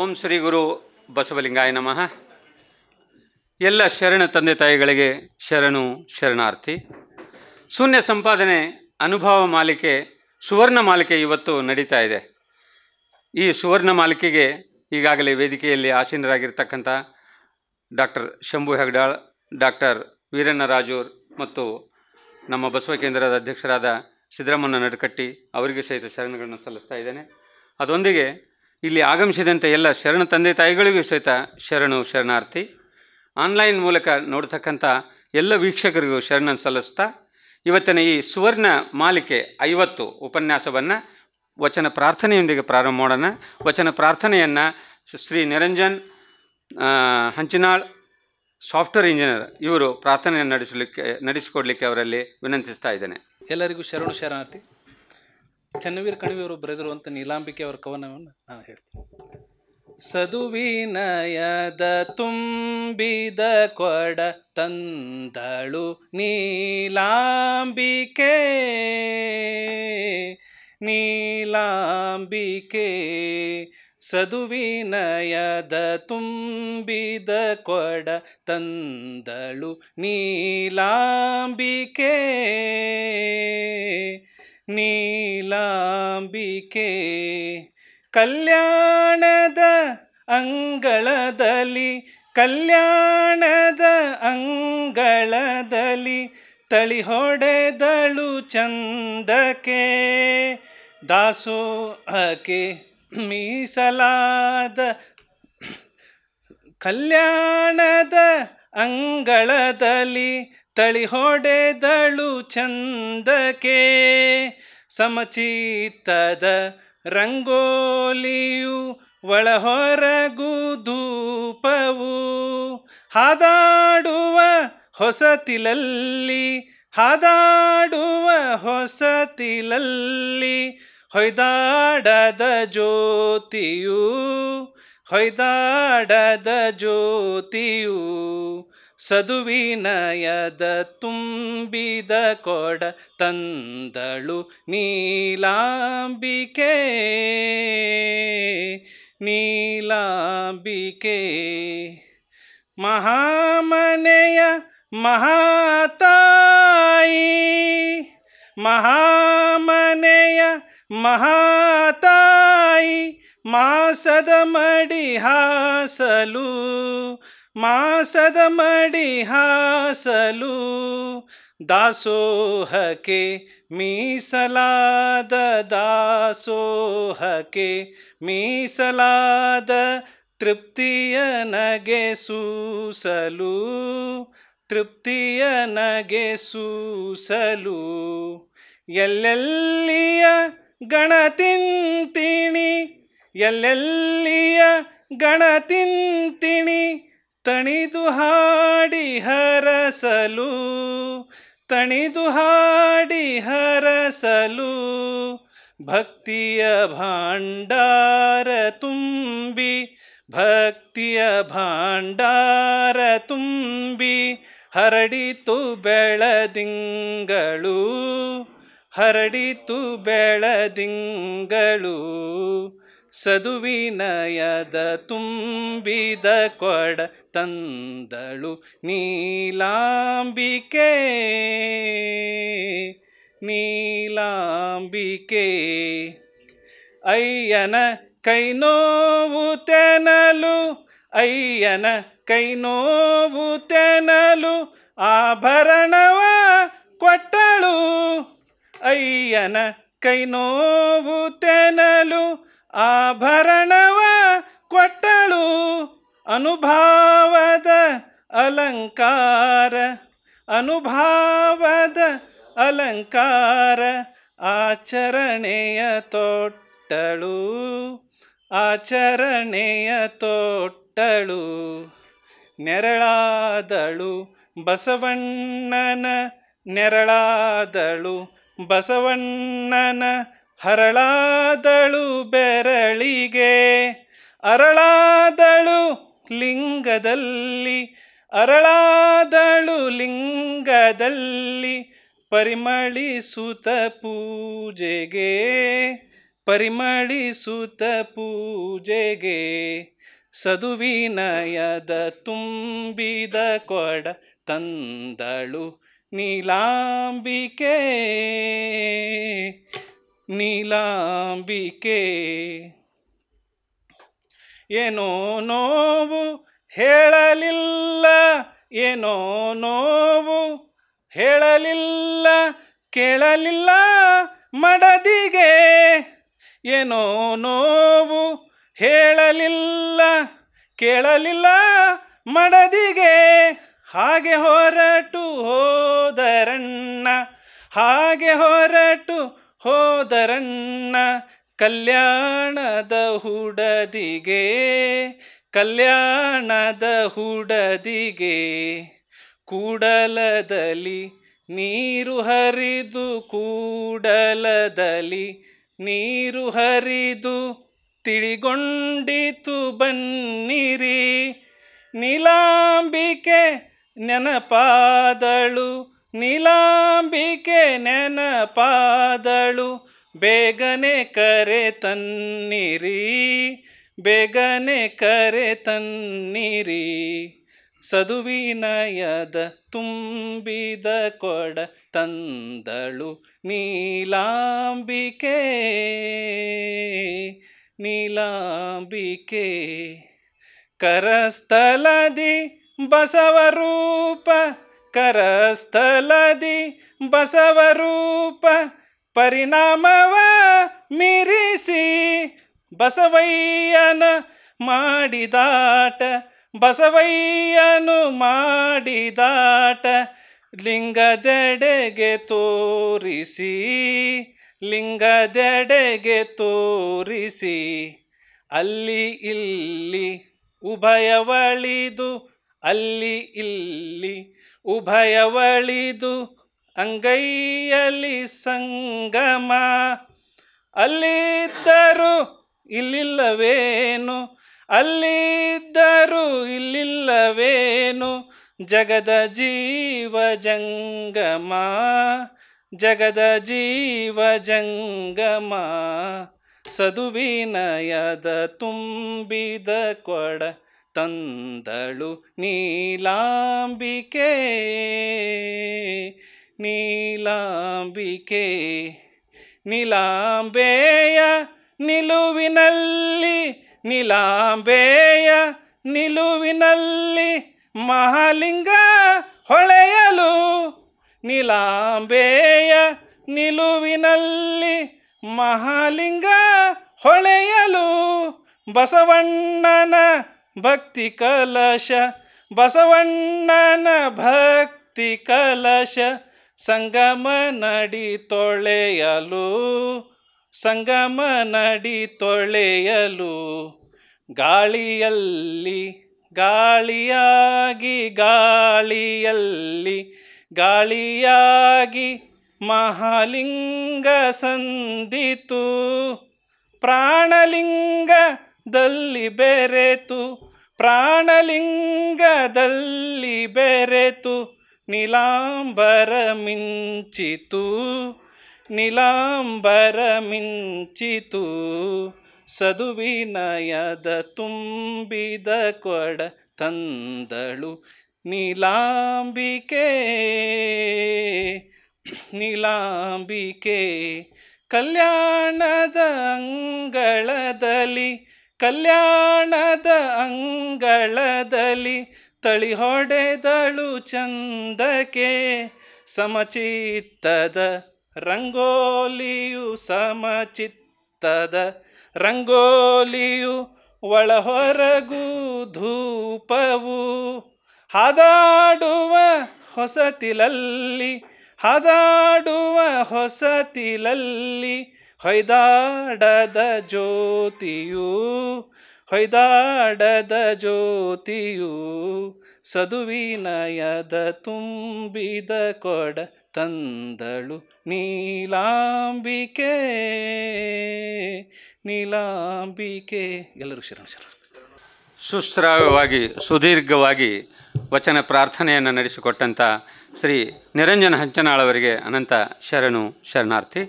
ಓಂ ಶ್ರೀ ಗುರು ಬಸವಲಿಂಗಾಯ ನಮಃ. ಎಲ್ಲ ಶರಣ ತಂದೆ ತಾಯಿಗಳಿಗೆ ಶರಣು ಶರಣಾರ್ಥಿ. ಶೂನ್ಯ ಸಂಪಾದನೆ ಅನುಭವ ಮಾಲಿಕೆ ಸುವರ್ಣ ಮಾಲಿಕೆ ಇವತ್ತು ನಡೀತಾ ಇದೆ. ಈ ಸುವರ್ಣ ಮಾಲಿಕೆಗೆ ಈಗಾಗಲೇ ವೇದಿಕೆಯಲ್ಲಿ ಆಸೀನರಾಗಿರ್ತಕ್ಕಂಥ ಡಾಕ್ಟರ್ ಶಂಭು ಹೆಗ್ಡಾಳ್, ಡಾಕ್ಟರ್ ವೀರಣ್ಣ ರಾಜೂರ್ ಮತ್ತು ನಮ್ಮ ಬಸವ ಕೇಂದ್ರದ ಅಧ್ಯಕ್ಷರಾದ ಸಿದ್ದರಾಮಣ್ಣ ನಡಕಟ್ಟಿ ಅವರಿಗೆ ಸಹಿತ ಶರಣಗಳನ್ನು ಸಲ್ಲಿಸ್ತಾ ಇದ್ದೇನೆ. ಅದರೊಂದಿಗೆ ಇಲ್ಲಿ ಆಗಮಿಸಿದಂಥ ಎಲ್ಲ ಶರಣ ತಂದೆ ತಾಯಿಗಳಿಗೂ ಸಹಿತ ಶರಣು ಶರಣಾರ್ಥಿ. ಆನ್ಲೈನ್ ಮೂಲಕ ನೋಡ್ತಕ್ಕಂಥ ಎಲ್ಲ ವೀಕ್ಷಕರಿಗೂ ಶರಣನ್ನು ಸಲ್ಲಿಸ್ತಾ ಇವತ್ತಿನ ಈ ಸುವರ್ಣ ಮಾಲಿಕೆ 50 ಉಪನ್ಯಾಸವನ್ನು ವಚನ ಪ್ರಾರ್ಥನೆಯೊಂದಿಗೆ ಪ್ರಾರಂಭ ಮಾಡೋಣ. ವಚನ ಪ್ರಾರ್ಥನೆಯನ್ನು ಶ್ರೀ ನಿರಂಜನ್ ಹಂಚಿನಾಳ್ ಸಾಫ್ಟ್ವೇರ್ ಇಂಜಿನಿಯರ್ ಇವರು ಪ್ರಾರ್ಥನೆಯನ್ನು ನಡೆಸಿಕೊಡ್ಲಿಕ್ಕೆ ಅವರಲ್ಲಿ ವಿನಂತಿಸ್ತಾ ಇದ್ದೇನೆ. ಎಲ್ಲರಿಗೂ ಶರಣು ಶರಣಾರ್ಥಿ. ಚನ್ನವೀರ ಕಣಿವೆಯವರು ಬರೆದಿರುವಂಥ ನೀಲಾಂಬಿಕೆ ಅವರ ಕವನವನ್ನು ನಾನು ಹೇಳ್ತೀನಿ. ಸದುವಿನಯದ ತುಂಬಿದ ಕೊಡ ತಂದಳು ನೀಲಾಂಬಿಕೆ, ನೀಲಾಂಬಿಕೆ. ಸದುವಿನಯದ ತುಂಬಿದ ಕೊಡ ತಂದಳು ನೀಲಾಂಬಿಕೆ, ನೀಲಾಂಬಿಕೆ. ಕಲ್ಯಾಣದ ಅಂಗಳದಲ್ಲಿ, ಕಲ್ಯಾಣದ ಅಂಗಳದಲ್ಲಿ ತಳಿ ಹೊಡೆದಳು ಚಂದಕ್ಕೆ, ದಾಸೋಹಕ್ಕೆ ಮೀಸಲಾದ. ಕಲ್ಯಾಣದ ಅಂಗಳದಲ್ಲಿ ತಳಿ ಹೊಡೆದಳು ಚಂದಕ್ಕೆ, ಸಮಚಿತ್ತದ ರಂಗೋಲಿಯು ಒಳಹೊರಗು ಧೂಪವು, ಹಾದಾಡುವ ಹೊಸತಿಲಲ್ಲಿ, ಹಾದಾಡುವ ಹೊಸತಿಲಲ್ಲಿ ಹೊಯ್ದಾಡದ ಜ್ಯೋತಿಯು, ಹೊಯ್ದಾಡದ ಜ್ಯೋತಿಯು. ಸದುವಿನಯದ ತುಂಬಿದ ಕೊಡ ತಂದಳು ನೀಲಾಂಬಿಕೆ, ನೀಲಾಂಬಿಕೆ. ಮಹಾಮನೆಯ ಮಹಾತಾಯಿ, ಮಹಾಮನೆಯ ಮಹಾತಾಯಿ ಮಾಸದ ಮಡಿ ಹಾಸಲು, ಮಾಸದ ಮಡಿ ಹಾಸಲು. ದಾಸೋಹಕ್ಕೆ ಮೀಸಲಾದ, ದಾಸೋಹಕ್ಕೆ ಮೀಸಲಾದ ತೃಪ್ತಿಯ ನಗೆ ಸೂಸಲು, ತೃಪ್ತಿಯ ನಗೆ ಸೂಸಲು. ಎಲ್ಲೆಲ್ಲಿಯ ಗಣತಿಂತಿಣಿ, ಎಲ್ಲೆಲ್ಲಿಯ ಗಣತಿಂತಿಣಿ ತಣಿದು ಹಾಡಿ ಹರಸಲು, ತಣಿದು ಹಾಡಿ ಹರಸಲು. ಭಕ್ತಿಯ ಭಾಂಡಾರ ತುಂಬಿ, ಭಕ್ತಿಯ ಭಾಂಡಾರ ತುಂಬಿ ಹರಡಿತು ಬೆಳದಿಂಗಳು, ಹರಡಿತು ಬೆಳದಿಂಗಳು. ಸದುವಿನಯದ ತುಂಬಿದ ಕೊಡ ತಂದಳು ನೀಲಾಂಬಿಕೆ, ನೀಲಾಂಬಿಕೆ. ಅಯ್ಯನ ಕೈನೋವು ತೆನಲು, ಅಯ್ಯನ ಕೈನೋವು ತೆನಲು ಆಭರಣವ ಕೊಟ್ಟಳು, ಅಯ್ಯನ ಕೈನೋವು ತೆನಲು ಆಭರಣವ ಕೊಟ್ಟಳು. ಅನುಭಾವದ ಅಲಂಕಾರ, ಅನುಭಾವದ ಅಲಂಕಾರ ಆಚರಣೆಯ ತೊಟ್ಟಳು, ಆಚರಣೆಯ ತೊಟ್ಟಳು. ನೆರಳಾದಳು ಬಸವಣ್ಣನ, ನೆರಳಾದಳು ಬಸವಣ್ಣನ ಹರಳಾದಳು ಬೆರಳಿಗೆ, ಅರಳಾದಳು ಲಿಂಗದಲ್ಲಿ, ಅರಳಾದಳು ಲಿಂಗದಲ್ಲಿ ಪರಿಮಳಿಸುತ್ತ ಪೂಜೆಗೆ, ಪರಿಮಳಿಸುತ್ತ ಪೂಜೆಗೆ ಸದುವಿನಯದ ತುಂಬಿದ ಕೊಡ ತಂದಳು ನೀಲಾಂಬಿಕೆ ನೀಲಾಂಬಿಕೆ. ಏನೋ ನೋವು ಹೇಳಲಿಲ್ಲ, ಏನೋ ನೋವು ಹೇಳಲಿಲ್ಲ, ಕೇಳಲಿಲ್ಲ ಮಡದಿಗೆ. ಏನೋ ನೋವು ಹೇಳಲಿಲ್ಲ, ಕೇಳಲಿಲ್ಲ ಮಡದಿಗೆ. ಹಾಗೆ ಹೊರಟು ಹೋದರಣ್ಣ, ಹಾಗೆ ಹೊರಟು ಹೋದರಣ್ಣ ಕಲ್ಯಾಣದ ಹುಡದಿಗೆ, ಕಲ್ಯಾಣದ ಹುಡದಿಗೆ. ಕೂಡಲದಲ್ಲಿ ನೀರು ಹರಿದು, ಕೂಡಲದಲ್ಲಿ ನೀರು ಹರಿದು ತಿಳಿಗೊಂಡಿತು ಬನ್ನಿರಿ. ನೀಲಾಂಬಿಕೆ ನೆನಪಾದಳು, ನೀಲಾಂಬಿಕೆ ನೆನಪಾದಳು. ಬೇಗನೆ ಕರೆ ತನ್ನಿರಿ, ಬೇಗನೆ ಕರೆ ತನ್ನಿರಿ. ಸದುವಿನಯದ ತುಂಬಿದ ಕೊಡ ತಂದಳು ನೀಲಾಂಬಿಕೆ, ನೀಲಾಂಬಿಕೆ. ಕರಸ್ಥಲದಿ ಬಸವರೂಪ, ಕರಸ್ಥಲದಿ ಬಸವರೂಪ ಪರಿಣಾಮವ ಮೀರಿಸಿ. ಬಸವಯ್ಯನ ಮಾಡಿದಾಟ, ಬಸವಯ್ಯನು ಮಾಡಿದಾಟ ಲಿಂಗದೆಡೆಗೆ ತೋರಿಸಿ, ಲಿಂಗದೆಡೆಗೆ ತೋರಿಸಿ. ಅಲ್ಲಿ ಇಲ್ಲಿ ಉಭಯವಳಿದು, ಅಲ್ಲಿ ಇಲ್ಲಿ ಉಭಯವಳಿದು ಅಂಗೈಯಲ್ಲಿ ಸಂಗಮ. ಅಲ್ಲಿದ್ದರು ಇಲ್ಲಿಲ್ಲವೇನು, ಅಲ್ಲಿದ್ದರು ಇಲ್ಲಿಲ್ಲವೇನು ಜಗದ ಜೀವ ಜಂಗಮ, ಜಗದ ಜೀವ ಜಂಗಮ. ಸದುವಿನಯದ ತುಂಬಿದ ಕೊಡ ತಂದಳು ನೀಲಾಂಬಿಕೆ, ನೀಲಾಂಬಿಕೆ. ನೀಲಾಂಬೆಯ ನಿಲುವಿನಲ್ಲಿ, ನೀಲಾಂಬೆಯ ನಿಲುವಿನಲ್ಲಿ ಮಹಾಲಿಂಗ ಹೊಳೆಯಲು. ನೀಲಾಂಬೆಯ ನಿಲುವಿನಲ್ಲಿ ಮಹಾಲಿಂಗ ಹೊಳೆಯಲು. ಬಸವಣ್ಣನ ಭಕ್ತಿ ಕಲಶ, ಬಸವಣ್ಣನ ಭಕ್ತಿ ಕಲಶ ಸಂಗಮ ನಡಿ ತೊಳೆಯಲು, ಸಂಗಮ ನಡಿ ತೊಳೆಯಲು. ಗಾಳಿಯಲ್ಲಿ ಗಾಳಿಯಾಗಿ, ಗಾಳಿಯಲ್ಲಿ ಗಾಳಿಯಾಗಿ ಮಹಾಲಿಂಗ ಸಂದಿತು. ಪ್ರಾಣಲಿಂಗದಲ್ಲಿ ಬೆರೆತು, ಪ್ರಾಣಲಿಂಗದಲ್ಲಿ ಬೆರೆತು ನೀಲಾಂಬರ ಮಿಂಚಿತು, ನೀಲಾಂಬರ ಮಿಂಚಿತು. ಸದುವಿನಯದ ತುಂಬಿದ ಕೊಡ ತಂದಳು ನೀಲಾಂಬಿಕೆ, ನೀಲಾಂಬಿಕೆ. ಕಲ್ಯಾಣದ ಅಂಗಳದಲ್ಲಿ, ಕಲ್ಯಾಣದ ಅಂಗಳದಲ್ಲಿ ತಳಿ ಹೊಡೆದಳು ಚಂದಕ್ಕೆ. ಸಮಚಿತ್ತದ ರಂಗೋಲಿಯು, ಸಮಚಿತ್ತದ ರಂಗೋಲಿಯು ಒಳಹೊರಗು ಧೂಪವು. ಹಾದಾಡುವ ಹೊಸತಿಲಲ್ಲಿ, ಹಾದಾಡುವ ಹೊಸತಿಲಲ್ಲಿ ಹೊಯ್ದಾಡದ ಜ್ಯೋತಿಯು, ಹೊಯ್ದಾಡದ ಜ್ಯೋತಿಯು. ಸದುವಿನಯದ ತುಂಬಿದ ಕೊಡ ತಂದಳು ನೀಲಾಂಬಿಕೆ, ನೀಲಾಂಬಿಕೆ. ಎಲ್ಲರೂ ಶರಣ ಶರಣ. ಸುಶ್ರಾವ್ಯವಾಗಿ ಸುದೀರ್ಘವಾಗಿ ವಚನ ಪ್ರಾರ್ಥನೆಯನ್ನು ನಡೆಸಿಕೊಟ್ಟಂಥ ಶ್ರೀ ನಿರಂಜನ ಹಂಚನಾಳ್ ಅವರಿಗೆ ಅನಂತ ಶರಣು ಶರಣಾರ್ಥಿ.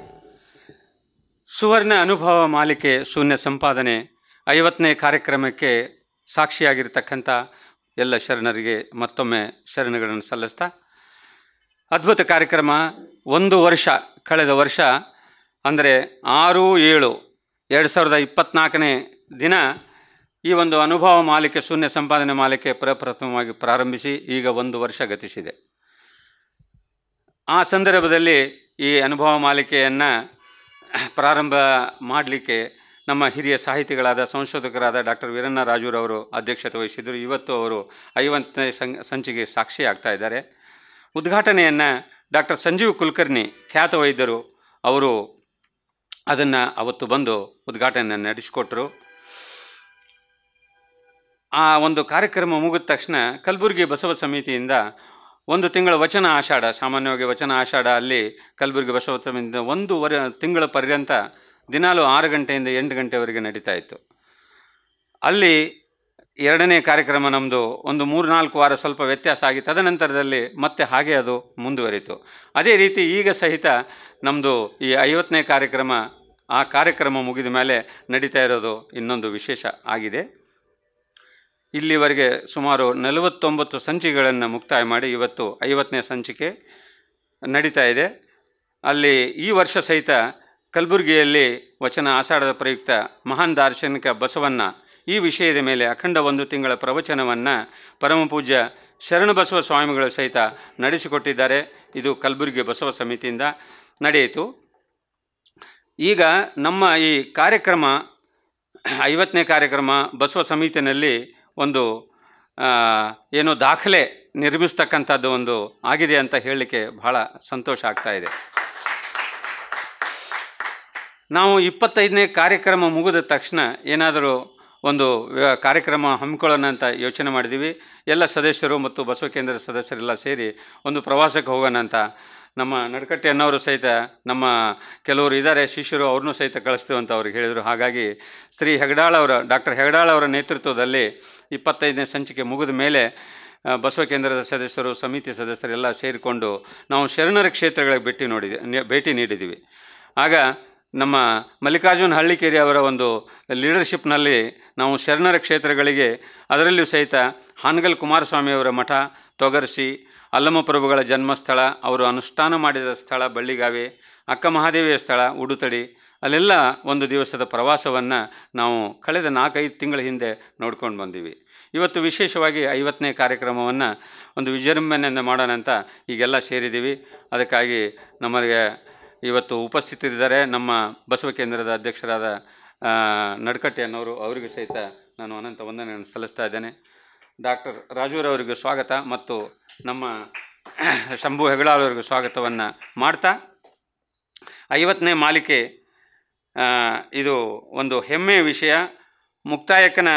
ಸುವರ್ಣ ಅನುಭವ ಮಾಲಿಕೆ ಶೂನ್ಯ ಸಂಪಾದನೆ 50ನೇ ಕಾರ್ಯಕ್ರಮಕ್ಕೆ ಸಾಕ್ಷಿಯಾಗಿರ್ತಕ್ಕಂಥ ಎಲ್ಲ ಶರಣರಿಗೆ ಮತ್ತೊಮ್ಮೆ ಶರಣಗಳನ್ನು ಸಲ್ಲಿಸ್ತಾ, ಅದ್ಭುತ ಕಾರ್ಯಕ್ರಮ. ಒಂದು ವರ್ಷ, ಕಳೆದ ವರ್ಷ ಅಂದರೆ 6/7/2024ನೇ ದಿನ ಈ ಒಂದು ಅನುಭವ ಮಾಲಿಕೆ ಶೂನ್ಯ ಸಂಪಾದನೆ ಮಾಲಿಕೆ ಪ್ರಪ್ರಥಮವಾಗಿ ಪ್ರಾರಂಭಿಸಿ ಈಗ 1 ವರ್ಷ ಗತಿಸಿದೆ. ಆ ಸಂದರ್ಭದಲ್ಲಿ ಈ ಅನುಭವ ಮಾಲಿಕೆಯನ್ನು ಪ್ರಾರಂಭ ಮಾಡಲಿಕ್ಕೆ ನಮ್ಮ ಹಿರಿಯ ಸಾಹಿತಿಗಳಾದ ಸಂಶೋಧಕರಾದ ಡಾಕ್ಟರ್ ವೀರಣ್ಣ ರಾಜೂರವರು ಅಧ್ಯಕ್ಷತೆ ವಹಿಸಿದರು. ಇವತ್ತು ಅವರು 50ನೇ ಸಂಚಿಕೆ ಸಾಕ್ಷಿ ಆಗ್ತಾ ಇದ್ದಾರೆ. ಉದ್ಘಾಟನೆಯನ್ನು ಡಾಕ್ಟರ್ ಸಂಜೀವ್ ಕುಲಕರ್ಣಿ, ಖ್ಯಾತ ವೈದ್ಯರು, ಅವರು ಅದನ್ನು ಅವತ್ತು ಬಂದು ಉದ್ಘಾಟನೆಯನ್ನು ನಡೆಸಿಕೊಟ್ಟರು. ಆ ಒಂದು ಕಾರ್ಯಕ್ರಮ ಮುಗಿದ ತಕ್ಷಣ ಕಲಬುರಗಿ ಬಸವ ಸಮಿತಿಯಿಂದ 1 ತಿಂಗಳ ವಚನ ಆಷಾಢ, ಸಾಮಾನ್ಯವಾಗಿ ವಚನ ಆಷಾಢ ಅಲ್ಲಿ ಕಲಬುರಗಿ ಬಸವ ಸಮಿತಿಯಿಂದ 1 ತಿಂಗಳ ಪರ್ಯಂತ ದಿನಾಲು 6 ಗಂಟೆಯಿಂದ 8 ಗಂಟೆವರೆಗೆ ನಡೀತಾ ಇತ್ತು. ಅಲ್ಲಿ 2ನೇ ಕಾರ್ಯಕ್ರಮ ನಮ್ಮದು ಒಂದು 3-4 ವಾರ ಸ್ವಲ್ಪ ವ್ಯತ್ಯಾಸ ಆಗಿ ತದನಂತರದಲ್ಲಿ ಮತ್ತೆ ಹಾಗೆ ಅದು ಮುಂದುವರಿತು. ಅದೇ ರೀತಿ ಈಗ ಸಹಿತ ನಮ್ಮದು ಈ 50ನೇ ಕಾರ್ಯಕ್ರಮ, ಆ ಕಾರ್ಯಕ್ರಮ ಮುಗಿದ ಮೇಲೆ ನಡೀತಾ ಇರೋದು ಇನ್ನೊಂದು ವಿಶೇಷ ಆಗಿದೆ. ಇಲ್ಲಿವರೆಗೆ ಸುಮಾರು 49 ಸಂಚಿಕೆಗಳನ್ನು ಮುಕ್ತಾಯ ಮಾಡಿ ಇವತ್ತು 50ನೇ ಸಂಚಿಕೆ ನಡೀತಾ ಇದೆ. ಅಲ್ಲಿ ಈ ವರ್ಷ ಸಹಿತ ಕಲಬುರಗಿಯಲ್ಲಿ ವಚನ ಆಷಾಢದ ಪ್ರಯುಕ್ತ ಮಹಾನ್ ದಾರ್ಶನಿಕ ಬಸವಣ್ಣ ಈ ವಿಷಯದ ಮೇಲೆ ಅಖಂಡ 1 ತಿಂಗಳ ಪ್ರವಚನವನ್ನು ಪರಮಪೂಜ್ಯ ಶರಣಬಸವ ಸ್ವಾಮಿಗಳು ಸಹಿತ ನಡೆಸಿಕೊಟ್ಟಿದ್ದಾರೆ. ಇದು ಕಲಬುರಗಿ ಬಸವ ಸಮಿತಿಯಿಂದ ನಡೆಯಿತು. ಈಗ ನಮ್ಮ ಈ ಕಾರ್ಯಕ್ರಮ 50ನೇ ಕಾರ್ಯಕ್ರಮ ಬಸವ ಸಮಿತಿಯಲ್ಲಿ ಒಂದು ಏನೋ ದಾಖಲೆ ನಿರ್ಮಿಸ್ತಕ್ಕಂಥದ್ದು ಒಂದು ಆಗಿದೆ ಅಂತ ಹೇಳಲಿಕ್ಕೆ ಬಹಳ ಸಂತೋಷ ಆಗ್ತಾ ಇದೆ. ನಾವು 25ನೇ ಕಾರ್ಯಕ್ರಮ ಮುಗಿದ ತಕ್ಷಣ ಏನಾದರೂ ಒಂದು ಕಾರ್ಯಕ್ರಮ ಹಮ್ಮಿಕೊಳ್ಳೋಣ ಅಂತ ಯೋಚನೆ ಮಾಡಿದ್ದೀವಿ. ಎಲ್ಲ ಸದಸ್ಯರು ಮತ್ತು ಬಸವ ಕೇಂದ್ರದ ಸದಸ್ಯರೆಲ್ಲ ಸೇರಿ ಒಂದು ಪ್ರವಾಸಕ್ಕೆ ಹೋಗೋಣ ಅಂತ. ನಮ್ಮ ನಡಕಟ್ಟಿ ಅನ್ನೋರು ಸಹಿತ, ನಮ್ಮ ಕೆಲವರು ಇದ್ದಾರೆ ಶಿಷ್ಯರು, ಅವ್ರನ್ನೂ ಸಹಿತ ಕಳಿಸ್ತೇವೆ ಅಂತ ಅವ್ರಿಗೆ ಹೇಳಿದರು. ಹಾಗಾಗಿ ಶ್ರೀ ಹೆಗಡಾಳ್ ಅವರ, ಡಾಕ್ಟರ್ ಹೆಗಡಾಳ್ ಅವರ ನೇತೃತ್ವದಲ್ಲಿ 25ನೇ ಸಂಚಿಕೆ ಮುಗಿದ ಮೇಲೆ ಬಸವ ಕೇಂದ್ರದ ಸದಸ್ಯರು, ಸಮಿತಿ ಸದಸ್ಯರೆಲ್ಲ ಸೇರಿಕೊಂಡು ನಾವು ಶರಣರ ಕ್ಷೇತ್ರಗಳಿಗೆ ಭೇಟಿ ನೀಡಿದ್ದೀವಿ. ಆಗ ನಮ್ಮ ಮಲ್ಲಿಕಾರ್ಜುನ್ ಹಳ್ಳಿಕೇರಿ ಅವರ ಒಂದು ಲೀಡರ್ಶಿಪ್ನಲ್ಲಿ ನಾವು ಶರಣರ ಕ್ಷೇತ್ರಗಳಿಗೆ, ಅದರಲ್ಲಿಯೂ ಸಹಿತ ಹಾನಗಲ್ ಕುಮಾರಸ್ವಾಮಿಯವರ ಮಠ, ತೊಗರ್ಸಿ, ಅಲ್ಲಮಪ್ರಭುಗಳ ಜನ್ಮಸ್ಥಳ, ಅವರು ಅನುಷ್ಠಾನ ಮಾಡಿದ ಸ್ಥಳ ಬಳ್ಳಿಗಾವೆ, ಅಕ್ಕ ಮಹಾದೇವಿಯ ಸ್ಥಳ ಉಡುತಡಿ, ಅಲ್ಲೆಲ್ಲ ಒಂದು ದಿವಸದ ಪ್ರವಾಸವನ್ನು ನಾವು ಕಳೆದ 4-5 ತಿಂಗಳ ಹಿಂದೆ ನೋಡ್ಕೊಂಡು ಬಂದೀವಿ. ಇವತ್ತು ವಿಶೇಷವಾಗಿ 50ನೇ ಕಾರ್ಯಕ್ರಮವನ್ನು ಒಂದು ವಿಜೃಂಭಣೆಯಿಂದ ಮಾಡೋಣ ಅಂತ ಈಗೆಲ್ಲ ಸೇರಿದ್ದೀವಿ. ಅದಕ್ಕಾಗಿ ನಮಗೆ ಇವತ್ತು ಉಪಸ್ಥಿತರಿದ್ದಾರೆ ನಮ್ಮ ಬಸವ ಕೇಂದ್ರದ ಅಧ್ಯಕ್ಷರಾದ ನಡಕಟ್ಟಿ ಅನ್ನೋರು, ಅವರಿಗೆ ಸಹಿತ ನಾನು ಅನಂತ ವಂದನೆಯನ್ನು ಸಲ್ಲಿಸ್ತಾ ಇದ್ದೇನೆ. ಡಾಕ್ಟರ್ ರಾಜೂರವರಿಗೆ ಸ್ವಾಗತ ಮತ್ತು ನಮ್ಮ ಶಂಭು ಹೆಗಡಾಳ್ ಅವರಿಗೆ ಸ್ವಾಗತವನ್ನು ಮಾಡ್ತಾ, 50ನೇ ಮಾಲಿಕೆ ಇದು ಒಂದು ಹೆಮ್ಮೆಯ ವಿಷಯ. ಮುಕ್ತಾಯಕನ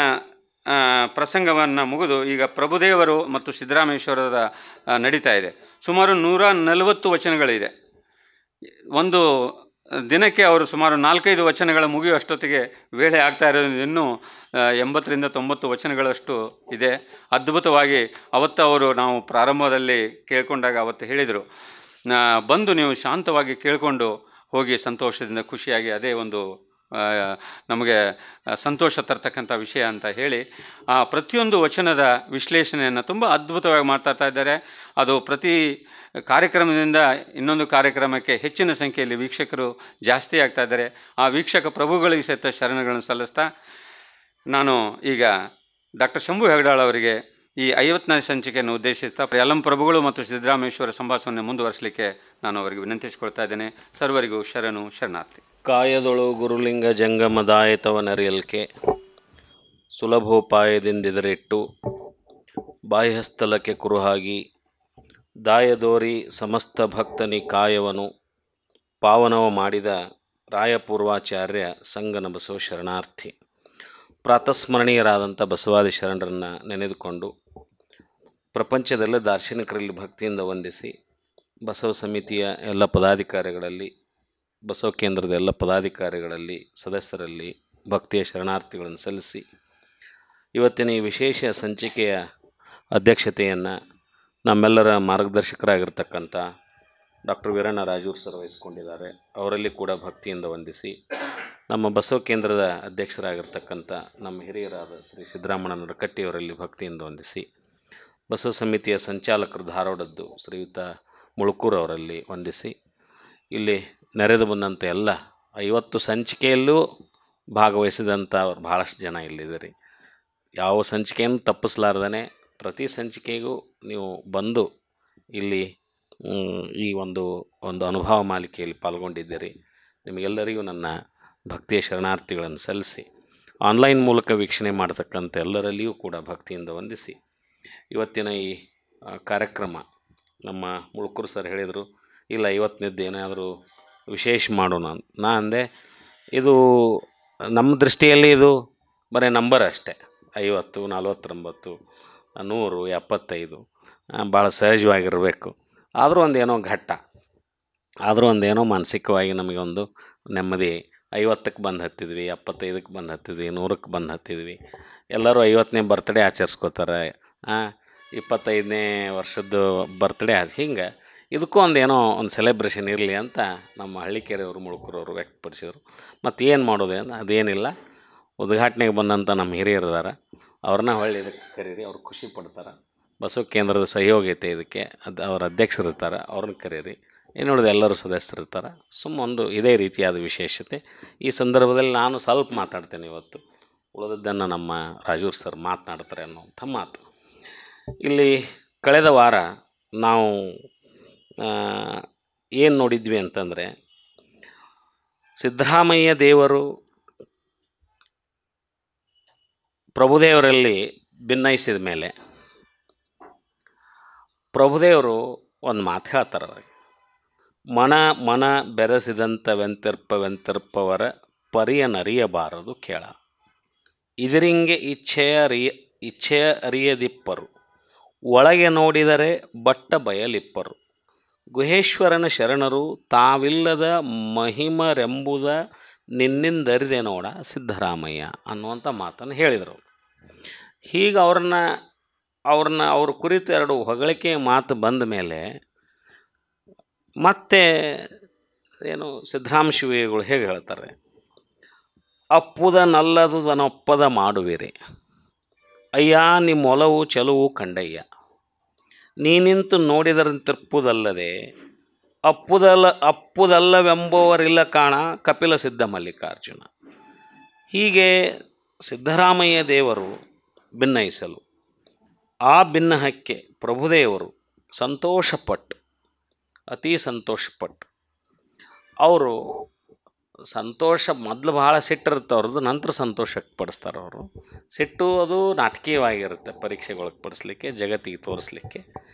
ಪ್ರಸಂಗವನ್ನು ಮುಗಿದು ಈಗ ಪ್ರಭುದೇವರು ಮತ್ತು ಸಿದ್ದರಾಮೇಶ್ವರದ ನಡೀತಾ ಇದೆ. ಸುಮಾರು 140 ವಚನಗಳಿದೆ. ಒಂದು ದಿನಕ್ಕೆ ಅವರು ಸುಮಾರು 4-5 ವಚನಗಳ ಮುಗಿಯುವಷ್ಟೊತ್ತಿಗೆ ವೇಳೆ ಆಗ್ತಾ ಇರೋದು. ಇನ್ನೂ 80-90 ವಚನಗಳಷ್ಟು ಇದೆ. ಅದ್ಭುತವಾಗಿ ಅವತ್ತು ಅವರು, ನಾವು ಪ್ರಾರಂಭದಲ್ಲಿ ಕೇಳ್ಕೊಂಡಾಗ ಅವತ್ತು ಹೇಳಿದರು, ಬಂದು ನೀವು ಶಾಂತವಾಗಿ ಕೇಳಿಕೊಂಡು ಹೋಗಿ ಸಂತೋಷದಿಂದ ಖುಷಿಯಾಗಿ, ಅದೇ ಒಂದು ನಮಗೆ ಸಂತೋಷ ತರ್ತಕ್ಕಂಥ ವಿಷಯ ಅಂತ ಹೇಳಿ ಆ ಪ್ರತಿಯೊಂದು ವಚನದ ವಿಶ್ಲೇಷಣೆಯನ್ನು ತುಂಬ ಅದ್ಭುತವಾಗಿ ಮಾಡ್ತಾ ಇದ್ದಾರೆ. ಅದು ಪ್ರತಿ ಕಾರ್ಯಕ್ರಮದಿಂದ ಇನ್ನೊಂದು ಕಾರ್ಯಕ್ರಮಕ್ಕೆ ಹೆಚ್ಚಿನ ಸಂಖ್ಯೆಯಲ್ಲಿ ವೀಕ್ಷಕರು ಜಾಸ್ತಿ ಆಗ್ತಾ ಇದ್ದಾರೆ. ಆ ವೀಕ್ಷಕ ಪ್ರಭುಗಳಿಗೆ ಸಹಿತ ಶರಣಗಳನ್ನು ಸಲ್ಲಿಸ್ತಾ, ನಾನು ಈಗ ಡಾಕ್ಟರ್ ಶಂಭು ಹೆಗಡಾಳ್ ಅವರಿಗೆ ಈ 50ನೇ ಸಂಚಿಕೆಯನ್ನು ಉದ್ದೇಶಿಸ್ತಾ ಯಲ್ಲಂ ಪ್ರಭುಗಳು ಮತ್ತು ಸಿದ್ದರಾಮೇಶ್ವರ ಸಂಭಾಷಣೆ ಮುಂದುವರಿಸಲಿಕ್ಕೆ ನಾನು ಅವರಿಗೆ ವಿನಂತಿಸಿಕೊಳ್ತಾ ಇದ್ದೇನೆ. ಸರ್ವರಿಗೂ ಶರಣು ಶರಣಾರ್ಥಿ. ಕಾಯದೊಳು ಗುರುಲಿಂಗ ಜಂಗಮದಾಯತವನರಿಯಲ್ಕೆ ಸುಲಭೋಪಾಯದಿಂದಿದರಿಟ್ಟು ಬಾಹ್ಯಸ್ಥಲಕ್ಕೆ ಕುರುಹಾಗಿ ದಾಯದೋರಿ ಸಮಸ್ತ ಭಕ್ತನಿ ಕಾಯವನು ಪಾವನವ ಮಾಡಿದ ರಾಯಪೂರ್ವಾಚಾರ್ಯ ಸಂಗನ ಬಸವ ಶರಣಾರ್ಥಿ. ಪ್ರಾತಸ್ಮರಣೀಯರಾದಂಥ ಬಸವಾದಿ ಶರಣರನ್ನು ನೆನೆದುಕೊಂಡು ಪ್ರಪಂಚದಲ್ಲೇ ದಾರ್ಶನಿಕರಲ್ಲಿ ಭಕ್ತಿಯಿಂದ ವಂದಿಸಿ, ಬಸವ ಸಮಿತಿಯ ಎಲ್ಲ ಪದಾಧಿಕಾರಿಗಳಲ್ಲಿ, ಬಸವ ಕೇಂದ್ರದ ಎಲ್ಲ ಪದಾಧಿಕಾರಿಗಳಲ್ಲಿ, ಸದಸ್ಯರಲ್ಲಿ ಭಕ್ತಿಯ ಶರಣಾರ್ಥಿಗಳನ್ನು ಸಲ್ಲಿಸಿ, ಇವತ್ತಿನ ಈ ವಿಶೇಷ ಸಂಚಿಕೆಯ ಅಧ್ಯಕ್ಷತೆಯನ್ನು ನಮ್ಮೆಲ್ಲರ ಮಾರ್ಗದರ್ಶಕರಾಗಿರ್ತಕ್ಕಂಥ ಡಾಕ್ಟರ್ ವೀರಣ್ಣ ರಾಜೂರ್ ಸರ್ ವಹಿಸ್ಕೊಂಡಿದ್ದಾರೆ. ಅವರಲ್ಲಿ ಕೂಡ ಭಕ್ತಿಯಿಂದ ವಂದಿಸಿ, ನಮ್ಮ ಬಸವ ಕೇಂದ್ರದ ಅಧ್ಯಕ್ಷರಾಗಿರ್ತಕ್ಕಂಥ ನಮ್ಮ ಹಿರಿಯರಾದ ಶ್ರೀ ಸಿದ್ದರಾಮಣ್ಣ ನಡಕಟ್ಟಿಯವರಲ್ಲಿ ಭಕ್ತಿಯಿಂದ ವಂದಿಸಿ, ಬಸವ ಸಮಿತಿಯ ಸಂಚಾಲಕರು ಧಾರವಾಡದ್ದು ಶ್ರೀಯುತ ಮುಳುಕೂರು ಅವರಲ್ಲಿ ವಂದಿಸಿ, ಇಲ್ಲಿ ನೆರೆದು ಬಂದಂಥ ಎಲ್ಲ 50 ಸಂಚಿಕೆಯಲ್ಲೂ ಭಾಗವಹಿಸಿದಂಥ ಅವ್ರು ಭಾಳಷ್ಟು ಜನ ಇಲ್ಲಿದ್ದೀರಿ. ಯಾವ ಸಂಚಿಕೆಯನ್ನು ತಪ್ಪಿಸಲಾರ್ದೇ ಪ್ರತಿ ಸಂಚಿಕೆಗೂ ನೀವು ಬಂದು ಇಲ್ಲಿ ಈ ಒಂದು ಅನುಭವ ಮಾಲಿಕೆಯಲ್ಲಿ ಪಾಲ್ಗೊಂಡಿದ್ದೀರಿ. ನಿಮಗೆಲ್ಲರಿಗೂ ನನ್ನ ಭಕ್ತಿಯ ಶರಣಾರ್ಥಿಗಳನ್ನು ಸಲ್ಲಿಸಿ, ಆನ್ಲೈನ್ ಮೂಲಕ ವೀಕ್ಷಣೆ ಮಾಡತಕ್ಕಂಥ ಎಲ್ಲರಲ್ಲಿಯೂ ಕೂಡ ಭಕ್ತಿಯಿಂದ ವಂದಿಸಿ, ಇವತ್ತಿನ ಈ ಕಾರ್ಯಕ್ರಮ ನಮ್ಮ ಮುಳುಕೂರು ಸರ್ ಹೇಳಿದರು, ಇಲ್ಲ ಇವತ್ತಿನದ್ದು ಏನಾದರೂ ವಿಶೇಷ ಮಾಡೋಣ. ನಾ ಅಂದೆ, ಇದು ನಮ್ಮ ದೃಷ್ಟಿಯಲ್ಲಿ ಇದು ಬರೀ ನಂಬರ್ ಅಷ್ಟೇ, 50, 49, 100, 75 ಭಾಳ ಸಹಜವಾಗಿರಬೇಕು. ಆದರೂ ಒಂದೇನೋ ಘಟ್ಟ, ಆದರೂ ಒಂದೇನೋ ಮಾನಸಿಕವಾಗಿ ನಮಗೊಂದು ನೆಮ್ಮದಿ. 50ಕ್ಕೆ ಬಂದು ಹತ್ತಿದ್ವಿ, 75ಕ್ಕೆ ಬಂದು ಹತ್ತಿದ್ವಿ, 100ಕ್ಕೆ ಬಂದು ಹತ್ತಿದ್ವಿ. ಎಲ್ಲರೂ 50ನೇ ಬರ್ತ್ಡೇ ಆಚರಿಸ್ಕೋತಾರೆ, 25ನೇ ವರ್ಷದ್ದು ಬರ್ತ್ಡೇ ಹಿಂಗೆ ಇದಕ್ಕೂ ಒಂದು ಸೆಲೆಬ್ರೇಷನ್ ಇರಲಿ ಅಂತ ನಮ್ಮ ಹಳ್ಳಿಕೆರೆಯವರು ಮುಳುಕೂರವರು ವ್ಯಕ್ತಪಡಿಸಿದರು. ಮತ್ತು ಏನು ಮಾಡೋದು ಅದೇನಿಲ್ಲ, ಉದ್ಘಾಟನೆಗೆ ಬಂದಂಥ ನಮ್ಮ ಹಿರಿಯರಿದ್ದಾರೆ, ಅವ್ರನ್ನ ಹೊಳ್ಳಿ ಇದಕ್ಕೆ ಕರೀರಿ, ಅವ್ರು ಖುಷಿ ಪಡ್ತಾರೆ. ಬಸವ ಕೇಂದ್ರದ ಸಹಯೋಗೈತೆ ಇದಕ್ಕೆ, ಅವ್ರ ಅಧ್ಯಕ್ಷರು ಇರ್ತಾರೆ, ಅವ್ರನ್ನ ಕರೀರಿ. ಏನು ನೋಡಿದೆ ಎಲ್ಲರೂ ಸದಸ್ಯರಿರ್ತಾರೆ. ಒಂದು ಇದೇ ರೀತಿಯಾದ ವಿಶೇಷತೆ. ಈ ಸಂದರ್ಭದಲ್ಲಿ ನಾನು ಸ್ವಲ್ಪ ಮಾತಾಡ್ತೇನೆ ಇವತ್ತು, ಉಳಿದದ್ದನ್ನು ನಮ್ಮ ರಾಜೂರ್ ಸರ್ ಮಾತನಾಡ್ತಾರೆ ಅನ್ನೋಂಥ ಮಾತು. ಇಲ್ಲಿ ಕಳೆದ ವಾರ ನಾವು ಏನು ನೋಡಿದ್ವಿ ಅಂತಂದರೆ, ಸಿದ್ದರಾಮಯ್ಯ ದೇವರು ಪ್ರಭುದೇವರಲ್ಲಿ ಭಿನ್ನಯಿಸಿದ ಮೇಲೆ ಪ್ರಭುದೇವರು ಒಂದು ಮಾತು ಹೇಳ್ತಾರೆ ಅವ್ರಿಗೆ, ಮನ ಬೆರೆಸಿದಂಥವೆಂತಿರ್ಪವರ ಪರಿಯನರಿಯಬಾರದು ಕೇಳ, ಇದರಿಂಗೆ ಇಚ್ಛೆಯ ಅರಿಯದಿಪ್ಪರು, ಒಳಗೆ ನೋಡಿದರೆ ಬಟ್ಟ ಬಯಲಿಪ್ಪರು, ಗುಹೇಶ್ವರನ ಶರಣರು ತಾವಿಲ್ಲದ ಮಹಿಮರೆಂಬುದ ನಿನ್ನಿಂದರಿದೆ ನೋಡ ಸಿದ್ದರಾಮಯ್ಯ ಅನ್ನುವಂಥ ಮಾತನ್ನು ಹೇಳಿದರು. ಹೀಗೆ ಅವ್ರ ಕುರಿತು 2 ಹೊಗಳಿಕೆ ಮಾತು ಬಂದ ಮೇಲೆ ಮತ್ತೆ ಏನು ಸಿದ್ದರಾಮ ಶಿವಗಳು ಹೇಗೆ ಹೇಳ್ತಾರೆ, ಅಪ್ಪುದ ನಲ್ಲದುದನೊಪ್ಪದ ಮಾಡುವಿರಿ, ಅಯ್ಯ ನಿಮ್ಮ ಒಲವು ಚಲುವು ಕಂಡಯ್ಯ, ನೀನಿಂತು ನೋಡಿದರಂತಿರ್ಪುದಲ್ಲದೆ ಅಪ್ಪುದಲ್ಲವೆಂಬುವರಿಲ್ಲ ಕಾಣ ಕಪಿಲ ಸಿದ್ಧ ಮಲ್ಲಿಕಾರ್ಜುನ. ಹೀಗೆ ಸಿದ್ದರಾಮಯ್ಯ ದೇವರು ಭಿನ್ನಯಿಸಲು, ಆ ಭಿನ್ನಹಕ್ಕೆ ಪ್ರಭುದೇವರು ಅತಿ ಸಂತೋಷಪಟ್ಟು ಅವರು ಮೊದಲು ಭಾಳ ಸಿಟ್ಟಿರುತ್ತೆ ನಂತರ ಸಂತೋಷಕ್ಕೆ ಪಡಿಸ್ತಾರೆ. ಅವರು ಸಿಟ್ಟು ಅದು ನಾಟಕೀಯವಾಗಿರುತ್ತೆ, ಪರೀಕ್ಷೆಗಳಿಗೆ ಪಡಿಸ್ಲಿಕ್ಕೆ, ಜಗತ್ತಿಗೆ ತೋರಿಸ್ಲಿಕ್ಕೆ.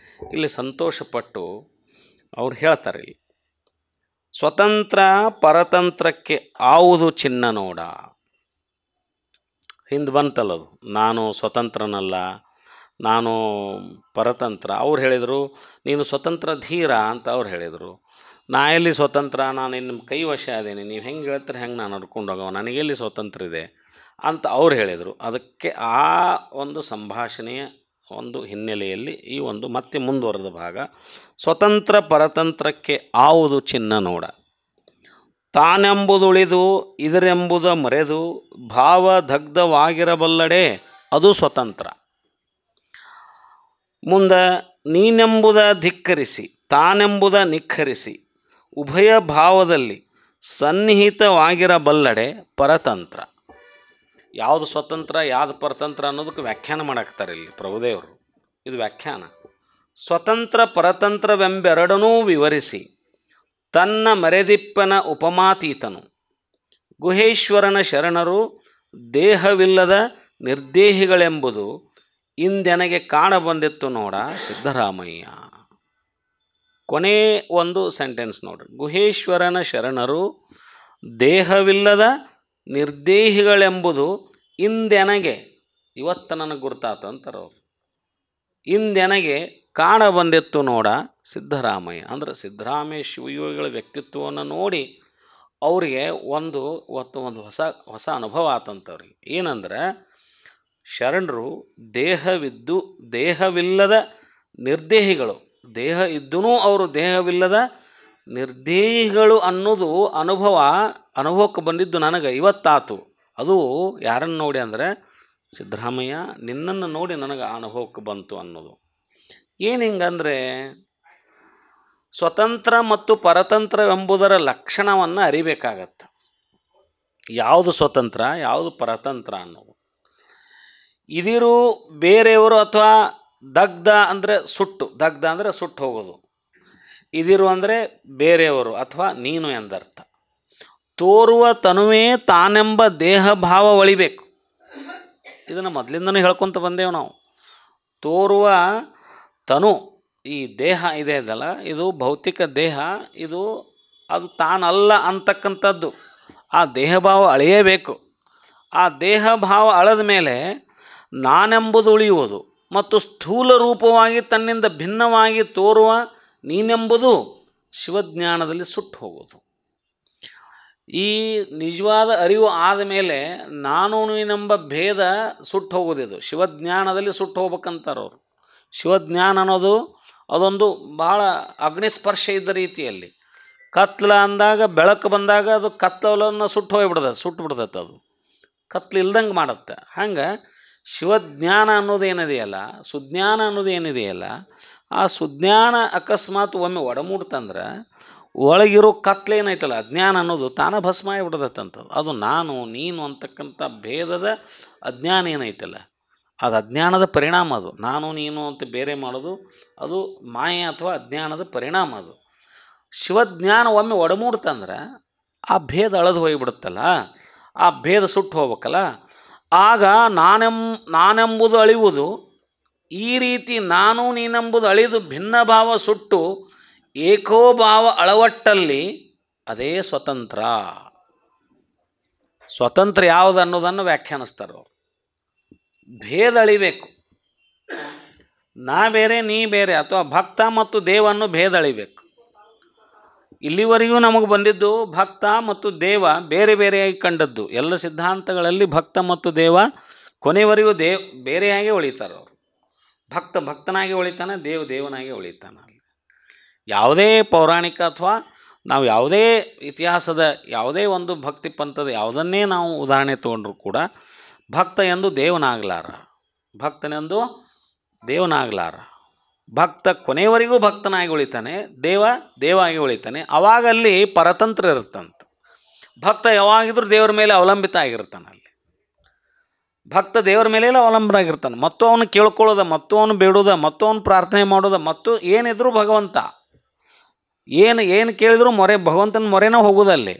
ಇಲ್ಲಿ ಸಂತೋಷಪಟ್ಟು ಅವ್ರು ಹೇಳ್ತಾರೆ, ಇಲ್ಲಿ ಸ್ವತಂತ್ರ ಪರತಂತ್ರಕ್ಕೆ ಆವುದು ಚಿನ್ನ ನೋಡ. ಹಿಂದೆ ಬಂತಲ್ಲದು, ನಾನು ಸ್ವತಂತ್ರನಲ್ಲ, ನಾನು ಪರತಂತ್ರ. ಅವ್ರು ಹೇಳಿದರು, ನೀನು ಸ್ವತಂತ್ರ ಧೀರ ಅಂತ ಅವ್ರು ಹೇಳಿದರು. ನಾ ಎಲ್ಲಿ ಸ್ವತಂತ್ರ, ನಾನು ನಿಮ್ಮ ಕೈ ವಶ ಅದೇನೆ, ನೀವು ಹೆಂಗೆ ಹೇಳ್ತಾರೆ ಹೆಂಗೆ ನಾನು ನಡ್ಕೊಂಡು ಹೋಗೋ, ನನಗೆಲ್ಲಿ ಸ್ವತಂತ್ರ ಇದೆ ಅಂತ ಅವ್ರು ಹೇಳಿದರು. ಅದಕ್ಕೆ ಆ ಒಂದು ಸಂಭಾಷಣೆಯ ಒಂದು ಹಿನ್ನೆಲೆಯಲ್ಲಿ ಈ ಮತ್ತೆ ಮುಂದುವರೆದ ಭಾಗ, ಸ್ವತಂತ್ರ ಪರತಂತ್ರಕ್ಕೆ ಆವುದು ಚಿನ್ನ ನೋಡ, ತಾನೆಂಬುದುಳಿದು ಇದರೆಂಬುದ ಮರೆದು ಭಾವ ದಗ್ಧವಾಗಿರಬಲ್ಲಡೆ ಅದು ಸ್ವತಂತ್ರ. ಮುಂದೆ ನೀನೆಂಬುದ ಧಿಕ್ಕರಿಸಿ ತಾನೆಂಬುದ ನಿಖರಿಸಿ ಉಭಯ ಭಾವದಲ್ಲಿ ಸನ್ನಿಹಿತವಾಗಿರಬಲ್ಲಡೆ ಪರತಂತ್ರ. ಯಾವುದು ಸ್ವತಂತ್ರ ಯಾವುದು ಪರತಂತ್ರ ಅನ್ನೋದಕ್ಕೆ ವ್ಯಾಖ್ಯಾನ ಮಾಡಾಕ್ತಾರೆ ಇಲ್ಲಿ ಪ್ರಭುದೇವರು. ಇದು ವ್ಯಾಖ್ಯಾನ. ಸ್ವತಂತ್ರ ಪರತಂತ್ರವೆಂಬೆರಡನ್ನೂ ವಿವರಿಸಿ ತನ್ನ ಮರೆದಿಪ್ಪನ ಉಪಮಾತೀತನು, ಗುಹೇಶ್ವರನ ಶರಣರು ದೇಹವಿಲ್ಲದ ನಿರ್ದೇಹಿಗಳೆಂಬುದು ಇಂದೆನಗೆ ಕಾಣಬಂದಿತ್ತು ನೋಡ ಸಿದ್ದರಾಮಯ್ಯ. ಕೊನೆ ಒಂದು ಸೆಂಟೆನ್ಸ್ ನೋಡ್ರಿ, ಗುಹೇಶ್ವರನ ಶರಣರು ದೇಹವಿಲ್ಲದ ನಿರ್ದೇಹಿಗಳೆಂಬುದು ಇಂದೆನಗೆ, ಇವತ್ತು ನನಗೆ ಗುರ್ತಾತು ಅಂತಾರೆ ಅವರು, ಇಂದೆನಗೆ ಕಾಣ ಬಂದಿತ್ತು ನೋಡ ಸಿದ್ದರಾಮಯ್ಯ. ಅಂದ್ರೆ ಸಿದ್ದರಾಮಯ್ಯ ಶಿವಯೋಗಿಗಳ ವ್ಯಕ್ತಿತ್ವವನ್ನು ನೋಡಿ ಅವರಿಗೆ ಒಂದು ಹೊಸ ಅನುಭವ ಆತಂತವ್ರಿಗೆ. ಏನಂದ್ರೆ ಶರಣರು ದೇಹವಿಲ್ಲದ ನಿರ್ದೇಹಿಗಳು, ದೇಹ ಇದ್ದೂ ಅವರು ದೇಹವಿಲ್ಲದ ನಿರ್ದೇಹಿಗಳು ಅನ್ನೋದು ಅನುಭವಕ್ಕೆ ಬಂದಿದ್ದು ನನಗೆ ಇವತ್ತಾತು. ಅದು ಯಾರನ್ನು ನೋಡಿ ಅಂದರೆ ಸಿದ್ದರಾಮಯ್ಯ, ನಿನ್ನನ್ನು ನೋಡಿ ನನಗೆ ಅನುಭವಕ್ಕೆ ಬಂತು ಅನ್ನೋದು. ಏನು ಹಿಂಗಂದರೆ ಸ್ವತಂತ್ರ ಮತ್ತು ಪರತಂತ್ರವೆಂಬುದರ ಲಕ್ಷಣವನ್ನು ಅರಿಬೇಕಾಗತ್ತೆ. ಯಾವುದು ಸ್ವತಂತ್ರ, ಯಾವುದು ಪರತಂತ್ರ ಅನ್ನೋದು. ಇದಿರು ಬೇರೆಯವರು ಅಥವಾ ದಗ್ಧ ಅಂದರೆ ದಗ್ಧ ಅಂದರೆ ಸುಟ್ಟು ಹೋಗೋದು. ಇದಿರು ಅಂದರೆ ಬೇರೆಯವರು ಅಥವಾ ನೀನು ಎಂದರ್ಥ. ತೋರುವ ತನುವೇ ತಾನೆಂಬ ದೇಹ ಭಾವ ಒಳಿಬೇಕು. ಇದನ್ನು ಮೊದಲಿಂದನೂ ಹೇಳ್ಕೊತ ಬಂದೇವು ನಾವು. ತೋರುವ ತನು, ಈ ದೇಹ ಇದೆ ಇದಲ್ಲ, ಇದು ಭೌತಿಕ ದೇಹ, ಅದು ತಾನಲ್ಲ ಅಂತಕ್ಕಂಥದ್ದು. ಆ ದೇಹ ಭಾವ ಅಳೆಯಬೇಕು. ಆ ದೇಹ ಭಾವ ಅಳೆದ ಮೇಲೆ ನಾನೆಂಬುದು ಉಳಿಯುವುದು ಮತ್ತು ಸ್ಥೂಲ ರೂಪವಾಗಿ ತನ್ನಿಂದ ಭಿನ್ನವಾಗಿ ತೋರುವ ನೀನೆಂಬುದು ಶಿವಜ್ಞಾನದಲ್ಲಿ ಸುಟ್ಟು ಹೋಗೋದು. ಈ ನಿಜವಾದ ಅರಿವು ಆದ ಮೇಲೆ ನಾನು ನೀನೆಂಬ ಭೇದ ಸುಟ್ಟು ಹೋಗೋದಿದು. ಶಿವಜ್ಞಾನದಲ್ಲಿ ಸುಟ್ಟು ಹೋಗ್ಬೇಕಂತಾರವ್ರು. ಶಿವಜ್ಞಾನ ಅನ್ನೋದು ಅದೊಂದು ಭಾಳ ಅಗ್ನಿಸ್ಪರ್ಶ ಇದ್ದ ರೀತಿಯಲ್ಲಿ. ಕತ್ಲ ಅಂದಾಗ ಬೆಳಕು ಬಂದಾಗ ಅದು ಕತ್ತಲನ್ನು ಸುಟ್ಟು ಬಿಡ್ತೈತೆ. ಅದು ಕತ್ಲು ಇಲ್ದಂಗೆ ಮಾಡುತ್ತೆ. ಹಂಗೆ ಶಿವಜ್ಞಾನ ಅನ್ನೋದೇನಿದೆಯಲ್ಲ, ಸುಜ್ಞಾನ ಅನ್ನೋದೇನಿದೆಯಲ್ಲ, ಆ ಸುಜ್ಞಾನ ಅಕಸ್ಮಾತ್ ಒಮ್ಮೆ ಒಡಮೂಡ್ತಂದ್ರೆ ಒಳಗಿರೋ ಕತ್ಲೇನೈತಲ್ಲ ಅಜ್ಞಾನ ಅನ್ನೋದು ತಾನೇ ಭಸ್ಮ ಆಗಿಬಿಡ್ತೈತಂಥದ್ದು. ಅದು ನಾನು ನೀನು ಅಂತಕ್ಕಂಥ ಭೇದದ ಅಜ್ಞಾನ ಏನೈತಲ್ಲ, ಅದು ಅಜ್ಞಾನದ ಪರಿಣಾಮ. ಅದು ನಾನು ನೀನು ಅಂತ ಬೇರೆ ಮಾಡೋದು ಅದು ಮಾಯೆ ಅಥವಾ ಅಜ್ಞಾನದ ಪರಿಣಾಮ. ಅದು ಶಿವಜ್ಞಾನ ಒಮ್ಮೆ ಒಡಮೂಡ್ತಂದ್ರೆ ಆ ಭೇದ ಅಳೆದು ಹೋಗಿಬಿಡುತ್ತಲ್ಲ, ಆ ಭೇದ ಸುಟ್ಟು ಹೋಗ್ಬೇಕಲ್ಲ. ಆಗ ನಾನೆಂಬುದು ಅಳಿಯುವುದು. ಈ ರೀತಿ ನಾನು ನೀನೆಂಬುದು ಅಳಿದು ಭಿನ್ನ ಭಾವ ಸುಟ್ಟು ಏಕೋಭಾವ ಅಳವಟ್ಟಲ್ಲಿ ಅದೇ ಸ್ವತಂತ್ರ. ಸ್ವತಂತ್ರ ಯಾವುದು ಅನ್ನೋದನ್ನು ವ್ಯಾಖ್ಯಾನಿಸ್ತಾರೆ ಅವರು. ಭೇದ ಅಳಿಬೇಕು. ನಾ ಬೇರೆ ನೀ ಬೇರೆ ಅಥವಾ ಭಕ್ತ ಮತ್ತು ದೇವನ್ನು ಭೇದ ಅಳಿಬೇಕು. ಇಲ್ಲಿವರೆಗೂ ನಮಗೆ ಬಂದಿದ್ದು ಭಕ್ತ ಮತ್ತು ದೇವ ಬೇರೆ ಬೇರೆಯಾಗಿ ಕಂಡದ್ದು. ಎಲ್ಲ ಸಿದ್ಧಾಂತಗಳಲ್ಲಿ ಭಕ್ತ ಮತ್ತು ದೇವ ಕೊನೆವರೆಗೂ ಬೇರೆಯಾಗಿ ಉಳಿತಾರೆ ಅವರು. ಭಕ್ತ ಭಕ್ತನಾಗಿ ಉಳಿತಾನೆ, ದೇವನಾಗಿ ಉಳಿತಾನೆ. ಯಾವುದೇ ಪೌರಾಣಿಕ ಅಥವಾ ನಾವು ಯಾವುದೇ ಇತಿಹಾಸದ ಯಾವುದೇ ಒಂದು ಭಕ್ತಿ ಪಂಥದ ಯಾವುದನ್ನೇ ನಾವು ಉದಾಹರಣೆ ತೊಗೊಂಡ್ರೂ ಕೂಡ ಭಕ್ತ ಎಂದು ದೇವನಾಗಲಾರ, ಭಕ್ತನೆಂದು ದೇವನಾಗಲಾರ. ಭಕ್ತ ಕೊನೆಯವರೆಗೂ ಭಕ್ತನಾಗಿ ಉಳಿತಾನೆ, ದೇವಾಗಿ ಉಳಿತಾನೆ. ಅವಾಗಲ್ಲಿ ಪರತಂತ್ರ ಇರುತ್ತಂತ. ಭಕ್ತ ಯಾವಾಗಿದ್ರೂ ದೇವರ ಮೇಲೆ ಅವಲಂಬಿತ ಆಗಿರ್ತಾನೆ. ಅಲ್ಲಿ ಭಕ್ತ ದೇವರ ಮೇಲೆ ಅವಲಂಬನ ಆಗಿರ್ತಾನೆ. ಮತ್ತು ಅವನು ಕೇಳ್ಕೊಳ್ಳೋದ, ಮತ್ತು ಅವನು ಬೇಡೋದ, ಮತ್ತು ಅವನು ಪ್ರಾರ್ಥನೆ ಮಾಡೋದ, ಮತ್ತು ಏನಿದ್ರು ಭಗವಂತ ಏನು ಕೇಳಿದ್ರು ಮೊರೆ, ಭಗವಂತನ ಮೊರೆನೋ ಹೋಗೋದಲ್ಲಿ.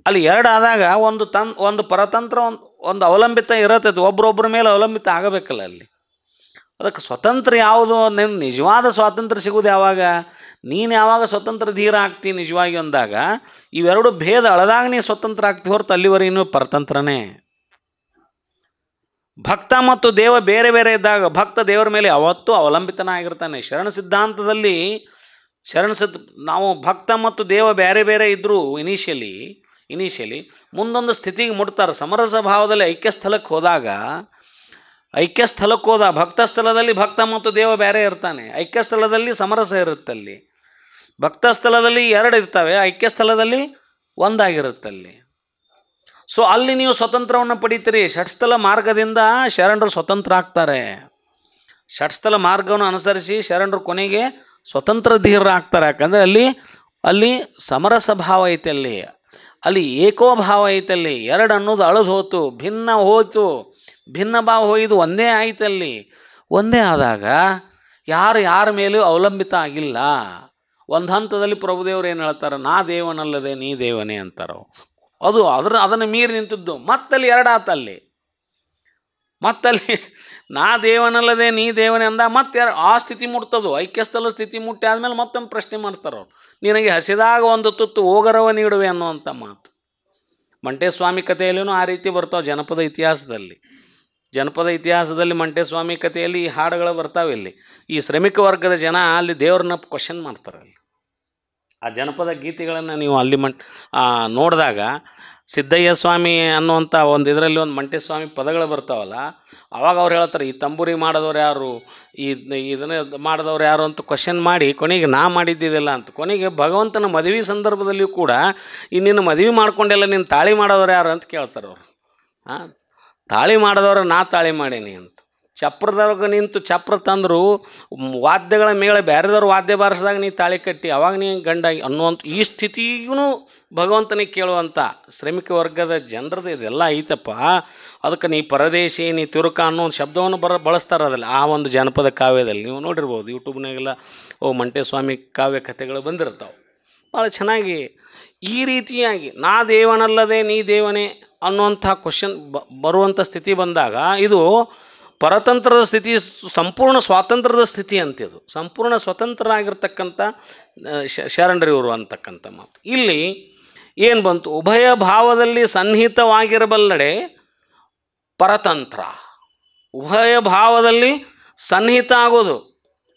ಅಲ್ಲಿ ಎರಡು ಆದಾಗ ಒಂದು ಪರತಂತ್ರ, ಒಂದು ಅವಲಂಬಿತ ಇರತ್ತೈತೆ. ಒಬ್ಬರೊಬ್ಬರ ಮೇಲೆ ಅವಲಂಬಿತ ಆಗಬೇಕಲ್ಲ ಅಲ್ಲಿ. ಅದಕ್ಕೆ ಸ್ವತಂತ್ರ ಯಾವುದು, ನಿಜವಾದ ಸ್ವಾತಂತ್ರ್ಯ ಸಿಗೋದು ಯಾವಾಗ, ನೀನು ಯಾವಾಗ ಸ್ವತಂತ್ರ ಧೀರ ಆಗ್ತಿ ನಿಜವಾಗಿ ಅಂದಾಗ, ಇವೆರಡು ಭೇದ ಅಳದಾಗ ನೀ ಸ್ವತಂತ್ರ ಆಗ್ತಿ, ಹೊರತು ಅಲ್ಲಿವರೆಗೂ ಇನ್ನೂ ಪರತಂತ್ರನೇ. ಭಕ್ತ ಮತ್ತು ದೇವ ಬೇರೆ ಬೇರೆ ಇದ್ದಾಗ ಭಕ್ತ ದೇವರ ಮೇಲೆ ಯಾವತ್ತೂ ಅವಲಂಬಿತನಾಗಿರ್ತಾನೆ. ಶರಣ ಸಿದ್ಧಾಂತದಲ್ಲಿ ನಾವು ಭಕ್ತ ಮತ್ತು ದೇವ ಬೇರೆ ಬೇರೆ ಇದ್ದರೂ ಇನಿಷಿಯಲಿ ಮುಂದೊಂದು ಸ್ಥಿತಿಗೆ ಮುಟ್ತಾರೆ. ಸಮರಸ ಭಾವದಲ್ಲಿ ಐಕ್ಯ ಸ್ಥಳಕ್ಕೆ ಹೋದ ಭಕ್ತ ಸ್ಥಳದಲ್ಲಿ ಭಕ್ತ ಮತ್ತು ದೇವ ಬೇರೆ ಇರ್ತಾನೆ, ಐಕ್ಯ ಸ್ಥಳದಲ್ಲಿ ಸಮರಸ ಇರುತ್ತಲ್ಲಿ. ಭಕ್ತ ಸ್ಥಳದಲ್ಲಿ ಎರಡು ಇರ್ತವೆ, ಐಕ್ಯ ಸ್ಥಳದಲ್ಲಿ ಒಂದಾಗಿರುತ್ತಲ್ಲಿ. ಸೊ ಅಲ್ಲಿ ನೀವು ಸ್ವತಂತ್ರವನ್ನು ಪಡಿತೀರಿ. ಷಟ್ಸ್ಥಲ ಮಾರ್ಗದಿಂದ ಶರಣರು ಸ್ವತಂತ್ರ ಆಗ್ತಾರೆ. ಷಟ್ಸ್ಥಲ ಮಾರ್ಗವನ್ನು ಅನುಸರಿಸಿ ಶರಣರು ಕೊನೆಗೆ ಸ್ವತಂತ್ರ ಧೀರರಾಗ್ತಾರೆ. ಯಾಕಂದರೆ ಅಲ್ಲಿ ಸಮರಸ ಭಾವ ಐತೆ, ಅಲ್ಲಿ ಏಕೋಭಾವ ಐತಲ್ಲಿ. ಎರಡು ಅನ್ನೋದು ಅಳದು ಹೋತು, ಭಿನ್ನ ಭಾವ ಹೋಯ್ದು ಒಂದೇ ಆಯ್ತಲ್ಲಿ. ಒಂದೇ ಆದಾಗ ಯಾರ ಮೇಲೂ ಅವಲಂಬಿತ ಆಗಿಲ್ಲ. ಒಂದು ಹಂತದಲ್ಲಿ ಪ್ರಭುದೇವರು ಏನು ಹೇಳ್ತಾರೆ, ನಾ ದೇವನಲ್ಲದೆ ನೀ ದೇವನೇ ಅಂತಾರ. ಅದನ್ನು ಮೀರಿ ನಿಂತಿದ್ದು. ಮತ್ತಲ್ಲಿ ಎರಡಾತಲ್ಲಿ, ನಾ ದೇವನಲ್ಲದೆ ನೀ ದೇವನೇ ಅಂದ ಮತ್ತೆ ಆ ಸ್ಥಿತಿ ಮುಟ್ತದು. ಐಕ್ಯಸ್ಥಲ ಸ್ಥಿತಿ ಮುಟ್ಟಿ ಆದಮೇಲೆ ಮತ್ತೊಂದು ಪ್ರಶ್ನೆ ಮಾಡ್ತಾರವ್ರು, ನಿನಗೆ ಹಸಿದಾಗ ಒಂದು ತುತ್ತು ಹೋಗರವ ನೀಡುವೆ ಅನ್ನುವಂಥ ಮಾತು. ಮಂಟೇಸ್ವಾಮಿ ಕಥೆಯಲ್ಲೂ ಆ ರೀತಿ ಬರ್ತಾವೆ. ಜನಪದ ಇತಿಹಾಸದಲ್ಲಿ ಮಂಟೇಸ್ವಾಮಿ ಕಥೆಯಲ್ಲಿ ಈ ಹಾಡುಗಳು ಬರ್ತಾವೆ. ಇಲ್ಲಿ ಈ ಶ್ರಮಿಕ ವರ್ಗದ ಜನ ಅಲ್ಲಿ ದೇವ್ರನ್ನ ಕ್ವಶನ್ ಮಾಡ್ತಾರೆ. ಆ ಜನಪದ ಗೀತೆಗಳನ್ನು ನೀವು ಅಲ್ಲಿ ನೋಡಿದಾಗ ಸಿದ್ದಯ್ಯ ಸ್ವಾಮಿ ಅನ್ನುವಂಥ ಒಂದು ಇದರಲ್ಲಿ ಒಂದು ಮಂಟೇಸ್ವಾಮಿ ಪದಗಳು ಬರ್ತಾವಲ್ಲ, ಅವಾಗ ಅವ್ರು ಹೇಳ್ತಾರೆ ಈ ತಂಬೂರಿ ಮಾಡಿದವ್ರು ಯಾರು, ಇದನ್ನೇ ಮಾಡಿದವ್ರು ಯಾರು ಅಂತ ಕ್ವಶನ್ ಮಾಡಿ ಕೊನೆಗೆ ನಾ ಮಾಡಿದ್ದಿದ್ದಿಲ್ಲ ಅಂತ. ಕೊನೆಗೆ ಭಗವಂತನ ಮದುವೆ ಸಂದರ್ಭದಲ್ಲಿಯೂ ಕೂಡ ನಿನ್ನ ಮದುವೆ ಮಾಡ್ಕೊಂಡೆಲ್ಲ ನೀನು ತಾಳಿ ಮಾಡೋರು ಯಾರು ಅಂತ ಕೇಳ್ತಾರೆ ಅವರು. ತಾಳಿ ಮಾಡಿದವ್ರು ನಾ ತಾಳಿ ಮಾಡೀನಿ ಅಂತ. ಚಪ್ರದವ್ರಿಗೆ ನಿಂತು ಚಪ್ರ ತಂದರು, ವಾದ್ಯಗಳ ಮೇಲೆ ಬೇರೆದವ್ರು ವಾದ್ಯ ಬಾರಿಸಿದಾಗ ನೀ ತಾಳಿ ಕಟ್ಟಿ ಅವಾಗ ನೀ ಗಂಡಾಗಿ ಅನ್ನುವಂಥ ಈ ಸ್ಥಿತಿಗೂ ಭಗವಂತನಿಗೆ ಕೇಳುವಂಥ ಶ್ರಮಿಕ ವರ್ಗದ ಜನರದ್ದು ಇದೆಲ್ಲ ಐತಪ್ಪ. ಅದಕ್ಕೆ ನೀ ಪರದೇಶಿ, ನೀ ತಿರುಕ ಅನ್ನೋ ಒಂದು ಶಬ್ದವನ್ನು ಬಳಸ್ತಾರೆ ಅದಲ್ಲ ಆ ಒಂದು ಜನಪದ ಕಾವ್ಯದಲ್ಲಿ. ನೀವು ನೋಡಿರ್ಬೋದು ಯೂಟ್ಯೂಬ್ನಾಗೆಲ್ಲ ಮಂಟೇಸ್ವಾಮಿ ಕಾವ್ಯ ಕಥೆಗಳು ಬಂದಿರ್ತಾವೆ ಭಾಳ ಚೆನ್ನಾಗಿ. ಈ ರೀತಿಯಾಗಿ ನಾ ದೇವನಲ್ಲದೆ ನೀ ದೇವನೇ ಅನ್ನುವಂಥ ಕ್ವಶನ್ ಬರುವಂಥ ಸ್ಥಿತಿ ಬಂದಾಗ ಇದು ಪರತಂತ್ರದ ಸ್ಥಿತಿ, ಸಂಪೂರ್ಣ ಸ್ವಾತಂತ್ರ್ಯದ ಸ್ಥಿತಿ ಅಂತಿದು. ಸಂಪೂರ್ಣ ಸ್ವತಂತ್ರರಾಗಿರ್ತಕ್ಕಂಥ ಶರಣರಿವರು ಅಂತಕ್ಕಂಥ ಮಾತು. ಇಲ್ಲಿ ಏನು ಬಂತು? ಉಭಯ ಭಾವದಲ್ಲಿ ಸನ್ನಿಹಿತವಾಗಿರಬಲ್ಲಡೆ ಪರತಂತ್ರ. ಉಭಯ ಭಾವದಲ್ಲಿ ಸನ್ನಿಹಿತ ಆಗೋದು,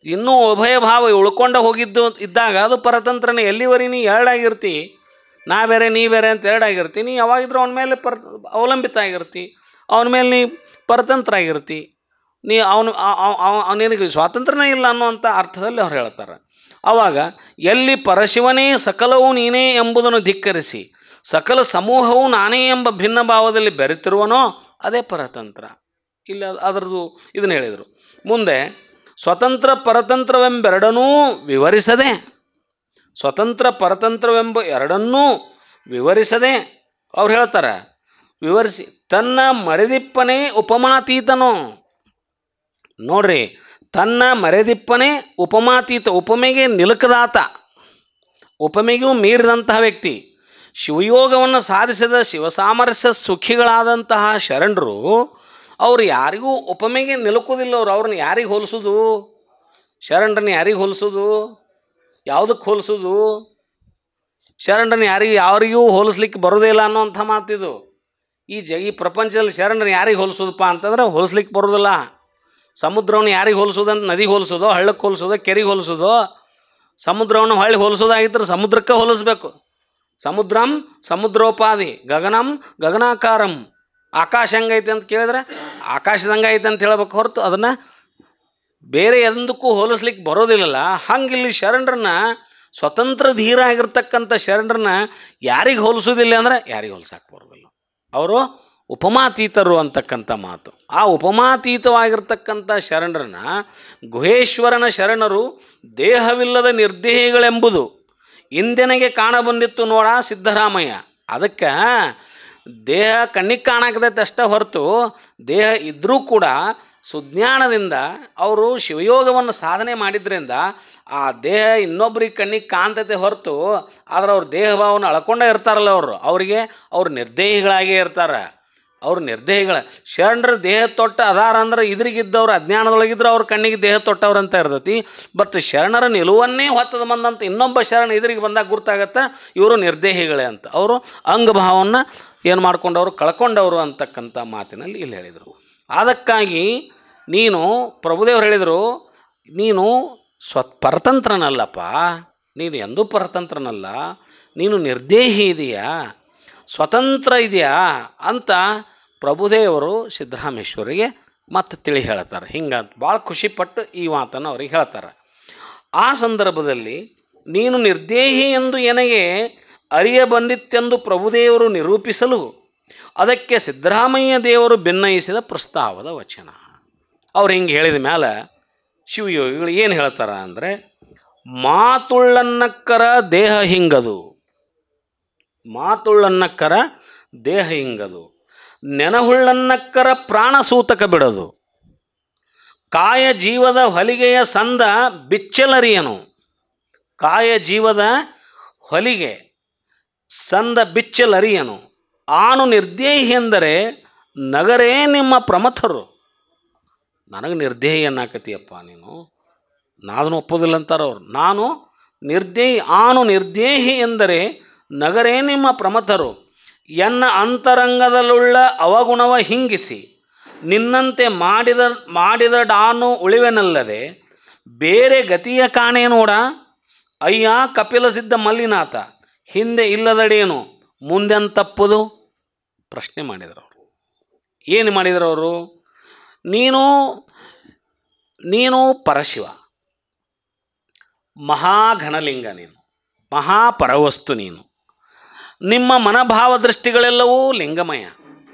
ಇನ್ನೂ ಉಭಯ ಭಾವ ಉಳ್ಕೊಂಡು ಹೋಗಿದ್ದು ಇದ್ದಾಗ ಅದು ಪರತಂತ್ರನೇ. ಎಲ್ಲಿವರೆಗೆ ನೀ ಎರಡಾಗಿರ್ತಿ, ನಾ ಬೇರೆ ನೀ ಬೇರೆ ಅಂತ ಎರಡಾಗಿರ್ತಿ, ನೀ ಯಾವಾಗಿದ್ರೂ ಅವನ ಮೇಲೆ ಅವಲಂಬಿತ ಆಗಿರ್ತಿ, ಅವನ ಮೇಲೆ ನೀ ಪರತಂತ್ರ ಆಗಿರ್ತಿ, ನೀ ನಿನಗೆ ಸ್ವಾತಂತ್ರ್ಯನೇ ಇಲ್ಲ ಅನ್ನುವಂಥ ಅರ್ಥದಲ್ಲಿ ಅವ್ರು ಹೇಳ್ತಾರೆ. ಆವಾಗ ಎಲ್ಲಿ ಪರಶಿವನೇ ಸಕಲವೂ ನೀನೇ ಎಂಬುದನ್ನು ಧಿಕ್ಕರಿಸಿ ಸಕಲ ಸಮೂಹವು ನಾನೇ ಎಂಬ ಭಿನ್ನ ಭಾವದಲ್ಲಿ ಬೆರೆತಿರುವನೋ ಅದೇ ಪರತಂತ್ರ. ಇಲ್ಲ ಅದರದ್ದು ಇದನ್ನು ಹೇಳಿದರು. ಮುಂದೆ ಸ್ವತಂತ್ರ ಪರತಂತ್ರವೆಂಬೆರಡನ್ನೂ ವಿವರಿಸದೆ, ಸ್ವತಂತ್ರ ಪರತಂತ್ರವೆಂಬ ಎರಡನ್ನೂ ವಿವರಿಸದೆ ಅವ್ರು ಹೇಳ್ತಾರೆ, ವಿವರಿಸಿ ತನ್ನ ಮರೆದಿಪ್ಪನೇ ಉಪಮಾತೀತನೋ. ನೋಡ್ರಿ, ತನ್ನ ಮರೆದಿಪ್ಪನೇ ಉಪಮಾತೀತ, ಉಪಮೆಗೆ ನಿಲುಕದಾತ, ಉಪಮೆಗೂ ಮೀರಿದಂತಹ ವ್ಯಕ್ತಿ, ಶಿವಯೋಗವನ್ನು ಸಾಧಿಸಿದ ಶಿವಸಾಮರಸ್ಯ ಸುಖಿಗಳಾದಂತಹ ಶರಣರು ಅವರು ಯಾರಿಗೂ ಉಪಮೆಗೆ ನಿಲುಕೋದಿಲ್ಲ. ಅವ್ರನ್ನ ಯಾರಿಗೆ ಹೋಲಿಸೋದು? ಶರಣರನ್ನ ಯಾರಿಗೆ ಹೋಲಿಸೋದು? ಯಾವುದಕ್ಕೆ ಹೋಲಿಸೋದು? ಶರಣರನ್ನ ಯಾರಿಗೂ ಹೋಲಿಸ್ಲಿಕ್ಕೆ ಬರೋದೇ ಇಲ್ಲ ಅನ್ನೋಂಥ ಮಾತಿದು. ಈ ಪ್ರಪಂಚದಲ್ಲಿ ಶರಣರನ್ನ ಯಾರಿಗೆ ಹೋಲಿಸೋದಪ್ಪ ಅಂತಂದ್ರೆ ಹೋಲಿಸ್ಲಿಕ್ಕೆ ಬರೋದಿಲ್ಲ. ಸಮುದ್ರವನ್ನು ಯಾರಿಗೆ ಹೋಲಿಸೋದಂತ ನದಿಗೆ ಹೋಲಿಸೋದು, ಹಳ್ಳಕ್ಕೆ ಹೋಲಿಸೋದು, ಕೆರೆಗೆ ಹೋಲಿಸೋದು. ಸಮುದ್ರವನ್ನು ಹೊಳ್ಳಿ ಹೋಲಿಸೋದಾಗಿದ್ದರೆ ಸಮುದ್ರಕ್ಕೆ ಹೋಲಿಸ್ಬೇಕು. ಸಮುದ್ರಂ ಸಮುದ್ರೋಪಾಧಿ, ಗಗನಂ ಗಗನಾಕಾರಂ. ಆಕಾಶ ಹೆಂಗೈತೆ ಅಂತ ಕೇಳಿದ್ರೆ ಆಕಾಶದಂಗೆ ಐತೆ ಅಂತ ಹೇಳ್ಬೇಕು ಹೊರತು ಅದನ್ನು ಬೇರೆ ಎಂದಕ್ಕೂ ಹೋಲಿಸ್ಲಿಕ್ಕೆ ಬರೋದಿಲ್ಲಲ್ಲ. ಹಂಗಿಲ್ಲಿ ಶರಣರನ್ನ, ಸ್ವತಂತ್ರ ಧೀರ ಆಗಿರ್ತಕ್ಕಂಥ ಶರಣರನ್ನ ಯಾರಿಗೆ ಹೋಲಿಸೋದಿಲ್ಲ ಅಂದರೆ ಯಾರಿಗೆ ಹೋಲಿಸಕ್ಕೆ ಬರೋದಿಲ್ಲ. ಅವರು ಉಪಮಾತೀತರು ಅಂತಕ್ಕಂಥ ಮಾತು. ಆ ಉಪಮಾತೀತವಾಗಿರ್ತಕ್ಕಂಥ ಶರಣರನ್ನ ಗುಹೇಶ್ವರನ ಶರಣರು ದೇಹವಿಲ್ಲದ ನಿರ್ದೇಹಿಗಳೆಂಬುದು ಇಂದೆನಗೆ ಕಾಣಬಂದಿತ್ತು ನೋಡ ಸಿದ್ದರಾಮಯ್ಯ. ಅದಕ್ಕೆ ದೇಹ ಕಣ್ಣಿಗೆ ಕಾಣಾಕತೈತೆ ಅಷ್ಟೇ ಹೊರತು ದೇಹ ಇದ್ದರೂ ಕೂಡ ಸುಜ್ಞಾನದಿಂದ ಅವರು ಶಿವಯೋಗವನ್ನು ಸಾಧನೆ ಮಾಡಿದ್ರಿಂದ ಆ ದೇಹ ಇನ್ನೊಬ್ರಿಗೆ ಕಣ್ಣಿಗೆ ಕಾಣ್ತೈತೆ ಹೊರತು ಆದ್ರೆ ಅವ್ರ ದೇಹ ಭಾವವನ್ನು ಅಳ್ಕೊಂಡೇ ಇರ್ತಾರಲ್ಲ ಅವರಿಗೆ ಅವ್ರು ನಿರ್ದೇಹಿಗಳಾಗೇ ಇರ್ತಾರೆ. ಅವ್ರು ನಿರ್ದೇಹಿಗಳ ಶರಣರು ದೇಹ ತೊಟ್ಟ ಅದಾರ ಅಂದ್ರೆ ಇದ್ರಿಗಿದ್ದವ್ರು ಅಜ್ಞಾನದೊಳಗಿದ್ರು ಅವ್ರ ಕಣ್ಣಿಗೆ ದೇಹ ತೊಟ್ಟವ್ರಂತ ಇರ್ತೈತಿ. ಬಟ್ ಶರಣರ ನಿಲುವನ್ನೇ ಹೊತ್ತದ ಬಂದಂತ ಇನ್ನೊಬ್ಬ ಶರಣ ಇದ್ರಿಗೆ ಬಂದಾಗ ಗುರ್ತಾಗತ್ತೆ ಇವರು ನಿರ್ದೇಹಿಗಳೇ ಅಂತ. ಅವರು ಅಂಗಭಾವವನ್ನು ಏನು ಮಾಡ್ಕೊಂಡವರು, ಕಳ್ಕೊಂಡವರು ಅಂತಕ್ಕಂಥ ಮಾತಿನಲ್ಲಿ ಇಲ್ಲಿ ಹೇಳಿದರು. ಅದಕ್ಕಾಗಿ ನೀನು ಪ್ರಭುದೇವರು ಹೇಳಿದರು, ನೀನು ಪರತಂತ್ರನಲ್ಲಪ್ಪ, ನೀನು ಎಂದೂ ಪರತಂತ್ರನಲ್ಲ, ನೀನು ನಿರ್ದೇಹಿ ಇದೆಯಾ, ಸ್ವತಂತ್ರ ಇದೆಯಾ ಅಂತ ಪ್ರಭುದೇವರು ಸಿದ್ದರಾಮೇಶ್ವರಿಗೆ ಮತ್ತೆ ತಿಳಿ ಹೇಳ್ತಾರೆ. ಹಿಂಗೆ ಭಾಳ ಖುಷಿಪಟ್ಟು ಈ ಮಾತನ್ನು ಅವ್ರಿಗೆ ಹೇಳ್ತಾರೆ. ಆ ಸಂದರ್ಭದಲ್ಲಿ ನೀನು ನಿರ್ದೇಹಿ ಎಂದು ನನಗೆ ಅರಿಯ ಬಂದಿತ್ತೆಂದು ಪ್ರಭುದೇವರು ನಿರೂಪಿಸಲು ಅದಕ್ಕೆ ಸಿದ್ದರಾಮಯ್ಯ ದೇವರು ಭಿನ್ನಯಿಸಿದ ಪ್ರಸ್ತಾವದ ವಚನ. ಅವ್ರು ಹಿಂಗೆ ಹೇಳಿದ ಮೇಲೆ ಶಿವಯೋಗಿಗಳು ಏನು ಹೇಳ್ತಾರೆ ಅಂದರೆ, ಮಾತುಳ್ಳನ್ನಕ್ಕರ ದೇಹ ಹಿಂಗದು, ಮಾತುಳ್ಳನ್ನಕ್ಕರ ದೇಹ ಹಿಂಗದು, ನೆನಹುಳ್ಳನ್ನಕ್ಕರ ಪ್ರಾಣ ಸೂತಕ ಬಿಡದು, ಕಾಯ ಜೀವದ ಹೊಲಿಗೆಯ ಸಂದ ಬಿಚ್ಚಲರಿಯನು, ಕಾಯ ಜೀವದ ಹೊಲಿಗೆ ಸಂದ ಬಿಚ್ಚಲರಿಯನು, ಆನು ನಿರ್ದೇಹಿ ಎಂದರೆ ನಗರೇ ನಿಮ್ಮ ಪ್ರಮಥರು. ನನಗೆ ನಿರ್ದೇಹಿ ಅನ್ನಕತಿಯಪ್ಪ ನೀನು, ನಾದನ್ನು ಒಪ್ಪೋದಿಲ್ಲ ಅಂತಾರೆ ಅವರು. ನಾನು ನಿರ್ದೇಹಿ, ಆನು ನಿರ್ದೇಹಿ ಎಂದರೆ ನಗರೇ ನಿಮ್ಮ ಪ್ರಮಥರು, ಎನ್ನ ಅಂತರಂಗದಲ್ಲುಳ್ಳ ಅವಗುಣವ ಹಿಂಗಿಸಿ ನಿನ್ನಂತೆ ಮಾಡಿದ ಡಾನು ಉಳಿವೆನಲ್ಲದೆ ಬೇರೆ ಗತಿಯ ಕಾಣೆ ನೋಡ, ಅಯ್ಯ ಕಪಿಲ ಸಿದ್ಧ ಮಲ್ಲಿನಾಥ, ಹಿಂದೆ ಇಲ್ಲದಡೇನು ಮುಂದೆನ್ ತಪ್ಪುದು? ಪ್ರಶ್ನೆ ಮಾಡಿದರು ಅವರು. ಏನು ಮಾಡಿದರು ಅವರು? ನೀನು ಪರಶಿವ, ಮಹಾಘನಲಿಂಗ, ನೀನು ಮಹಾಪರವಸ್ತು, ನಿಮ್ಮ ಮನೋಭಾವ ದೃಷ್ಟಿಗಳೆಲ್ಲವೂ ಲಿಂಗಮಯ,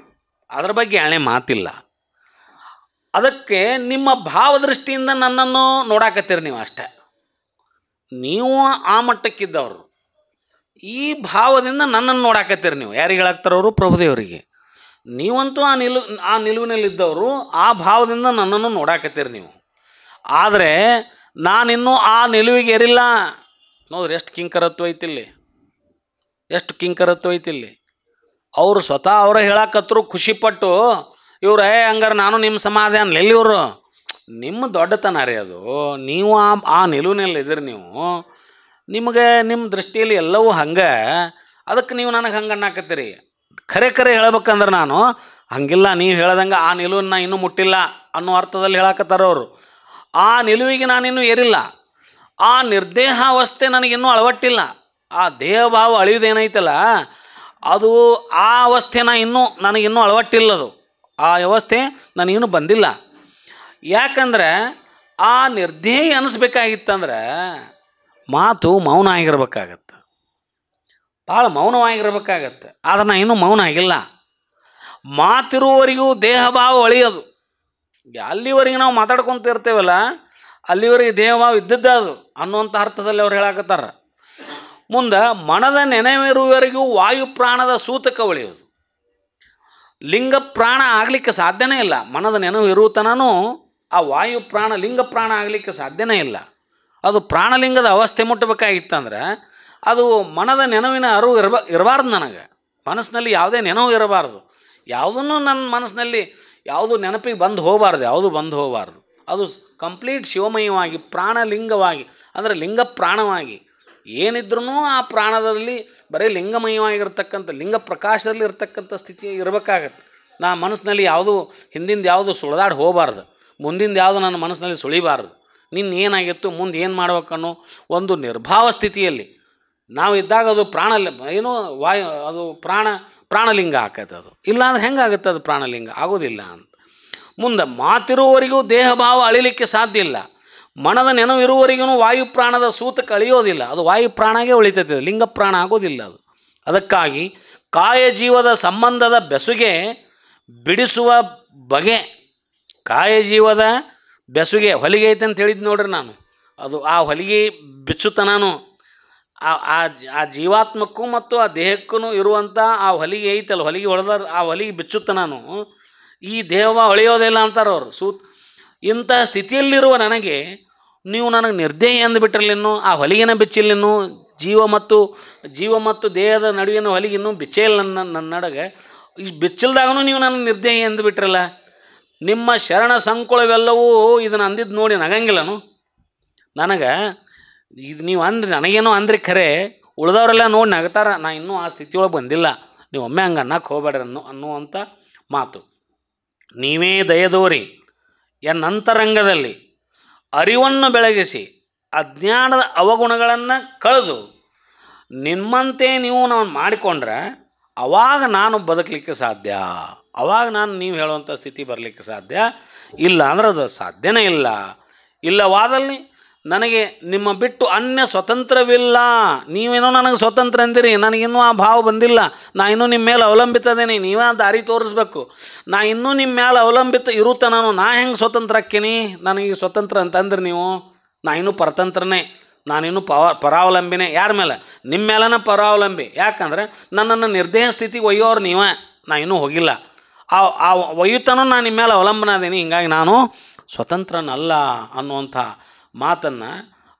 ಅದರ ಬಗ್ಗೆ ಹಳೆ ಮಾತಿಲ್ಲ. ಅದಕ್ಕೆ ನಿಮ್ಮ ಭಾವದೃಷ್ಟಿಯಿಂದ ನನ್ನನ್ನು ನೋಡಾಕತ್ತೀರಿ ನೀವು ಅಷ್ಟೇ. ನೀವು ಆ ಮಟ್ಟಕ್ಕಿದ್ದವರು, ಈ ಭಾವದಿಂದ ನನ್ನನ್ನು ನೋಡಾಕತ್ತೀರಿ ನೀವು. ಯಾರಿಗೆ ಹೇಳಾಕ್ತಾರವರು? ಪ್ರಭುದೇವರಿಗೆ. ನೀವಂತೂ ಆ ನಿಲುವಿನಲ್ಲಿದ್ದವರು, ಆ ಭಾವದಿಂದ ನನ್ನನ್ನು ನೋಡಾಕತ್ತೀರಿ ನೀವು. ಆದರೆ ನಾನಿನ್ನೂ ಆ ನಿಲುವಿಗೆ ಏರಿಲ್ಲ. ನೋಡ್ರಿ ಎಷ್ಟು ಕಿಂಕರತ್ವ ಐತಿಲ್ಲಿ, ಎಷ್ಟು ಕಿಂಕರತ್ವ ಐತಿಲ್ಲಿ. ಅವರು ಸ್ವತಃ ಅವರೇ ಹೇಳಾಕತ್ತರು ಖುಷಿಪಟ್ಟು, ಇವ್ರು ಹಂಗಾರೆ ನಾನು ನಿಮ್ಮ ಸಮಾಧಿ ಅನ್ಲಿಲ್ಲ. ಇವರು ನಿಮ್ಮ ದೊಡ್ಡತನ ರೀ ಅದು. ನೀವು ಆ ನಿಲುವಿನಲ್ಲಿ ಇದ್ದೀರಿ ನೀವು. ನಿಮಗೆ ನಿಮ್ಮ ದೃಷ್ಟಿಯಲ್ಲಿ ಎಲ್ಲವೂ ಹಂಗೆ, ಅದಕ್ಕೆ ನೀವು ನನಗೆ ಹಂಗೆ ಅನ್ನಕತ್ತೀರಿ. ಖರೆ ಹೇಳ್ಬೇಕಂದ್ರೆ ನಾನು ಹಂಗಿಲ್ಲ, ನೀವು ಹೇಳ್ದಂಗೆ ಆ ನಿಲುವನ್ನು ಇನ್ನೂ ಮುಟ್ಟಿಲ್ಲ ಅನ್ನೋ ಅರ್ಥದಲ್ಲಿ ಹೇಳಕತ್ತಾರವರು. ಆ ನಿಲುವಿಗೆ ನಾನಿನ್ನೂ ಏರಿಲ್ಲ. ಆ ನಿರ್ದೇಹಾವಸ್ಥೆ ನನಗಿನ್ನೂ ಅಳವಟ್ಟಿಲ್ಲ. ಆ ದೇಹಭಾವ ಅಳಿಯೋದೇನೈತಲ್ಲ, ಅದು ಆ ಅವಸ್ಥೆ ನನಗಿನ್ನೂ ಅಳವಟ್ಟಿಲ್ಲದು. ಆ ವ್ಯವಸ್ಥೆ ನನಗಿನ್ನೂ ಬಂದಿಲ್ಲ. ಯಾಕಂದ್ರೆ ಆ ನಿರ್ದೇಹಿ ಅನ್ನಿಸ್ಬೇಕಾಗಿತ್ತಂದ್ರೆ ಮಾತು ಮೌನ ಆಗಿರ್ಬೇಕಾಗತ್ತೆ, ಭಾಳ ಮೌನವಾಗಿರ್ಬೇಕಾಗತ್ತೆ. ಆದರೆ ನಾನು ಇನ್ನೂ ಮೌನ ಆಗಿಲ್ಲ. ಮಾತಿರುವವರೆಗೂ ದೇಹಭಾವ ಅಳಿಯೋದು. ಅಲ್ಲಿವರೆಗೆ ನಾವು ಮಾತಾಡ್ಕೊತ ಇರ್ತೇವಲ್ಲ, ಅಲ್ಲಿವರೆಗೆ ದೇಹಭಾವ ಇದ್ದದ್ದೇ ಅದು ಅನ್ನುವಂಥ ಅರ್ಥದಲ್ಲಿ ಅವ್ರು ಹೇಳಕತ್ತಾರ. ಮುಂದೆ ಮನದ ನೆನವಿರುವವರೆಗೂ ವಾಯು ಪ್ರಾಣದ ಸೂತಕ ಉಳಿಯೋದು. ಲಿಂಗ ಪ್ರಾಣ ಆಗಲಿಕ್ಕೆ ಸಾಧ್ಯನೇ ಇಲ್ಲ. ಮನದ ನೆನವು ಇರುವತನೂ ಆ ವಾಯು ಪ್ರಾಣ ಲಿಂಗ ಪ್ರಾಣ ಆಗಲಿಕ್ಕೆ ಸಾಧ್ಯನೇ ಇಲ್ಲ. ಅದು ಪ್ರಾಣಲಿಂಗದ ಅವಸ್ಥೆ ಮುಟ್ಟಬೇಕಾಗಿತ್ತಂದ್ರೆ ಅದು ಮನದ ನೆನವಿನ ಅರಿವು ಇರಬಾರ್ದು. ನನಗೆ ಮನಸ್ಸಿನಲ್ಲಿ ಯಾವುದೇ ನೆನವು ಇರಬಾರ್ದು. ಯಾವುದನ್ನು ನನ್ನ ಮನಸ್ಸಿನಲ್ಲಿ ಯಾವುದು ನೆನಪಿಗೆ ಬಂದು ಹೋಗಬಾರ್ದು. ಅದು ಕಂಪ್ಲೀಟ್ ಶಿವಮಯವಾಗಿ ಪ್ರಾಣಲಿಂಗವಾಗಿ, ಅಂದರೆ ಲಿಂಗ ಪ್ರಾಣವಾಗಿ ಏನಿದ್ರೂ ಆ ಪ್ರಾಣದಲ್ಲಿ ಬರೀ ಲಿಂಗಮಯವಾಗಿರ್ತಕ್ಕಂಥ ಲಿಂಗ ಪ್ರಕಾಶದಲ್ಲಿ ಇರ್ತಕ್ಕಂಥ ಸ್ಥಿತಿ ಇರಬೇಕಾಗತ್ತೆ. ನಾ ಮನಸ್ಸಿನಲ್ಲಿ ಯಾವುದು ಹಿಂದಿಂದ ಯಾವುದು ಸುಳಿದಾಡಿ ಹೋಗಬಾರ್ದು, ಮುಂದಿಂದ ಯಾವುದು ನನ್ನ ಮನಸ್ಸಿನಲ್ಲಿ ಸುಳಿಬಾರ್ದು. ನಿನ್ನ ಏನಾಗಿತ್ತು, ಮುಂದೆ ಏನು ಮಾಡ್ಬೇಕನ್ನೋ ಒಂದು ನಿರ್ಭಾವ ಸ್ಥಿತಿಯಲ್ಲಿ ನಾವು ಇದ್ದಾಗ ಅದು ಅದು ಪ್ರಾಣಲಿಂಗ ಆಕೈತೆ. ಅದು ಇಲ್ಲಾಂದ್ರೆ ಹೆಂಗಾಗುತ್ತೆ? ಅದು ಪ್ರಾಣಲಿಂಗ ಆಗೋದಿಲ್ಲ ಅಂತ. ಮುಂದೆ ಮಾತಿರುವವರೆಗೂ ದೇಹಭಾವ ಅಳಿಲಿಕ್ಕೆ ಸಾಧ್ಯ ಇಲ್ಲ. ಮನದ ನೆನವು ಇರುವವರೆಗೂ ವಾಯು ಪ್ರಾಣದ ಸೂತಕ ಅಳಿಯೋದಿಲ್ಲ. ಅದು ವಾಯು ಪ್ರಾಣಗೆ ಉಳಿತೈತೆ, ಲಿಂಗ ಪ್ರಾಣ ಆಗೋದಿಲ್ಲ ಅದು. ಅದಕ್ಕಾಗಿ ಕಾಯಜೀವದ ಸಂಬಂಧದ ಬೆಸುಗೆ ಬಿಡಿಸುವ ಬಗೆ, ಕಾಯಜೀವದ ಬೆಸುಗೆ ಹೊಲಿಗೆ ಐತೆ ಅಂತ ಹೇಳಿದ್ದು ನೋಡ್ರಿ ನಾನು. ಅದು ಆ ಹೊಲಿಗೆ ಬಿಚ್ಚುತನೂ ಆ ಜೀವಾತ್ಮಕ್ಕೂ ಮತ್ತು ಆ ದೇಹಕ್ಕೂ ಇರುವಂಥ ಆ ಹೊಲಿಗೆ ಐತಲ್ಲ, ಹೊಲಿಗೆ ಹೊಡೆದಾರ ಆ ಹೊಲಿಗೆ ಬಿಚ್ಚುತನೂ ಈ ದೇಹ ಹೊಳೆಯೋದಿಲ್ಲ ಅಂತಾರೆ ಅವರು. ಇಂಥ ಸ್ಥಿತಿಯಲ್ಲಿರುವ ನನಗೆ ನೀವು ನನಗೆ ನಿರ್ದೇಹಿ ಅಂದುಬಿಟ್ರಲ್ಲಿನ್ನೂ ಆ ಹೊಲಿಗೆನ ಬಿಚ್ಚಿಲ್ಲಿನ್ನೂ ಜೀವ ಮತ್ತು ದೇಹದ ನಡುವಿನ ಹೊಲಿಗೆ ಇನ್ನೂ ಬಿಚ್ಚೇ ಇಲ್ಲ ನನ್ನ ನಡಗೆ. ಈ ಬಿಚ್ಚಲ್ದಾಗೂ ನೀವು ನನಗೆ ನಿರ್ದೇಹಿ ಅಂದುಬಿಟ್ರಲ್ಲ. ನಿಮ್ಮ ಶರಣ ಸಂಕುಳವೆಲ್ಲವೂ ಇದನ್ನು ಅಂದಿದ್ದು ನೋಡಿ ನಗಂಗಿಲ್ಲನು ನನಗೆ. ಇದು ನೀವು ಅಂದ್ರಿ, ನನಗೇನೋ ಅಂದ್ರಿ ಖರೆ, ಉಳಿದವರೆಲ್ಲ ನೋಡಿ ನಗ್ತಾರ. ನಾ ಇನ್ನೂ ಆ ಸ್ಥಿತಿಯೊಳಗೆ ಬಂದಿಲ್ಲ, ನೀವು ಒಮ್ಮೆ ಹಂಗೆ ಅನ್ನಕ್ಕೆ ಹೋಗ್ಬೇಡ್ರಿ ಅನ್ನುವಂಥ ಮಾತು. ನೀವೇ ದಯದೋರಿ ಎನ್ನಂತರಂಗದಲ್ಲಿ ಅರಿವನ್ನು ಬೆಳಗಿಸಿ ಅಜ್ಞಾನದ ಅವಗುಣಗಳನ್ನು ಕಳೆದು ನಿಮ್ಮಂತೆ ನೀವು ನಾವು ಮಾಡಿಕೊಂಡ್ರೆ ಅವಾಗ ನಾನು ಬದುಕಲಿಕ್ಕೆ ಸಾಧ್ಯ. ಅವಾಗ ನೀವು ಹೇಳುವಂಥ ಸ್ಥಿತಿ ಬರಲಿಕ್ಕೆ ಸಾಧ್ಯ. ಇಲ್ಲ ಅಂದ್ರೆ ಅದು ಸಾಧ್ಯನೇ ಇಲ್ಲ. ಇಲ್ಲವಾದಲ್ಲಿ ನನಗೆ ನಿಮ್ಮ ಬಿಟ್ಟು ಅನ್ಯ ಸ್ವತಂತ್ರವಿಲ್ಲ. ನೀವೇನೋ ನನಗೆ ಸ್ವತಂತ್ರ ಅಂದಿರಿ, ನನಗಿನ್ನೂ ಆ ಭಾವ ಬಂದಿಲ್ಲ. ನಾ ಇನ್ನೂ ನಿಮ್ಮ ಮೇಲೆ ಅವಲಂಬಿತದೇನೆ, ನೀವೇ ದಾರಿ ತೋರಿಸ್ಬೇಕು. ನಾ ಇನ್ನೂ ನಿಮ್ಮ ಮೇಲೆ ಅವಲಂಬಿತ ಇರುತ್ತ ನಾ ಹೆಂಗೆ ಸ್ವತಂತ್ರ ಆಕ್ಕೀನಿ? ನನಗೆ ಸ್ವತಂತ್ರ ಅಂತಂದ್ರಿ ನೀವು. ನಾ ಇನ್ನೂ ಪರತಂತ್ರನೇ, ನಾನಿನ್ನೂ ಪರಾವಲಂಬಿನೇ. ಯಾರ ಮೇಲೆ? ನಿಮ್ಮ ಮೇಲನ ಪರಾವಲಂಬಿ. ಯಾಕಂದ್ರೆ ನನ್ನನ್ನು ನಿರ್ದೇಹ ಸ್ಥಿತಿಗೆ ಒಯ್ಯೋರು ನೀವೇ, ನಾ ಇನ್ನೂ ಹೋಗಿಲ್ಲ. ಆ ಒಯ್ಯುತ್ತನೂ ನಾನು ನಿಮ್ಮ ಮೇಲೆ ಅವಲಂಬನ ಅದೇನಿ, ಹಿಂಗಾಗಿ ನಾನು ಸ್ವತಂತ್ರನಲ್ಲ ಅನ್ನುವಂಥ ಮಾತನ್ನು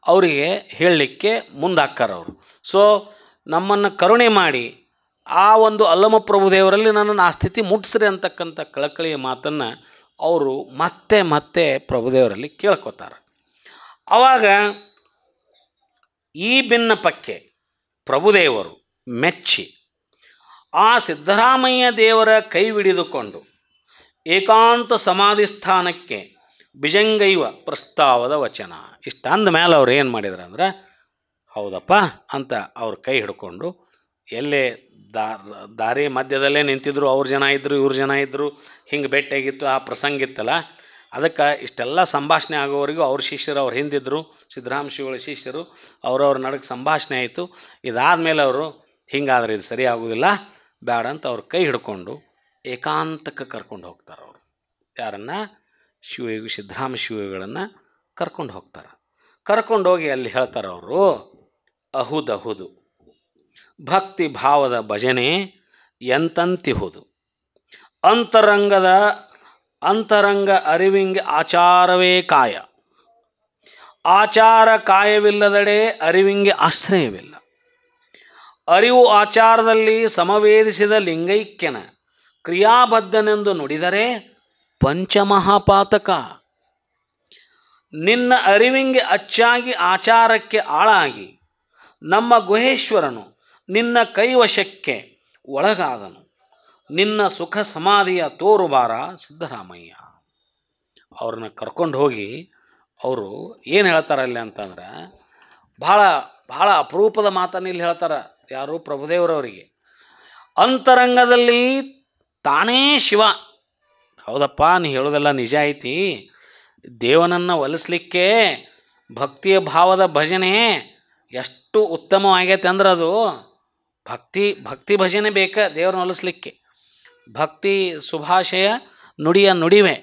ಅವರಿಗೆ ಹೇಳಲಿಕ್ಕೆ ಮುಂದಾಕ್ಕಾರ ಅವರು. ಸೊ ನಮ್ಮನ್ನು ಕರುಣೆ ಮಾಡಿ ಆ ಒಂದು ಅಲ್ಲಮ ಪ್ರಭುದೇವರಲ್ಲಿ ನನ್ನನ್ನು ಆ ಸ್ಥಿತಿ ಮುಟ್ಟಿಸ್ರಿ ಅಂತಕ್ಕಂಥ ಕಳಕಳಿಯ ಮಾತನ್ನು ಅವರು ಮತ್ತೆ ಮತ್ತೆ ಪ್ರಭುದೇವರಲ್ಲಿ ಕೇಳ್ಕೊತಾರೆ. ಆವಾಗ ಈ ಭಿನ್ನಪಕ್ಕೆ ಪ್ರಭುದೇವರು ಮೆಚ್ಚಿ ಆ ಸಿದ್ದರಾಮಯ್ಯ ದೇವರ ಕೈವಿಡಿದುಕೊಂಡು ಏಕಾಂತ ಸಮಾಧಿ ಸ್ಥಾನಕ್ಕೆ ಬಿಜಂಗೈವ ಪ್ರಸ್ತಾವದ ವಚನ. ಇಷ್ಟು ಅಂದ ಮೇಲೆ ಅವ್ರು ಏನು ಮಾಡಿದ್ರು ಅಂದ್ರೆ, ಹೌದಪ್ಪ ಅಂತ ಅವ್ರ ಕೈ ಹಿಡ್ಕೊಂಡು ಎಲ್ಲೇ ದಾರಿ ಮಧ್ಯದಲ್ಲೇ ನಿಂತಿದ್ರು, ಅವ್ರ ಜನ ಇದ್ದರು ಇವ್ರ ಜನ ಇದ್ದರು, ಹಿಂಗೆ ಭೇಟಿಯಾಗಿತ್ತು, ಆ ಪ್ರಸಂಗ ಇತ್ತಲ್ಲ. ಅದಕ್ಕೆ ಇಷ್ಟೆಲ್ಲ ಸಂಭಾಷಣೆ ಆಗೋವರೆಗೂ ಅವ್ರ ಶಿಷ್ಯರು ಅವ್ರು ಹಿಂದಿದ್ದರು, ಸಿದ್ದರಾಮ ಶ್ರೀಗಳ ಶಿಷ್ಯರು, ಅವ್ರವ್ರ ನಡಕ್ಕೆ ಸಂಭಾಷಣೆ ಆಯಿತು. ಇದಾದಮೇಲೆ ಅವರು ಹಿಂಗಾದ್ರೆ ಇದು ಸರಿ ಆಗೋದಿಲ್ಲ, ಬೇಡ ಅಂತ ಅವ್ರ ಕೈ ಹಿಡ್ಕೊಂಡು ಏಕಾಂತಕ್ಕೆ ಕರ್ಕೊಂಡು ಹೋಗ್ತಾರೆ. ಅವರು ಯಾರನ್ನು? ಶಿವಯೋಗಿ ಸಿದ್ದರಾಮ ಶಿವಯೋಗಿಗಳನ್ನು ಕರ್ಕೊಂಡು ಹೋಗ್ತಾರೆ. ಕರ್ಕೊಂಡೋಗಿ ಅಲ್ಲಿ ಹೇಳ್ತಾರೆ ಅವರು, ಅಹುದಹುದು ಭಕ್ತಿ ಭಾವದ ಭಜನೆ ಎಂತಂತಿಹುದು, ಅಂತರಂಗ ಅರಿವಿಂಗೆ ಆಚಾರವೇ ಕಾಯ, ಆಚಾರ ಕಾಯವಿಲ್ಲದಡೆ ಅರಿವಿಂಗೆ ಆಶ್ರಯವಿಲ್ಲ, ಅರಿವು ಆಚಾರದಲ್ಲಿ ಸಮವೇದಿಸಿದ ಲಿಂಗೈಕ್ಯನ ಕ್ರಿಯಾಬದ್ಧನೆಂದು ನುಡಿದರೆ ಪಂಚಮಹಾಪಾತಕ. ನಿನ್ನ ಅರಿವಿಂಗೆ ಅಚ್ಚಾಗಿ ಆಚಾರಕ್ಕೆ ಆಳಾಗಿ ನಮ್ಮ ಗುಹೇಶ್ವರನು ನಿನ್ನ ಕೈವಶಕ್ಕೆ ಒಳಗಾದನು, ನಿನ್ನ ಸುಖ ಸಮಾಧಿಯ ತೋರುಬಾರ ಸಿದ್ದರಾಮಯ್ಯ. ಅವ್ರನ್ನ ಕರ್ಕೊಂಡು ಹೋಗಿ ಅವರು ಏನು ಹೇಳ್ತಾರಲ್ಲಿ ಅಂತಂದ್ರೆ, ಭಾಳ ಭಾಳ ಅಪರೂಪದ ಮಾತನ್ನು ಇಲ್ಲಿ ಹೇಳ್ತಾರೆ. ಯಾರು? ಪ್ರಭುದೇವರವರಿಗೆ. ಅಂತರಂಗದಲ್ಲಿ ತಾನೇ ಶಿವ. ಹೌದಪ್ಪ, ನೀ ಹೇಳೋದೆಲ್ಲ ನಿಜ ಐತಿ. ದೇವನನ್ನು ಒಲಿಸ್ಲಿಕ್ಕೆ ಭಕ್ತಿಯ ಭಾವದ ಭಜನೆ ಎಷ್ಟು ಉತ್ತಮವಾಗೈತೆ ಅಂದ್ರೆ, ಅದು ಭಕ್ತಿ ಭಜನೆ ಬೇಕಾ ದೇವ್ರನ್ನ ಒಲಿಸ್ಲಿಕ್ಕೆ. ಭಕ್ತಿ ಸುಭಾಷೆಯ ನುಡಿಯ ನುಡಿವೆ,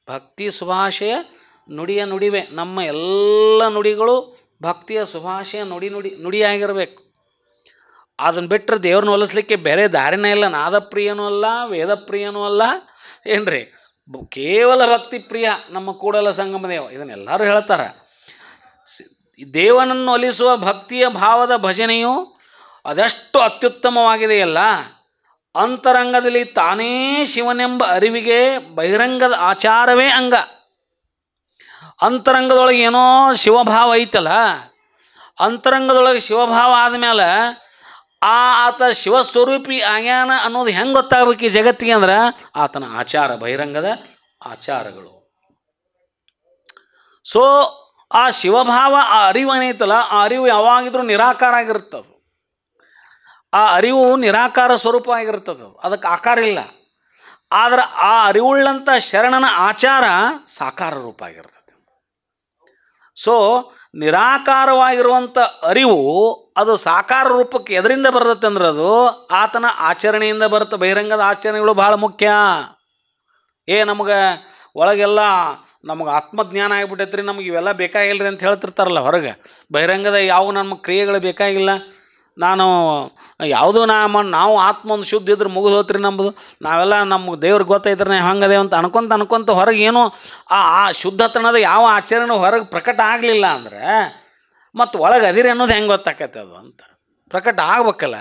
ಭಕ್ತಿ ಸುಭಾಷೆಯ ನುಡಿಯ ನುಡಿವೆ. ನಮ್ಮ ಎಲ್ಲ ನುಡಿಗಳು ಭಕ್ತಿಯ ಸುಭಾಷೆಯ ನುಡಿಯಾಗಿರಬೇಕು. ಅದನ್ನು ಬಿಟ್ಟರೆ ದೇವ್ರನ್ನ ಒಲಿಸ್ಲಿಕ್ಕೆ ಬೇರೆ ದಾರಿನೇ ಇಲ್ಲ. ನಾದಪ್ರಿಯನೂ ಅಲ್ಲ, ವೇದಪ್ರಿಯನೂ ಅಲ್ಲ, ಏನ್ರಿ, ಕೇವಲ ಭಕ್ತಿ ಪ್ರಿಯ ನಮ್ಮ ಕೂಡಲ ಸಂಗಮ ದೇವ. ಇದನ್ನೆಲ್ಲರೂ ಹೇಳ್ತಾರೆ. ದೇವನನ್ನು ಒಲಿಸುವ ಭಕ್ತಿಯ ಭಾವದ ಭಜನೆಯು ಅದೆಷ್ಟು ಅತ್ಯುತ್ತಮವಾಗಿದೆಯಲ್ಲ, ಅಂತರಂಗದಲ್ಲಿ ತಾನೇ ಶಿವನೆಂಬ ಅರಿವಿಗೆ ಬಹಿರಂಗದ ಆಚಾರವೇ ಅಂಗ. ಅಂತರಂಗದೊಳಗೆ ಏನೋ ಶಿವಭಾವ ಐತಲ್ಲ, ಅಂತರಂಗದೊಳಗೆ ಶಿವಭಾವ ಆದಮೇಲೆ ಆತ ಶಿವಸ್ವರೂಪಿ ಆಗ್ಯಾನ ಅನ್ನೋದು ಹೆಂಗೆ ಗೊತ್ತಾಗಬೇಕು ಈ ಜಗತ್ತಿಗೆ ಅಂದ್ರೆ, ಆತನ ಆಚಾರ, ಬಹಿರಂಗದ ಆಚಾರಗಳು. ಸೊ ಆ ಶಿವಭಾವ, ಆ ಅರಿವು ಏನೈತಲ್ಲ, ಆ ಅರಿವು ಯಾವಾಗಿದ್ರೂ ನಿರಾಕಾರ ಆಗಿರ್ತದೆ. ಆ ಅರಿವು ನಿರಾಕಾರ ಸ್ವರೂಪ ಆಗಿರ್ತದೆ, ಅದಕ್ಕೆ ಆಕಾರ ಇಲ್ಲ. ಆದರೆ ಆ ಅರಿವುಳ್ಳಂಥ ಶರಣನ ಆಚಾರ ಸಾಕಾರ ರೂಪ ಆಗಿರ್ತದೆ. ಸೊ ನಿರಾಕಾರವಾಗಿರುವಂಥ ಅರಿವು ಅದು ಸಾಕಾರ ರೂಪಕ್ಕೆ ಎದರಿಂದ ಬರ್ತದೆ ಅಂದ್ರೆ, ಅದು ಆತನ ಆಚರಣೆಯಿಂದ ಬರುತ್ತೆ. ಬಹಿರಂಗದ ಆಚರಣೆಗಳು ಭಾಳ ಮುಖ್ಯ. ನಮಗೆ ಒಳಗೆಲ್ಲ ನಮಗೆ ಆತ್ಮಜ್ಞಾನ ಆಗಿಬಿಟ್ಟೈತ್ರಿ, ನಮಗೆ ಇವೆಲ್ಲ ಬೇಕಾಗಿಲ್ಲರಿ ಅಂತ ಹೇಳ್ತಿರ್ತಾರಲ್ಲ ಹೊರಗೆ. ಬಹಿರಂಗದ ಯಾವ ನಮ್ಮ ಕ್ರಿಯೆಗಳು ಬೇಕಾಗಿಲ್ಲ, ನಾನು ಯಾವುದೂ ನಾವು ಆತ್ಮ ಒಂದು ಶುದ್ಧ ಇದ್ರೆ ಮುಗಿದು ಹೋತ್ರಿ ನಮ್ಮದು, ನಾವೆಲ್ಲ ನಮ್ಗೆ ದೇವ್ರಿಗೆ ಗೊತ್ತೈತ್ರೆ ಹಂಗದೇವ ಅಂತ ಅನ್ಕೊಂತ ಹೊರಗೆ ಏನೋ ಆ ಶುದ್ಧತನದ ಯಾವ ಆಚರಣೆ ಹೊರಗೆ ಪ್ರಕಟ ಆಗಲಿಲ್ಲ ಅಂದರೆ ಮತ್ತು ಒಳಗೆ ಅದಿರಿ ಅನ್ನೋದು ಹೆಂಗೆ ಗೊತ್ತಾಕೈತೆ ಅದು ಅಂತ ಪ್ರಕಟ ಆಗ್ಬೇಕಲ್ಲ.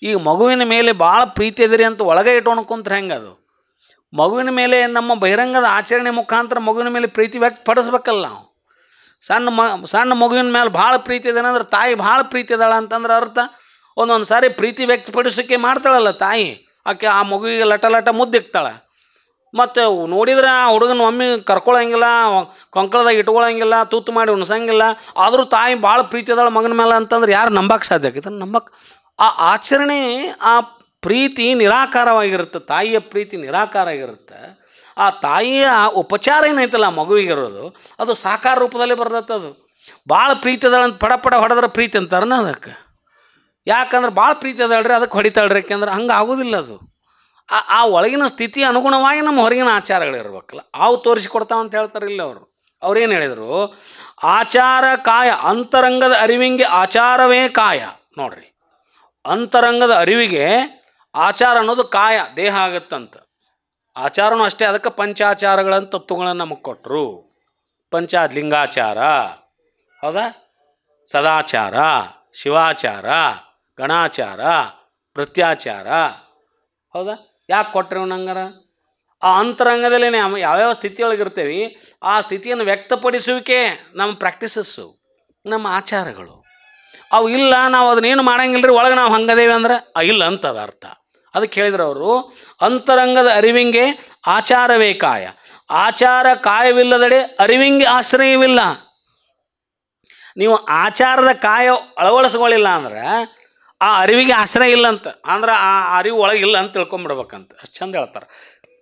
ಈಗ ಮಗುವಿನ ಮೇಲೆ ಭಾಳ ಪ್ರೀತಿ ಅದಿರಿ ಅಂತ ಒಳಗೆ ಇಟ್ಕೊಂಡ್ರೆ ಹೆಂಗೆ ಅದು? ಮಗುವಿನ ಮೇಲೆ ನಮ್ಮ ಬಹಿರಂಗದ ಆಚರಣೆ ಮುಖಾಂತರ ಮಗುವಿನ ಮೇಲೆ ಪ್ರೀತಿ ವ್ಯಕ್ತಪಡಿಸ್ಬೇಕಲ್ಲ ನಾವು. ಸಣ್ಣ ಮಗುವಿನ ಮೇಲೆ ಭಾಳ ಪ್ರೀತಿ ಇದೆ ಅಂದ್ರೆ ತಾಯಿ ಭಾಳ ಪ್ರೀತಿ ಇದ್ದಾಳ ಅಂತಂದ್ರೆ ಅರ್ಥ ಒಂದೊಂದು ಸಾರಿ ಪ್ರೀತಿ ವ್ಯಕ್ತಪಡಿಸೋಕ್ಕೆ ಮಾಡ್ತಾಳಲ್ಲ ತಾಯಿ, ಆಕೆ ಆ ಮಗುವಿಗೆ ಲಟ ಮುದ್ದಿಕ್ತಾಳೆ. ಮತ್ತು ನೋಡಿದ್ರೆ ಆ ಹುಡುಗನ ಒಮ್ಮೆ ಕರ್ಕೊಳಂಗಿಲ್ಲ, ಕೊಂಕಳದಾಗ ಇಟ್ಕೊಳಂಗಿಲ್ಲ, ತೂತು ಮಾಡಿ ಉಣ್ಸಂಗಿಲ್ಲ. ಆದರೂ ತಾಯಿ ಭಾಳ ಪ್ರೀತಿ ಇದ್ದಾಳೆ ಮಗನ ಮೇಲೆ ಅಂತಂದ್ರೆ ಯಾರು ನಂಬಕ್ಕೆ ಸಾಧ್ಯ ಆಕೈತೆ? ಆ ಆಚರಣೆ, ಆ ಪ್ರೀತಿ ನಿರಾಕಾರವಾಗಿರುತ್ತೆ. ತಾಯಿಯ ಪ್ರೀತಿ ನಿರಾಕಾರ ಆಗಿರುತ್ತೆ. ಆ ತಾಯಿಯ ಉಪಚಾರ ಏನೈತಲ್ಲ ಮಗುವಿಗಿರೋದು, ಅದು ಸಾಕಾರ ರೂಪದಲ್ಲಿ ಬರ್ತದೆ. ಅದು ಭಾಳ ಪ್ರೀತಿ ಅದಾಳಂತ ಪಡ ಹೊಡೆದ್ರೆ ಪ್ರೀತಿ ಅಂತಾರನ ಅದಕ್ಕೆ. ಯಾಕಂದ್ರೆ ಭಾಳ ಪ್ರೀತಿ ಅದಾಳ್ರಿ ಅದಕ್ಕೆ ಹೊಡಿತಾಳ್ರಿ, ಯಾಕೆಂದ್ರೆ ಹಂಗೆ ಆಗೋದಿಲ್ಲ. ಅದು ಆ ಒಳಗಿನ ಸ್ಥಿತಿ ಅನುಗುಣವಾಗಿ ನಮ್ಮ ಹೊರಗಿನ ಆಚಾರಗಳಿರ್ಬೇಕಲ್ಲ, ಅವು ತೋರಿಸಿಕೊಡ್ತಾವಂತ ಹೇಳ್ತಾರೆ ಇಲ್ಲಿ ಅವರು. ಅವ್ರೇನು ಹೇಳಿದರು? ಆಚಾರ ಕಾಯ, ಅಂತರಂಗದ ಅರಿವಿಂಗೆ ಆಚಾರವೇ ಕಾಯ. ನೋಡ್ರಿ, ಅಂತರಂಗದ ಅರಿವಿಗೆ ಆಚಾರ ಅನ್ನೋದು ಕಾಯ, ದೇಹ ಆಗತ್ತಂತ. ಆಚಾರನೂ ಅಷ್ಟೇ, ಅದಕ್ಕೆ ಪಂಚಾಚಾರಗಳಂತ ತತ್ವಗಳನ್ನು ನಮಗೆ ಕೊಟ್ಟರು. ಲಿಂಗಾಚಾರ, ಹೌದಾ, ಸದಾಚಾರ, ಶಿವಾಚಾರ, ಗಣಾಚಾರ, ಪ್ರತ್ಯಾಚಾರ, ಹೌದಾ. ಯಾಕೆ ಕೊಟ್ಟರೆ ನಂಗಾರ? ಆ ಅಂತರಂಗದಲ್ಲಿ ನಾವು ಯಾವ್ಯಾವ ಸ್ಥಿತಿಯೊಳಗಿರ್ತೇವೆ ಆ ಸ್ಥಿತಿಯನ್ನು ವ್ಯಕ್ತಪಡಿಸುವಿಕೆ ನಮ್ಮ ಪ್ರಾಕ್ಟೀಸಸ್ಸು, ನಮ್ಮ ಆಚಾರಗಳು. ಅವು ಇಲ್ಲ, ನಾವು ಅದನ್ನೇನು ಮಾಡಂಗಿಲ್ಲ ರೀ, ಒಳಗೆ ನಾವು ಹಂಗದೇವೆ ಅಂದ್ರೆ ಇಲ್ಲ ಅಂತ ಅದು ಅರ್ಥ. ಅದಕ್ಕೆ ಹೇಳಿದ್ರು ಅವರು, ಅಂತರಂಗದ ಅರಿವಿಂಗೆ ಆಚಾರವೇ ಕಾಯ, ಆಚಾರ ಕಾಯವಿಲ್ಲದಡೆ ಅರಿವಿಂಗೆ ಆಶ್ರಯವಿಲ್ಲ. ನೀವು ಆಚಾರದ ಕಾಯ ಅಳವಡಿಸ್ಕೊಳ್ಳಿಲ್ಲ ಅಂದ್ರೆ ಆ ಅರಿವಿಗೆ ಆಶ್ರಯ ಇಲ್ಲ ಅಂತ, ಅಂದ್ರೆ ಆ ಅರಿವು ಒಳಗಿಲ್ಲ ಅಂತ ತಿಳ್ಕೊಂಬಿಡ್ಬೇಕಂತ. ಅಷ್ಟು ಚಂದ ಹೇಳ್ತಾರೆ.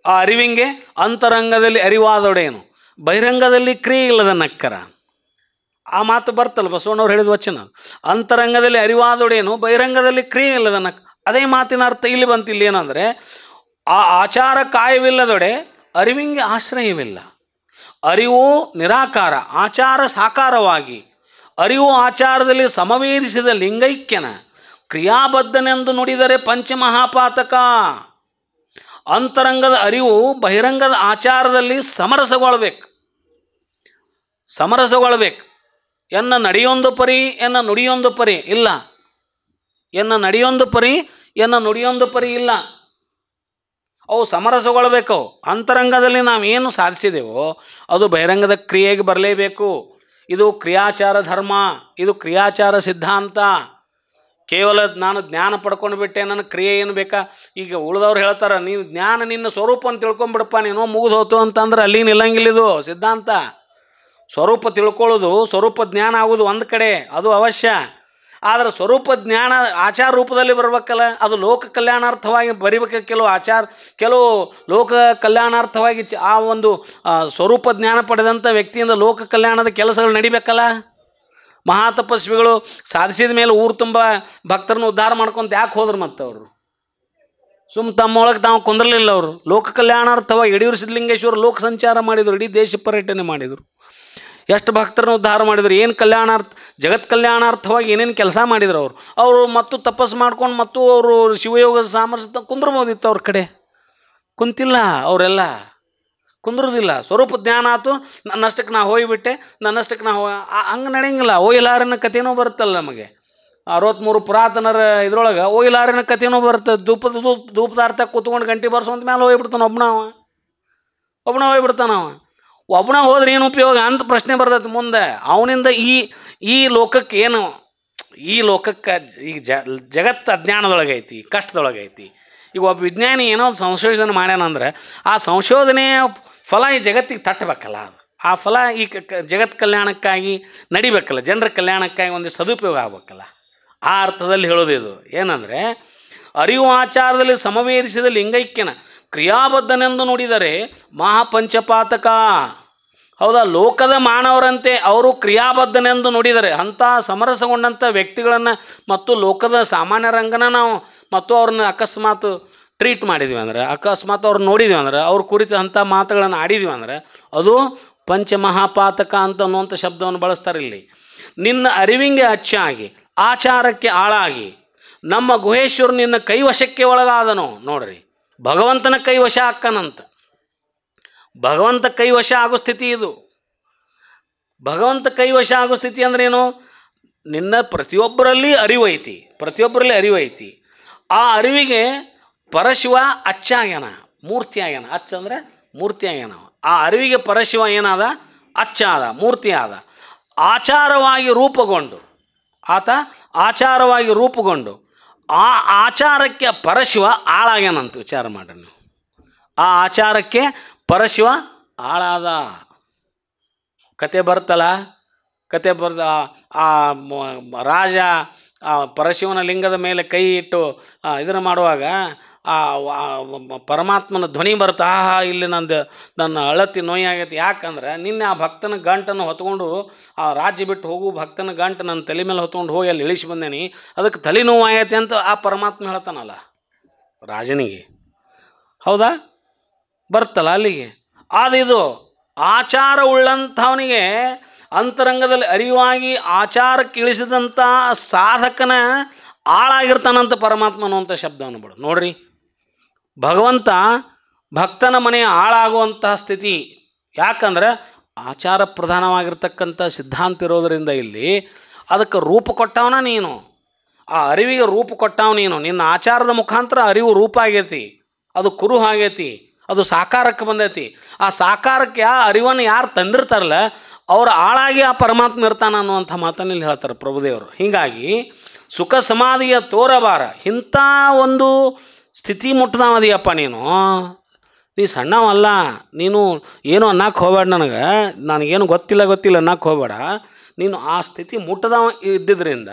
ಆ ಅರಿವಿಂಗೆ ಅಂತರಂಗದಲ್ಲಿ ಅರಿವಾದೊಡೇನು, ಬಹಿರಂಗದಲ್ಲಿ ಕ್ರಿಯೆ ಇಲ್ಲದ ನಕ್ಕರ. ಆ ಮಾತು ಬರ್ತಲ್ಲ ಬಸವಣ್ಣವ್ರು ಹೇಳಿದ ವಚನ. ಅಂತರಂಗದಲ್ಲಿ ಅರಿವಾದೊಡೇನು, ಬಹಿರಂಗದಲ್ಲಿ ಕ್ರಿಯೆ ಇಲ್ಲದ ನಕ್ಕ. ಅದೇ ಮಾತಿನ ಅರ್ಥ ಇಲ್ಲಿ ಬಂತಿಲ್ಲ. ಏನಂದರೆ ಆ ಆಚಾರ ಕಾಯವಿಲ್ಲದೊಡೆ ಅರಿವಿಂಗೆ ಆಶ್ರಯವಿಲ್ಲ. ಅರಿವು ನಿರಾಕಾರ, ಆಚಾರ ಸಾಕಾರವಾಗಿ. ಅರಿವು ಆಚಾರದಲ್ಲಿ ಸಮವೇರಿಸಿದ ಲಿಂಗೈಕ್ಯನ ಕ್ರಿಯಾಬದ್ಧನೆಂದು ನುಡಿದರೆ ಪಂಚಮಹಾಪಾತಕ. ಅಂತರಂಗದ ಅರಿವು ಬಹಿರಂಗದ ಆಚಾರದಲ್ಲಿ ಸಮರಸಗೊಳ್ಬೇಕು. ಎನ್ನ ನಡೆಯೊಂದು ಪರಿ ಎನ್ನ ನುಡಿಯೊಂದು ಪರಿ ಇಲ್ಲ. ಎನ್ನ ನಡೆಯೊಂದು ಪರಿ ಎನ್ನ ನುಡಿಯೊಂದು ಪರಿ ಇಲ್ಲ. ಅವು ಸಮರಸಗೊಳ್ಬೇಕು. ಅಂತರಂಗದಲ್ಲಿ ನಾವು ಏನು ಸಾಧಿಸಿದೆವೋ ಅದು ಬಹಿರಂಗದ ಕ್ರಿಯೆಗೆ ಬರಲೇಬೇಕು. ಇದು ಕ್ರಿಯಾಚಾರ ಧರ್ಮ, ಇದು ಕ್ರಿಯಾಚಾರ ಸಿದ್ಧಾಂತ. ಕೇವಲ ನಾನು ಜ್ಞಾನ ಪಡ್ಕೊಂಡು ಬಿಟ್ಟೆ, ನನ್ನ ಕ್ರಿಯೆ ಏನು ಬೇಕಾ. ಈಗ ಉಳಿದವ್ರು ಹೇಳ್ತಾರೆ, ನೀನು ಜ್ಞಾನ ನಿನ್ನ ಸ್ವರೂಪವನ್ನು ತಿಳ್ಕೊಂಬಿಡಪ್ಪ, ನೀನು ಮುಗಿದು ಹೋತು ಅಂತಂದ್ರೆ ಅಲ್ಲಿ ನಿಲ್ಲಂಗಿಲ್ಲಿದು ಸಿದ್ಧಾಂತ. ಸ್ವರೂಪ ತಿಳ್ಕೊಳ್ಳೋದು, ಸ್ವರೂಪ ಜ್ಞಾನ ಆಗೋದು ಒಂದು ಕಡೆ, ಅದು ಅವಶ್ಯ. ಆದರೆ ಸ್ವರೂಪ ಜ್ಞಾನ ಆಚಾರ ರೂಪದಲ್ಲಿ ಬರಬೇಕಲ್ಲ, ಅದು ಲೋಕ ಕಲ್ಯಾಣಾರ್ಥವಾಗಿ ಬರಿಬೇಕು. ಕೆಲವು ಲೋಕ ಕಲ್ಯಾಣಾರ್ಥವಾಗಿ ಆ ಒಂದು ಸ್ವರೂಪ ಜ್ಞಾನ ಪಡೆದಂಥ ವ್ಯಕ್ತಿಯಿಂದ ಲೋಕ ಕಲ್ಯಾಣದ ಕೆಲಸಗಳು ನಡಿಬೇಕಲ್ಲ. ಮಹಾತಪಸ್ವಿಗಳು ಸಾಧಿಸಿದ ಮೇಲೆ ಊರು ತುಂಬ ಭಕ್ತರನ್ನು ಉದ್ಧಾರ ಮಾಡ್ಕೊಂತ ಯಾಕೆ ಹೋದ್ರು? ಮತ್ತು ಅವರು ತಮ್ಮೊಳಗೆ ತಾವು ಕುಂದ್ರಲಿಲ್ಲ. ಅವರು ಲೋಕ ಕಲ್ಯಾಣಾರ್ಥವಾಗಿ ಯಡಿಯೂರು ಸಿದ್ಧಲಿಂಗೇಶ್ವರ ಲೋಕ ಸಂಚಾರ ಮಾಡಿದರು, ಇಡೀ ದೇಶ ಪರ್ಯಟನೆ ಮಾಡಿದರು. ಎಷ್ಟು ಭಕ್ತರನ್ನು ಉದ್ಧಾರ ಮಾಡಿದರು, ಏನು ಕಲ್ಯಾಣಾರ್ಥ, ಜಗತ್ ಕಲ್ಯಾಣಾರ್ಥವಾಗಿ ಏನೇನು ಕೆಲಸ ಮಾಡಿದ್ರು ಅವರು ಮತ್ತು ತಪಸ್ಸು ಮಾಡ್ಕೊಂಡು ಮತ್ತು ಅವರು ಶಿವಯೋಗ ಸಾಮರ್ಥ್ಯ ಕುಂದ್ರಬೋದಿತ್ತು. ಅವ್ರ ಕಡೆ ಕುಂತಿಲ್ಲ, ಅವರೆಲ್ಲ ಕುಂದ್ರೋದಿಲ್ಲ. ಸ್ವರೂಪ ಜ್ಞಾನ ಆಯ್ತು, ನನ್ನಷ್ಟಕ್ಕೆ ನಾ ಹೋಗಿಬಿಟ್ಟೆ, ನನ್ನಷ್ಟಕ್ಕೆ ನಾ ಹಂಗೆ ನಡೆಯಂಗಿಲ್ಲ. ಓಯಿಲಾರನ ಕಥೆನೂ ಬರುತ್ತಲ್ಲ ನಮಗೆ. 63 ಪುರಾತನರ ಇದ್ರೊಳಗೆ ಓಯಿಲಾರನ ಕಥೆನೂ ಬರುತ್ತೆ. ಧೂಪದಾರ್ಥ ಕೂತ್ಕೊಂಡು ಗಂಟೆ ಬರ್ಸೋಂತ ಮೇಲೆ ಹೋಗ್ಬಿಡ್ತಾನೆ ಒಬ್ಬನ ಹೋಗ್ಬಿಡ್ತಾನ. ಒಬ್ಬನ ಹೋದ್ರೆ ಏನು ಉಪಯೋಗ ಅಂತ ಪ್ರಶ್ನೆ ಬರ್ತೈತೆ ಮುಂದೆ. ಅವನಿಂದ ಈ ಲೋಕಕ್ಕೆ ಏನು, ಈ ಲೋಕಕ್ಕೆ ಈಗ ಜಗತ್ತು ಅಜ್ಞಾನದೊಳಗೈತಿ, ಕಷ್ಟದೊಳಗೈತಿ. ಈಗ ಒಬ್ಬ ವಿಜ್ಞಾನಿ ಏನೋ ಒಂದು ಸಂಶೋಧನೆ ಮಾಡ್ಯಾನಂದ್ರೆ ಆ ಸಂಶೋಧನೆಯ ಫಲ ಈ ಜಗತ್ತಿಗೆ ತಟ್ಟಬೇಕಲ್ಲ. ಆ ಫಲ ಈ ಜಗತ್ ಕಲ್ಯಾಣಕ್ಕಾಗಿ ನಡಿಬೇಕಲ್ಲ, ಜನರ ಕಲ್ಯಾಣಕ್ಕಾಗಿ ಒಂದು ಸದುಪಯೋಗ ಆಗ್ಬೇಕಲ್ಲ. ಆ ಅರ್ಥದಲ್ಲಿ ಹೇಳೋದು ಇದು. ಏನಂದರೆ ಅರಿವು ಆಚಾರದಲ್ಲಿ ಸಮವೇರಿಸಿದ ಲಿಂಗೈಕ್ಯನ ಕ್ರಿಯಾಬದ್ಧನೆಂದು ನುಡಿದರೆ ಮಹಾಪಂಚಪಾತಕ. ಹೌದಾ? ಲೋಕದ ಮಾನವರಂತೆ ಅವರು ಕ್ರಿಯಾಬದ್ಧನೆಂದು ನುಡಿದರೆ, ಅಂಥ ಸಮರಸಗೊಂಡಂಥ ವ್ಯಕ್ತಿಗಳನ್ನು ಮತ್ತು ಲೋಕದ ಸಾಮಾನ್ಯ ರಂಗನ ನಾವು ಮತ್ತು ಅವ್ರನ್ನ ಅಕಸ್ಮಾತ್ ಟ್ರೀಟ್ ಮಾಡಿದ್ವಿ ಅಂದ್ರೆ, ಅಕಸ್ಮಾತ್ ಅವ್ರು ನೋಡಿದ್ವಿ ಅಂದ್ರೆ, ಅವ್ರ ಕುರಿತು ಅಂಥ ಮಾತುಗಳನ್ನು ಆಡಿದ್ವಿ ಅಂದ್ರೆ ಅದು ಪಂಚಮಹಾಪಾತಕ ಅಂತ ಅನ್ನುವಂಥ ಶಬ್ದವನ್ನು ಬಳಸ್ತಾರೆ ಇಲ್ಲಿ. ನಿನ್ನ ಅರಿವಿಂಗೆ ಅಚ್ಚಾಗಿ ಆಚಾರಕ್ಕೆ ಆಳಾಗಿ ನಮ್ಮ ಗುಹೇಶ್ವರ ನಿನ್ನ ಕೈವಶಕ್ಕೆ ಒಳಗಾದನು. ನೋಡ್ರಿ, ಭಗವಂತನ ಕೈವಶ ಅಕ್ಕನಂತ. ಭಗವಂತ ಕೈವಶ ಆಗೋ ಸ್ಥಿತಿ ಇದು. ಭಗವಂತ ಕೈವಶ ಆಗೋ ಸ್ಥಿತಿ ಅಂದ್ರೇನು? ನಿನ್ನ ಪ್ರತಿಯೊಬ್ಬರಲ್ಲಿ ಅರಿವೈತಿ. ಆ ಅರಿವಿಗೆ ಪರಶಿವ ಅಚ್ಚಾಗ್ಯಾನ, ಮೂರ್ತಿ ಆಗ್ಯಾನ. ಅಚ್ಚ ಅಂದರೆ ಮೂರ್ತಿ ಆಗ್ಯಾನ. ಆ ಅರಿವಿಗೆ ಪರಶಿವ ಏನಾದ? ಅಚ್ಚ ಆದ, ಮೂರ್ತಿ ಆದ. ಆಚಾರವಾಗಿ ರೂಪುಗೊಂಡು ಆತ ಆ ಆಚಾರಕ್ಕೆ ಪರಶಿವ ಆಳಾಗ್ಯಾನಂತ. ವಿಚಾರ ಮಾಡ್ರಿ ನೀವು. ಆ ಆಚಾರಕ್ಕೆ ಪರಶಿವ ಆಳಾದ. ಕತೆ ಬರ್ತಲ್ಲ, ಆ ರಾಜ ಆ ಪರಶಿವನ ಲಿಂಗದ ಮೇಲೆ ಕೈ ಇಟ್ಟು ಇದನ್ನು ಮಾಡುವಾಗ ಆ ಪರಮಾತ್ಮನ ಧ್ವನಿ ಬರುತ್ತೆ, ಆಹಾ ಇಲ್ಲಿ ನನ್ನ ಅಳತಿ ನೋಯಾಗೈತಿ. ಯಾಕಂದ್ರೆ ನಿನ್ನೆ ಆ ಭಕ್ತನ ಗಂಟನ್ನು ಹೊತ್ಕೊಂಡು, ಆ ರಾಜ್ಯ ಬಿಟ್ಟು ಹೋಗು ಭಕ್ತನ ಗಂಟು ನನ್ನ ತಲೆ ಮೇಲೆ ಹೊತ್ಕೊಂಡು ಹೋಗಿ ಅಲ್ಲಿ ಇಳಿಸಿ ಬಂದೇನಿ, ಅದಕ್ಕೆ ತಲೆ ನೋವು ಆಗೈತಿ ಅಂತ ಆ ಪರಮಾತ್ಮ ಹೇಳ್ತಾನಲ್ಲ ರಾಜನಿಗೆ. ಹೌದಾ? ಬರ್ತಲ್ಲ ಅಲ್ಲಿಗೆ. ಇದು ಆಚಾರ ಉಳ್ಳಂಥವನಿಗೆ ಅಂತರಂಗದಲ್ಲಿ ಅರಿವಾಗಿ ಆಚಾರಕ್ಕೆ ಇಳಿಸಿದಂಥ ಸಾಧಕನ ಆಳಾಗಿರ್ತಾನಂತ ಪರಮಾತ್ಮ ಅನ್ನುವಂಥ ಶಬ್ದವನ್ನು ಬಿಡು. ನೋಡ್ರಿ, ಭಗವಂತ ಭಕ್ತನ ಮನೆಯ ಆಳಾಗುವಂತಹ ಸ್ಥಿತಿ. ಯಾಕಂದ್ರೆ ಆಚಾರ ಪ್ರಧಾನವಾಗಿರ್ತಕ್ಕಂಥ ಸಿದ್ಧಾಂತ ಇರೋದರಿಂದ ಇಲ್ಲಿ ಅದಕ್ಕೆ ರೂಪ ಕೊಟ್ಟವನ ನೀನು, ಆ ಅರಿವಿಗೆ ರೂಪ ಕೊಟ್ಟವ ನೀನು. ನಿನ್ನ ಆಚಾರದ ಮುಖಾಂತರ ಅರಿವು ರೂಪ ಆಗೈತಿ, ಅದು ಕುರು ಆಗೈತಿ, ಅದು ಸಾಕಾರಕ್ಕೆ ಬಂದೈತಿ. ಆ ಸಾಕಾರಕ್ಕೆ ಆ ಅರಿವನ್ನು ಯಾರು ತಂದಿರ್ತಾರಲ್ಲ ಅವ್ರ ಆಳಾಗಿ ಆ ಪರಮಾತ್ಮ ಇರ್ತಾನ ಅನ್ನುವಂಥ ಮಾತನ್ನು ಇಲ್ಲಿ ಹೇಳ್ತಾರೆ ಪ್ರಭುದೇವರು. ಹೀಗಾಗಿ ಸುಖ ಸಮಾಧಿಯ ತೋರಬಾರ, ಇಂಥ ಒಂದು ಸ್ಥಿತಿ ಮುಟ್ಟದವದಿಯಪ್ಪ ನೀನು. ನೀ ಸಣ್ಣವಲ್ಲ, ನೀನು ಏನು ಅನ್ನಕ್ಕೆ ಹೋಗಬೇಡ, ನನಗೇನು ಗೊತ್ತಿಲ್ಲ ಅನ್ನಕ್ಕೆ ಹೋಗಬೇಡ, ನೀನು ಆ ಸ್ಥಿತಿ ಮುಟ್ಟದವ ಇದ್ದಿದ್ದರಿಂದ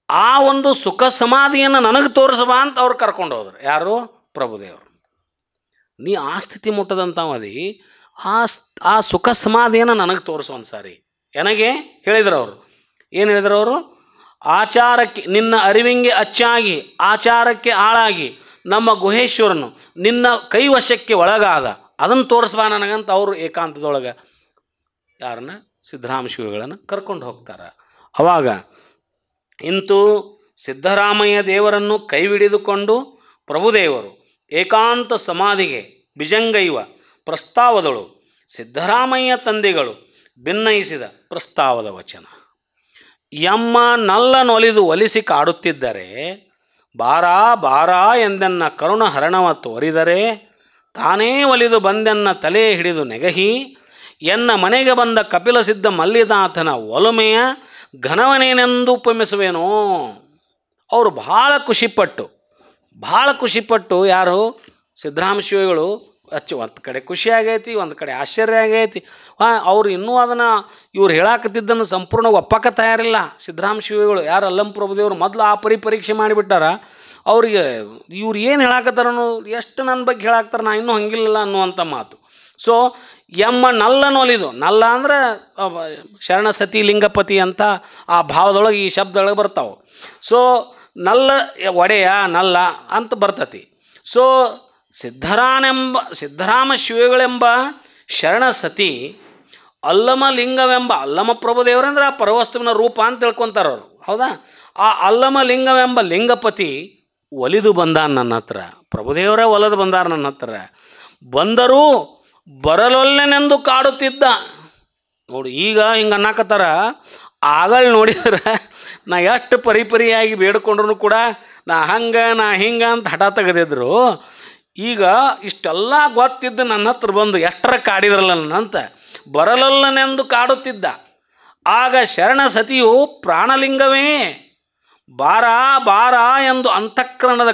ಆ ಒಂದು ಸುಖ ಸಮಾಧಿಯನ್ನು ನನಗೆ ತೋರಿಸಬಾ ಅಂತ ಅವ್ರು ಕರ್ಕೊಂಡು ಹೋದ್ರು. ಯಾರು? ಪ್ರಭುದೇವರು. ನೀ ಆ ಸ್ಥಿತಿ ಮುಟ್ಟದಂಥವದಿ, ಆ ಸುಖ ಸಮಾಧಿಯನ್ನು ನನಗೆ ತೋರಿಸು ಒಂದು ಸಾರಿ ನನಗೆ ಹೇಳಿದ್ರು ಅವರು. ಏನು ಹೇಳಿದ್ರು ಅವರು? ಆಚಾರಕ್ಕೆ ನಿನ್ನ ಅರಿವಿಂಗೆ ಅಚ್ಚಾಗಿ ಆಚಾರಕ್ಕೆ ಆಳಾಗಿ ನಮ್ಮ ಗುಹೇಶ್ವರನು ನಿನ್ನ ಕೈವಶಕ್ಕೆ ಒಳಗಾದ, ಅದನ್ನು ತೋರಿಸ್ಬಾ ನನಗಂತ ಅವರು ಏಕಾಂತದೊಳಗೆ ಯಾರನ್ನ? ಸಿದ್ದರಾಮ ಶಿವಗಳನ್ನು ಕರ್ಕೊಂಡು ಹೋಗ್ತಾರೆ. ಅವಾಗ ಇಂತೂ ಸಿದ್ದರಾಮಯ್ಯ ದೇವರನ್ನು ಕೈವಿಡಿದುಕೊಂಡು ಪ್ರಭುದೇವರು ಏಕಾಂತ ಸಮಾಧಿಗೆ ಬಿಜಂಗೈವ ಪ್ರಸ್ತಾವದಳು ಸಿದ್ದರಾಮಯ್ಯ ತಂದೆಗಳು ಭಿನ್ನಯಿಸಿದ ಪ್ರಸ್ತಾವದ ವಚನ. ಯಮ್ಮ ನಲ್ಲನೊಲಿದು ಒಲಿಸಿ ಕಾಡುತ್ತಿದ್ದರೆ ಬಾರ ಬಾರ ಎಂದೆನ್ನ ಕರುಣ ಹರಣವ ತೋರಿದರೆ ತಾನೇ ಒಲಿದು ಬಂದೆನ್ನ ತಲೆ ಹಿಡಿದು ನೆಗಹಿ ಎನ್ನ ಮನೆಗೆ ಬಂದ ಕಪಿಲ ಸಿದ್ಧ ಮಲ್ಲಿನಾಥನ ಒಲುಮೆಯ ಘನವನೇನೆಂದು ಉಪಮಿಸುವೇನೋ. ಅವರು ಭಾಳ ಖುಷಿಪಟ್ಟು ಯಾರು? ಸಿದ್ದರಾಮ ಶಿವಗಳು. ಒಂದು ಕಡೆ ಖುಷಿ ಆಗೈತಿ, ಒಂದು ಕಡೆ ಆಶ್ಚರ್ಯ ಆಗೈತಿ. ಅವ್ರು ಇನ್ನೂ ಅದನ್ನು ಇವ್ರು ಹೇಳಾಕತ್ತಿದ್ದನ್ನು ಸಂಪೂರ್ಣ ಒಪ್ಪಕ್ಕೆ ತಯಾರಿಲ್ಲ ಸಿದ್ದರಾಮ ಶಿವಗಳು. ಯಾರು? ಅಲ್ಲಂ ಪ್ರಭುದೇವರು ಮೊದಲು ಆ ಪರೀಕ್ಷೆ ಮಾಡಿಬಿಟ್ಟಾರ. ಅವ್ರಿಗೆ ಇವ್ರು ಏನು ಹೇಳಾಕತ್ತಾರನು, ಎಷ್ಟು ನನ್ನ ಬಗ್ಗೆ ಹೇಳಾಕ್ತಾರೆ, ನಾ ಇನ್ನೂ ಹಂಗಿಲ್ಲ ಅನ್ನುವಂಥ ಮಾತು. ಸೊ ಎಮ್ಮ ನಲ್ಲನೊಲಿದು, ನಲ್ಲ ಅಂದ್ರೆ ಶರಣ ಸತಿ ಲಿಂಗಪತಿ ಅಂತ ಆ ಭಾವದೊಳಗೆ ಈ ಶಬ್ದೊಳಗೆ ಬರ್ತಾವೆ. ಸೊ ನಲ್ಲ ಒಡೆಯ ನಲ್ಲ ಅಂತ ಬರ್ತತಿ. ಸೊ ಸಿದ್ದರಾಮ ಶಿವಗಳೆಂಬ ಶರಣ ಸತಿ ಅಲ್ಲಮ ಲಿಂಗವೆಂಬ ಅಲ್ಲಮ ಪ್ರಭುದೇವರಂದ್ರೆ ಆ ಪರವಸ್ತುವಿನ ರೂಪ ಅಂತ ತಿಳ್ಕೊತಾರೆ ಅವರು. ಹೌದಾ? ಆ ಅಲ್ಲಮ ಲಿಂಗವೆಂಬ ಲಿಂಗಪತಿ ಒಲಿದು ಬಂದ ನನ್ನ ಹತ್ರ, ಪ್ರಭುದೇವರೇ ಒಲಿದು ಬಂದಾರ ನನ್ನ ಹತ್ರ. ಬಂದರೂ ಬರಲೊಲ್ಲೆನೆಂದು ಕಾಡುತ್ತಿದ್ದ. ನೋಡಿ ಈಗ ಹಿಂಗೆ ಅನ್ನಕತ್ತಾರ. ಆಗಳು ನೋಡಿದ್ರೆ ನಾ ಎಷ್ಟು ಪರಿಯಾಗಿ ಬೇಡ್ಕೊಂಡ್ರು ಕೂಡ ನಾ ಹಿಂಗೆ ಅಂತ ಹಠ ತೆಗೆದಿದ್ರು. ಈಗ ಇಷ್ಟೆಲ್ಲ ಗೊತ್ತಿದ್ದು ನನ್ನ ಹತ್ರ ಬಂದು ಎಷ್ಟರ ಕಾಡಿದ್ರಲ್ಲ ನನ್ನಂತ ಬರಲೊಲ್ಲನೆಂದು ಕಾಡುತ್ತಿದ್ದ. ಆಗ ಶರಣ ಸತಿಯು ಪ್ರಾಣಲಿಂಗವೇ ಬಾರ ಬಾರ ಎಂದು ಅಂತಃಕರಣದ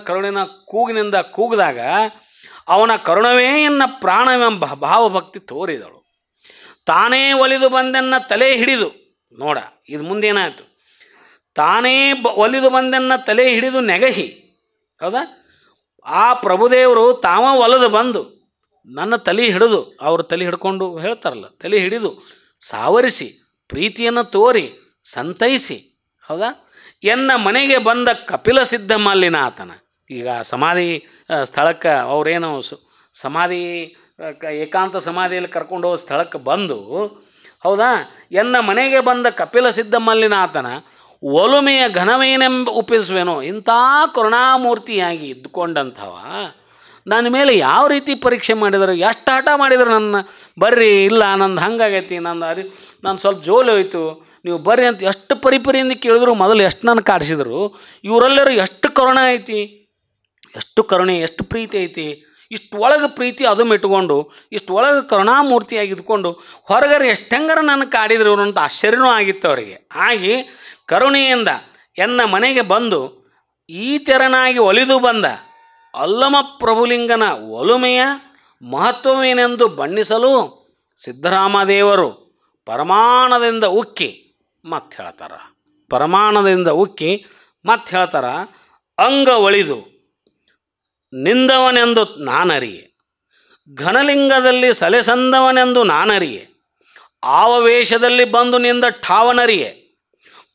ಕರುಳಿನ ಕೂಗಿನಿಂದ ಕೂಗಿದಾಗ ಅವನ ಕರುಣವೇ ಎನ್ನ ಪ್ರಾಣವೆಂಬ ಭಾವಭಕ್ತಿ ತೋರಿದಳು. ತಾನೇ ಒಲಿದು ಬಂದೆನ್ನ ತಲೆ ಹಿಡಿದು, ನೋಡ ಇದು ಮುಂದೇನಾಯಿತು, ತಾನೇ ಒಲಿದು ಬಂದೆನ್ನ ತಲೆ ಹಿಡಿದು ನೆಗಹಿ. ಹೌದಾ? ಆ ಪ್ರಭುದೇವರು ತಾವ ಒಲಿದು ಬಂದು ನನ್ನ ತಲೆ ಹಿಡಿದು, ಅವರು ತಲೆ ಹಿಡ್ಕೊಂಡು ಹೇಳ್ತಾರಲ್ಲ, ತಲೆ ಹಿಡಿದು ಸಾವರಿಸಿ ಪ್ರೀತಿಯನ್ನು ತೋರಿ ಸಂತೈಸಿ, ಹೌದಾ, ಎನ್ನ ಮನೆಗೆ ಬಂದ ಕಪಿಲ ಸಿದ್ಧ ಮಲ್ಲಿನಾಥನ. ಈಗ ಸಮಾಧಿ ಸ್ಥಳಕ್ಕೆ ಅವರೇನು ಸಮಾಧಿ ಏಕಾಂತ ಸಮಾಧಿಯಲ್ಲಿ ಕರ್ಕೊಂಡು ಹೋಗೋ ಸ್ಥಳಕ್ಕೆ ಬಂದು, ಹೌದಾ, ಎನ್ನ ಮನೆಗೆ ಬಂದ ಕಪಿಲ ಸಿದ್ಧ ಮಲ್ಲಿನಾಥನ ಒಲುಮೆಯ ಘನವೇನೆಂಬ ಒಪ್ಪಿಸುವೇನೋ. ಇಂಥ ಕರುಣಾಮೂರ್ತಿಯಾಗಿ ಇದ್ದುಕೊಂಡಂಥವ ನನ್ನ ಮೇಲೆ ಯಾವ ರೀತಿ ಪರೀಕ್ಷೆ ಮಾಡಿದರು, ಎಷ್ಟು ಹಠ ಮಾಡಿದ್ರು ನನ್ನ, ಬರ್ರಿ ಇಲ್ಲ ನಂದು ಹಂಗಾಗೈತಿ, ನಾನು ಸ್ವಲ್ಪ ಜೋಲು ಹೋಯ್ತು, ನೀವು ಬರ್ರಿ ಅಂತ ಎಷ್ಟು ಪರಿಯಿಂದ ಕೇಳಿದ್ರು. ಮೊದಲು ಎಷ್ಟು ನನ್ನ ಕಾಡಿಸಿದ್ರು. ಇವರೆಲ್ಲರೂ ಎಷ್ಟು ಕರುಣೆ ಐತಿ, ಎಷ್ಟು ಕರುಣೆ, ಎಷ್ಟು ಪ್ರೀತಿ ಐತಿ. ಇಷ್ಟು ಒಳಗೆ ಪ್ರೀತಿ ಅದು ಇಟ್ಕೊಂಡು ಇಷ್ಟು ಒಳಗೆ ಕರುಣಾಮೂರ್ತಿಯಾಗಿ ಇದ್ಕೊಂಡು ಹೊರಗರೆ ಎಷ್ಟು ಹೆಂಗಾರ ನನ್ನ ಕಾಡಿದ್ರು ಇವರು ಅಂತ ಆಶ್ಚರ್ಯನೂ ಆಗಿತ್ತು ಅವರಿಗೆ. ಆಗಿ ಕರುಣೆಯಿಂದ ಎನ್ನ ಮನೆಗೆ ಬಂದು ಈ ತೆರನಾಗಿ ಒಲಿದು ಬಂದ ಅಲ್ಲಮ ಪ್ರಭುಲಿಂಗನ ಒಲುಮೆಯ ಮಹತ್ವವೇನೆಂದು ಬಣ್ಣಿಸಲು ಸಿದ್ದರಾಮದೇವರು ಪರಮಾಣದಿಂದ ಉಕ್ಕಿ ಮತ್ತೆ ಹೇಳ್ತಾರ. ಅಂಗ ಒಳಿದು ನಿಂದವನೆಂದು ನಾನರಿಯೆ, ಘನಲಿಂಗದಲ್ಲಿ ಸಲೆಸಂದವನೆಂದು ನಾನರಿಯೆ, ಆವವೇಶದಲ್ಲಿ ಬಂದು ನಿಂದ ಠಾವನರಿಯೆ,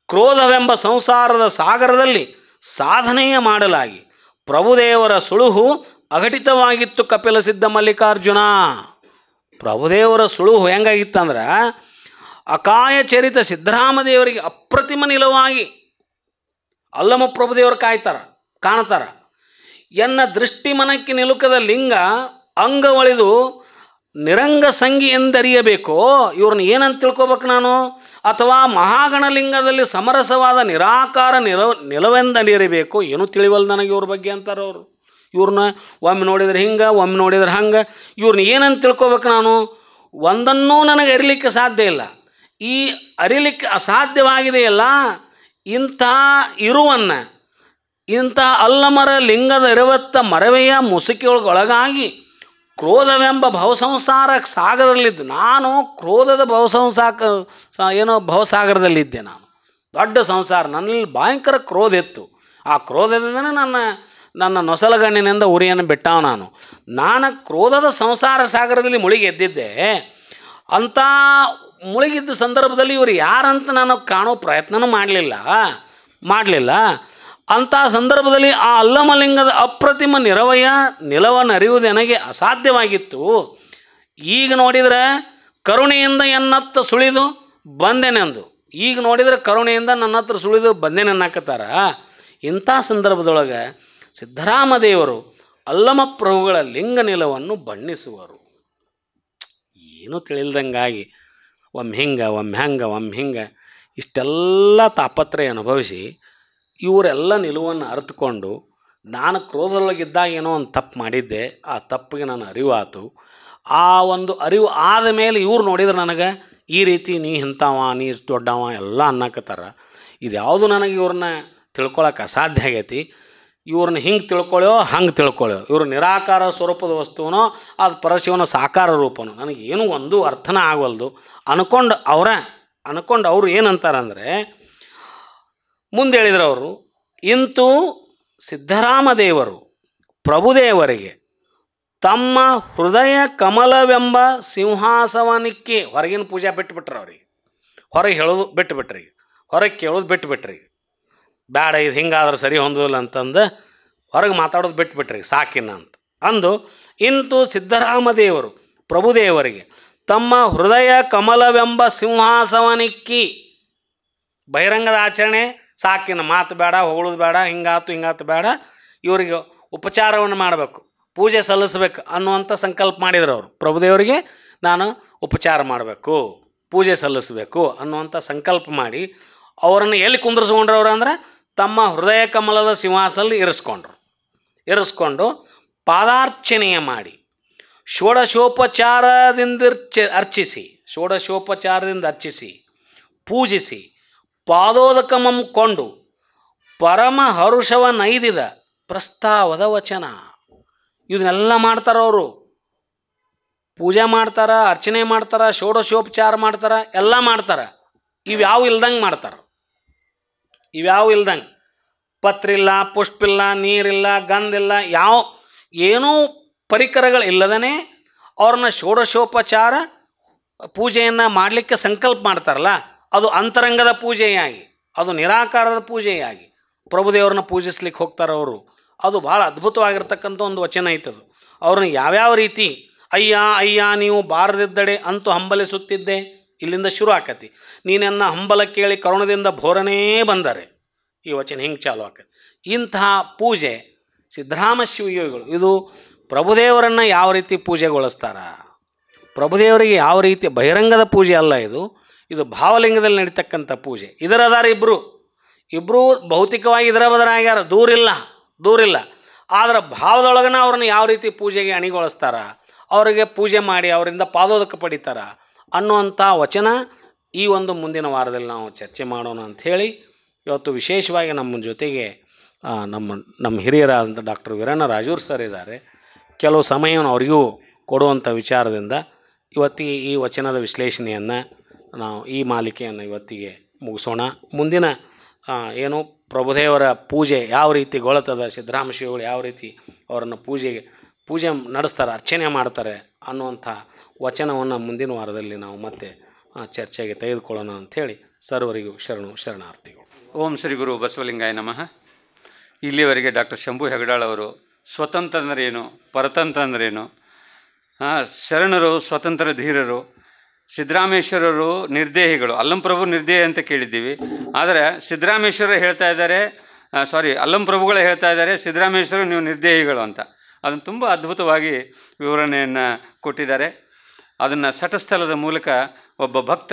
ಕ್ರೋಧವೆಂಬ ಸಂಸಾರದ ಸಾಗರದಲ್ಲಿ ಸಾಧನೆಯ ಮಾಡಲಾಗಿ ಪ್ರಭುದೇವರ ಸುಳುಹು ಅಘಟಿತವಾಗಿತ್ತು. ಕಪಿಲ ಸಿದ್ಧ ಮಲ್ಲಿಕಾರ್ಜುನ ಪ್ರಭುದೇವರ ಸುಳುಹು ಹೆಂಗಾಗಿತ್ತಂದ್ರೆ, ಅಕಾಯ ಚರಿತ ಸಿದ್ದರಾಮದೇವರಿಗೆ ಅಪ್ರತಿಮ ನಿಲುವಾಗಿ ಅಲ್ಲಮ ಪ್ರಭುದೇವರು ಕಾಣ್ತಾರ. ಎನ್ನ ದೃಷ್ಟಿ ಮನಕ್ಕೆ ನಿಲುಕದ ಲಿಂಗ ಅಂಗ ಒಳಿದು ನಿರಂಗ ಸಂಗಿ ಎಂದರಿಯಬೇಕೋ, ಇವ್ರನ್ನ ಏನಂತ ತಿಳ್ಕೊಬೇಕು ನಾನು, ಅಥವಾ ಮಹಾಗಣಲಿಂಗದಲ್ಲಿ ಸಮರಸವಾದ ನಿರಾಕಾರ ನಿಲವೆಂದರಿಯಬೇಕು, ಏನೂ ತಿಳಿವಲ್ಲ ನನಗೆ ಇವ್ರ ಬಗ್ಗೆ ಅಂತಾರೆ ಅವರು. ಇವ್ರನ್ನ ಒಮ್ಮೆ ನೋಡಿದ್ರೆ ಹಿಂಗೆ, ಒಮ್ಮೆ ನೋಡಿದ್ರೆ ಹಂಗೆ, ಇವ್ರನ್ನ ಏನಂತ ತಿಳ್ಕೊಬೇಕು ನಾನು, ಒಂದನ್ನೂ ನನಗೆ ಅರಿಲಿಕ್ಕೆ ಸಾಧ್ಯ ಇಲ್ಲ. ಈ ಅರಿಲಿಕ್ಕೆ ಅಸಾಧ್ಯವಾಗಿದೆಯಲ್ಲ, ಇಂಥ ಇರುವನ್ನು ಇಂಥ ಅಲ್ಲಮರ ಲಿಂಗದ ಇರವತ್ತ ಮರವೆಯ ಮುಸುಕಿಯೊಳಗೊಳಗಾಗಿ ಕ್ರೋಧವೆಂಬ ಭವಸಂಸಾರ ಸಾಗರದಲ್ಲಿದ್ದು, ನಾನು ಕ್ರೋಧದ ಭವಸಾಗರದಲ್ಲಿದ್ದೆ. ನಾನು ದೊಡ್ಡ ಸಂಸಾರ, ನನ್ನಲ್ಲಿ ಭಯಂಕರ ಕ್ರೋಧ ಇತ್ತು. ಆ ಕ್ರೋಧದಿಂದನೇ ನನ್ನ ನೊಸಲಗಣ್ಣಿನಿಂದ ಉರಿಯನ್ನು ಬಿಟ್ಟವ. ನಾನು ಕ್ರೋಧದ ಸಂಸಾರ ಸಾಗರದಲ್ಲಿ ಮುಳುಗಿ ಎದ್ದಿದ್ದೆ. ಅಂಥ ಮುಳುಗಿದ್ದ ಸಂದರ್ಭದಲ್ಲಿ ಇವರು ಯಾರಂತ ನಾನು ಕಾಣೋ ಪ್ರಯತ್ನನೂ ಮಾಡಲಿಲ್ಲ. ಅಂಥ ಸಂದರ್ಭದಲ್ಲಿ ಆ ಅಲ್ಲಮಲಿಂಗದ ಅಪ್ರತಿಮ ನಿಲವನ್ನು ಅರಿಯುವುದು ನನಗೆ ಅಸಾಧ್ಯವಾಗಿತ್ತು. ಈಗ ನೋಡಿದರೆ ಕರುಣೆಯಿಂದ ಎನ್ನತ್ತ ಸುಳಿದು ಬಂದೆನೆಂದು, ಈಗ ನೋಡಿದರೆ ಕರುಣೆಯಿಂದ ನನ್ನ ಹತ್ರ ಸುಳಿದು ಬಂದೆನೆನ್ನಾಕತ್ತಾರ. ಇಂಥ ಸಂದರ್ಭದೊಳಗೆ ಸಿದ್ದರಾಮದೇವರು ಅಲ್ಲಮ ಪ್ರಭುಗಳ ಲಿಂಗ ನಿಲವನ್ನು ಬಣ್ಣಿಸುವರು. ಏನೂ ತಿಳಿಲ್ದಂಗಾಗಿ ಒಮ್ಮೆ ಹಿಂಗೆ ಇಷ್ಟೆಲ್ಲ ತಾಪತ್ರಯ ಅನುಭವಿಸಿ ಇವರೆಲ್ಲ ನಿಲುವನ್ನು ಅರಿತುಕೊಂಡು, ನಾನು ಕ್ರೋಧದೊಳಗಿದ್ದಾಗ ಏನೋ ಒಂದು ತಪ್ಪು ಮಾಡಿದ್ದೆ, ಆ ತಪ್ಪಿಗೆ ನಾನು ಅರಿವಾತು. ಆ ಒಂದು ಅರಿವು ಆದ ಮೇಲೆ ಇವ್ರು ನೋಡಿದ್ರೆ ನನಗೆ ಈ ರೀತಿ ನೀ ಇಂಥವ, ನೀ ದೊಡ್ಡವ ಎಲ್ಲ ಅನ್ನಕತ್ತಾರ. ಇದ್ಯಾವುದು ನನಗೆ ಇವ್ರನ್ನ ತಿಳ್ಕೊಳಕ್ಕೆ ಅಸಾಧ್ಯ ಆಗೈತಿ. ಇವ್ರನ್ನ ಹಿಂಗೆ ಹಂಗೆ ತಿಳ್ಕೊಳ್ಳೋ, ಇವರು ನಿರಾಕಾರ ಸ್ವರೂಪದ ವಸ್ತುವನೋ ಅದು ಪರಶಿವನ ಸಾಕಾರ ರೂಪನೋ ನನಗೇನು ಒಂದು ಅರ್ಥನ ಆಗವಲ್ದು ಅನ್ಕೊಂಡು ಅವರು ಏನಂತಾರಂದರೆ, ಮುಂದೆ ಹೇಳಿದ್ರು ಅವರು, ಇಂತೂ ಸಿದ್ದರಾಮದೇವರು ಪ್ರಭುದೇವರಿಗೆ ತಮ್ಮ ಹೃದಯ ಕಮಲವೆಂಬ ಸಿಂಹಾಸವನಕ್ಕೆ ಹೊರಗಿನ ಪೂಜೆ ಬಿಟ್ಟುಬಿಟ್ರು. ಅವರಿಗೆ ಹೊರಗೆ ಹೇಳೋದು ಬಿಟ್ಟುಬಿಟ್ರಿ, ಹೊರಗೆ ಕೇಳೋದು ಬಿಟ್ಟುಬಿಟ್ರಿ. ಬೇಡ, ಇದು ಹಿಂಗಾದ್ರೆ ಸರಿ ಹೊಂದೋದಿಲ್ಲ ಅಂತಂದು ಹೊರಗೆ ಮಾತಾಡೋದು ಬಿಟ್ಟುಬಿಟ್ರಿ, ಸಾಕಿನ ಅಂತ ಅಂದು. ಇಂತೂ ಸಿದ್ದರಾಮದೇವರು ಪ್ರಭುದೇವರಿಗೆ ತಮ್ಮ ಹೃದಯ ಕಮಲವೆಂಬ ಸಿಂಹಾಸವನಕ್ಕಿ, ಬಹಿರಂಗದ ಆಚರಣೆ ಸಾಕಿನ, ಮಾತು ಬೇಡ, ಹೊಗಳೋದು ಬೇಡ, ಹಿಂಗಾತು ಬೇಡ, ಇವರಿಗೆ ಉಪಚಾರವನ್ನು ಮಾಡಬೇಕು, ಪೂಜೆ ಸಲ್ಲಿಸ್ಬೇಕು ಅನ್ನುವಂಥ ಸಂಕಲ್ಪ ಮಾಡಿದ್ರು ಅವರು. ಪ್ರಭುದೇವರಿಗೆ ನಾನು ಉಪಚಾರ ಮಾಡಬೇಕು, ಪೂಜೆ ಸಲ್ಲಿಸಬೇಕು ಅನ್ನುವಂಥ ಸಂಕಲ್ಪ ಮಾಡಿ ಅವರನ್ನು ಎಲ್ಲಿ ಕುಂದ್ರಿಸ್ಕೊಂಡ್ರವ್ರು ಅಂದ್ರೆ ತಮ್ಮ ಹೃದಯ ಕಮಲದ ಸಿಂಹಾಸನಲ್ಲಿ ಇರಿಸ್ಕೊಂಡು ಪಾದಾರ್ಚನೆಯ ಮಾಡಿ ಷೋಡಶೋಪಚಾರದಿಂದ ಅರ್ಚಿಸಿ ಪೂಜಿಸಿ ಪಾದೋದಕಮಂ ಕೊಂಡು ಪರಮ ಹರುಷವ ನೈದಿದ ಪ್ರಸ್ತಾವದ ವಚನ. ಇದನ್ನೆಲ್ಲ ಮಾಡ್ತಾರವರು. ಪೂಜೆ ಮಾಡ್ತಾರೆ, ಅರ್ಚನೆ ಮಾಡ್ತಾರೆ, ಷೋಡಶೋಪಚಾರ ಮಾಡ್ತಾರೆ, ಎಲ್ಲ ಮಾಡ್ತಾರೆ. ಇವ್ಯಾವು ಇಲ್ದಂಗೆ ಪತ್ರಿಲ್ಲ, ಪುಷ್ಪಿಲ್ಲ, ನೀರಿಲ್ಲ, ಗಂಧಿಲ್ಲ, ಏನೂ ಪರಿಕರಗಳು ಇಲ್ಲದೇ ಅವ್ರನ್ನ ಷೋಡಶೋಪಚಾರ ಪೂಜೆಯನ್ನು ಮಾಡಲಿಕ್ಕೆ ಸಂಕಲ್ಪ ಮಾಡ್ತಾರಲ್ಲ, ಅದು ಅಂತರಂಗದ ಪೂಜೆಯಾಗಿ, ಅದು ನಿರಾಕಾರದ ಪೂಜೆಯಾಗಿ ಪ್ರಭುದೇವ್ರನ್ನ ಪೂಜಿಸ್ಲಿಕ್ಕೆ ಹೋಗ್ತಾರೆ ಅವರು. ಅದು ಭಾಳ ಅದ್ಭುತವಾಗಿರ್ತಕ್ಕಂಥ ಒಂದು ವಚನ ಐತದು. ಅವ್ರನ್ನ ಯಾವ್ಯಾವ ರೀತಿ ಅಯ್ಯ ನೀವು ಬಾರದಿದ್ದಡೆ ಅಂತೂ ಹಂಬಲಿಸುತ್ತಿದ್ದೆ, ಇಲ್ಲಿಂದ ಶುರು ಆಕತಿ. ನೀನೆನ್ನ ಹಂಬಲ ಕೇಳಿ ಕರುಣದಿಂದ ಭೋರನೇ ಬಂದರೆ, ಈ ವಚನ ಹಿಂಗೆ ಚಾಲು ಆಕತಿ. ಇಂತಹ ಪೂಜೆ ಸಿದ್ದರಾಮ ಶಿವಯೋಗಿಗಳು ಇದು ಪ್ರಭುದೇವರನ್ನು ಯಾವ ರೀತಿ ಪೂಜೆಗೊಳಿಸ್ತಾರ, ಪ್ರಭುದೇವರಿಗೆ ಯಾವ ರೀತಿ ಬಹಿರಂಗದ ಪೂಜೆ ಅಲ್ಲ, ಇದು ಭಾವಲಿಂಗದಲ್ಲಿ ನಡೀತಕ್ಕಂಥ ಪೂಜೆ. ಇದರದಾರ ಇಬ್ಬರು ಭೌತಿಕವಾಗಿ ಇದರ ಬದಲಾಗ್ಯಾರ, ದೂರಿಲ್ಲ. ಆದರೆ ಭಾವದೊಳಗನ ಅವ್ರನ್ನ ಯಾವ ರೀತಿ ಪೂಜೆಗೆ ಅಣಿಗೊಳಿಸ್ತಾರ, ಅವರಿಗೆ ಪೂಜೆ ಮಾಡಿ ಅವರಿಂದ ಪಾದೋದಕ ಪಡಿತಾರ ಅನ್ನುವಂಥ ವಚನ ಈ ಒಂದು ಮುಂದಿನ ವಾರದಲ್ಲಿ ನಾವು ಚರ್ಚೆ ಮಾಡೋಣ ಅಂಥೇಳಿ ಇವತ್ತು ವಿಶೇಷವಾಗಿ ನಮ್ಮ ಜೊತೆಗೆ ನಮ್ಮ ಹಿರಿಯರಾದಂಥ ಡಾಕ್ಟರ್ ವೀರಣ್ಣ ರಾಜೂರ್ ಸರ್ ಇದ್ದಾರೆ. ಕೆಲವು ಸಮಯವನ್ನು ಅವರಿಗೂ ಕೊಡುವಂಥ ವಿಚಾರದಿಂದ ಇವತ್ತಿಗೆ ಈ ವಚನದ ವಿಶ್ಲೇಷಣೆಯನ್ನು ನಾವು ಈ ಮಾಲಿಕೆಯನ್ನು ಇವತ್ತಿಗೆ ಮುಗಿಸೋಣ. ಮುಂದಿನ ಏನು ಪ್ರಭುದೇವರ ಪೂಜೆ ಯಾವ ರೀತಿ ಗೊಳತದ, ಸಿದ್ದರಾಮ ಶಿವಗಳು ಯಾವ ರೀತಿ ಅವರನ್ನು ಪೂಜೆ ನಡೆಸ್ತಾರೆ, ಅರ್ಚನೆ ಮಾಡ್ತಾರೆ ಅನ್ನುವಂಥ ವಚನವನ್ನು ಮುಂದಿನ ವಾರದಲ್ಲಿ ನಾವು ಮತ್ತೆ ಚರ್ಚೆಗೆ ತೆಗೆದುಕೊಳ್ಳೋಣ ಅಂಥೇಳಿ ಸರ್ವರಿಗೂ ಶರಣಾರ್ಥಿಗಳು. ಓಂ ಶ್ರೀ ಗುರು ಬಸವಲಿಂಗಾಯ ನಮಃ. ಇಲ್ಲಿವರೆಗೆ ಡಾಕ್ಟರ್ ಶಂಭು ಹೆಗಡಾಳ್ ಅವರು ಸ್ವತಂತ್ರ ಅಂದ್ರೇನು, ಪರತಂತ್ರ ಅಂದ್ರೇನು, ಶರಣರು ಸ್ವತಂತ್ರ ಧೀರರು, ಸಿದ್ದರಾಮೇಶ್ವರರು ನಿರ್ದೇಹಿಗಳು, ಅಲ್ಲಂಪ್ರಭು ನಿರ್ದೇಹಿ ಅಂತ ಕೇಳಿದ್ದೀವಿ. ಆದರೆ ಸಿದ್ದರಾಮೇಶ್ವರ ಹೇಳ್ತಾ ಇದ್ದಾರೆ, ಅಲ್ಲಂಪ್ರಭುಗಳೇ ಹೇಳ್ತಾ ಇದ್ದಾರೆ ಸಿದ್ದರಾಮೇಶ್ವರ ನೀವು ನಿರ್ದೇಹಿಗಳು ಅಂತ. ಅದನ್ನು ತುಂಬ ಅದ್ಭುತವಾಗಿ ವಿವರಣೆಯನ್ನು ಕೊಟ್ಟಿದ್ದಾರೆ. ಅದನ್ನು ಸಟಸ್ಥಲದ ಮೂಲಕ ಒಬ್ಬ ಭಕ್ತ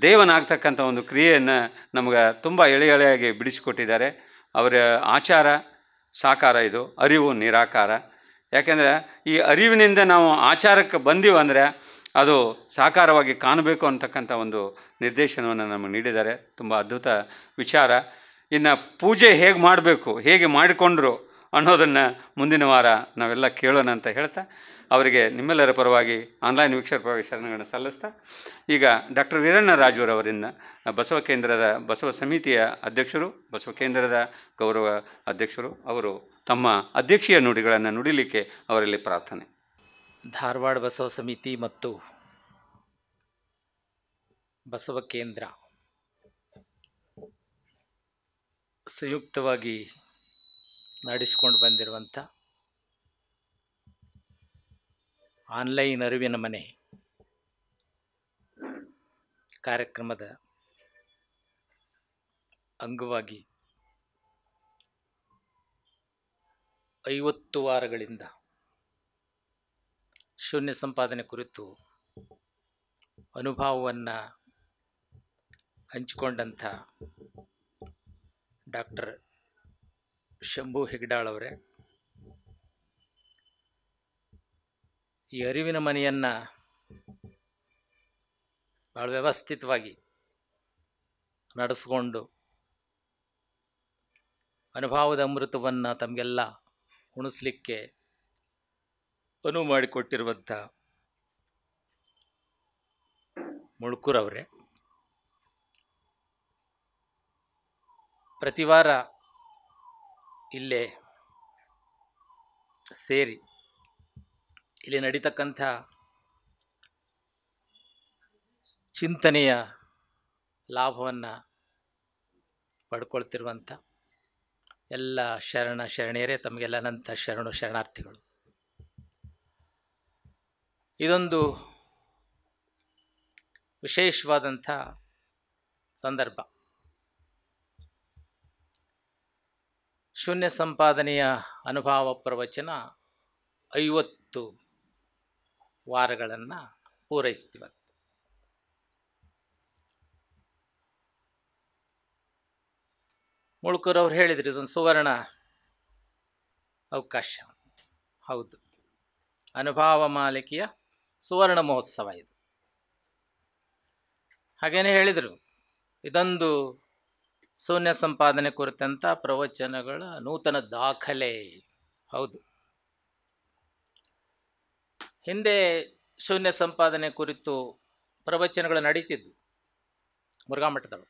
ದೇವನಾಗ್ತಕ್ಕಂಥ ಒಂದು ಕ್ರಿಯೆಯನ್ನು ನಮಗೆ ತುಂಬ ಎಳೆಯಾಗಿ ಬಿಡಿಸಿಕೊಟ್ಟಿದ್ದಾರೆ. ಅವರ ಆಚಾರ ಸಾಕಾರ, ಇದು ಅರಿವು ನಿರಾಕಾರ. ಯಾಕೆಂದರೆ ಈ ಅರಿವಿನಿಂದ ನಾವು ಆಚಾರಕ್ಕೆ ಬಂದೀವಂದರೆ ಅದು ಸಾಕಾರವಾಗಿ ಕಾಣಬೇಕು ಅಂತಕ್ಕಂಥ ಒಂದು ನಿರ್ದೇಶನವನ್ನು ನಮಗೆ ನೀಡಿದ್ದಾರೆ. ತುಂಬ ಅದ್ಭುತ ವಿಚಾರ. ಇನ್ನು ಪೂಜೆ ಹೇಗೆ ಮಾಡಬೇಕು, ಹೇಗೆ ಮಾಡಿಕೊಂಡ್ರು ಅನ್ನೋದನ್ನು ಮುಂದಿನ ವಾರ ನಾವೆಲ್ಲ ಕೇಳೋಣ ಅಂತ ಹೇಳ್ತಾ ಅವರಿಗೆ ನಿಮ್ಮೆಲ್ಲರ ಪರವಾಗಿ ಆನ್ಲೈನ್ ವೀಕ್ಷಕರ ಪರವಾಗಿ ಶರಣಗಳನ್ನು ಸಲ್ಲಿಸ್ತಾ ಈಗ ಡಾಕ್ಟರ್ ವೀರಣ್ಣ ರಾಜೂರವರಿಂದ ಬಸವ ಕೇಂದ್ರದ ಬಸವ ಸಮಿತಿಯ ಅಧ್ಯಕ್ಷರು, ಬಸವ ಕೇಂದ್ರದ ಗೌರವ ಅಧ್ಯಕ್ಷರು, ಅವರು ತಮ್ಮ ಅಧ್ಯಕ್ಷೀಯ ನುಡಿಗಳನ್ನು ನುಡಿಲಿಕ್ಕೆ ಅವರಲ್ಲಿ ಪ್ರಾರ್ಥನೆ. ಧಾರವಾಡ ಬಸವ ಸಮಿತಿ ಮತ್ತು ಬಸವ ಕೇಂದ್ರ ಸಂಯುಕ್ತವಾಗಿ ನಡೆಸಿಕೊಂಡು ಬಂದಿರುವಂಥ ಆನ್ಲೈನ್ ಅರಿವಿನ ಮನೆ ಕಾರ್ಯಕ್ರಮದ ಅಂಗವಾಗಿ 50 ವಾರಗಳಿಂದ ಶೂನ್ಯ ಸಂಪಾದನೆ ಕುರಿತು ಅನುಭವವನ್ನು ಹಂಚಿಕೊಂಡಂಥ ಡಾಕ್ಟರ್ ಶಂಭು ಹೆಗ್ಡಾಳ್ ಅವರೇ, ಈ ಅರಿವಿನ ಮನೆಯನ್ನು ಭಾಳ ವ್ಯವಸ್ಥಿತವಾಗಿ ನಡೆಸ್ಕೊಂಡು ಅನುಭವದ ಅಮೃತವನ್ನು ತಮಗೆಲ್ಲ ಉಣಿಸ್ಲಿಕ್ಕೆ ಅನುವು ಮಾಡಿಕೊಟ್ಟಿರುವಂಥ ಮುಳ್ಕೂರವರೇ, ಪ್ರತಿ ವಾರ ಇಲ್ಲೇ ಸೇರಿ ಇಲ್ಲಿ ನಡೀತಕ್ಕಂಥ ಚಿಂತನೆಯ ಲಾಭವನ್ನು ಪಡ್ಕೊಳ್ತಿರುವಂಥ ಎಲ್ಲ ಶರಣೆಯರೇ, ತಮಗೆಲ್ಲ ಅನಂತ ಶರಣಾರ್ಥಿಗಳು. ಇದೊಂದು ವಿಶೇಷವಾದಂಥ ಸಂದರ್ಭ. ಶೂನ್ಯ ಸಂಪಾದನೆಯ ಅನುಭವ ಪ್ರವಚನ 50 ವಾರಗಳನ್ನು ಪೂರೈಸ್ತೀವಿ. ಮುಳ್ಕೂರವ್ರು ಹೇಳಿದ್ರು ಇದೊಂದು ಸುವರ್ಣ ಅವಕಾಶ. ಹೌದು, ಅನುಭವ ಮಾಲಿಕೆಯ ಸುವರ್ಣ ಮಹೋತ್ಸವ ಇದು. ಹಾಗೇನೆ ಹೇಳಿದರು, ಇದೊಂದು ಶೂನ್ಯ ಸಂಪಾದನೆ ಕುರಿತಂಥ ಪ್ರವಚನಗಳ ನೂತನ ದಾಖಲೆ. ಹೌದು, ಹಿಂದೆ ಶೂನ್ಯ ಸಂಪಾದನೆ ಕುರಿತು ಪ್ರವಚನಗಳು ನಡೀತಿದ್ವು ಮುರುಘಾ ಮಠದಳು.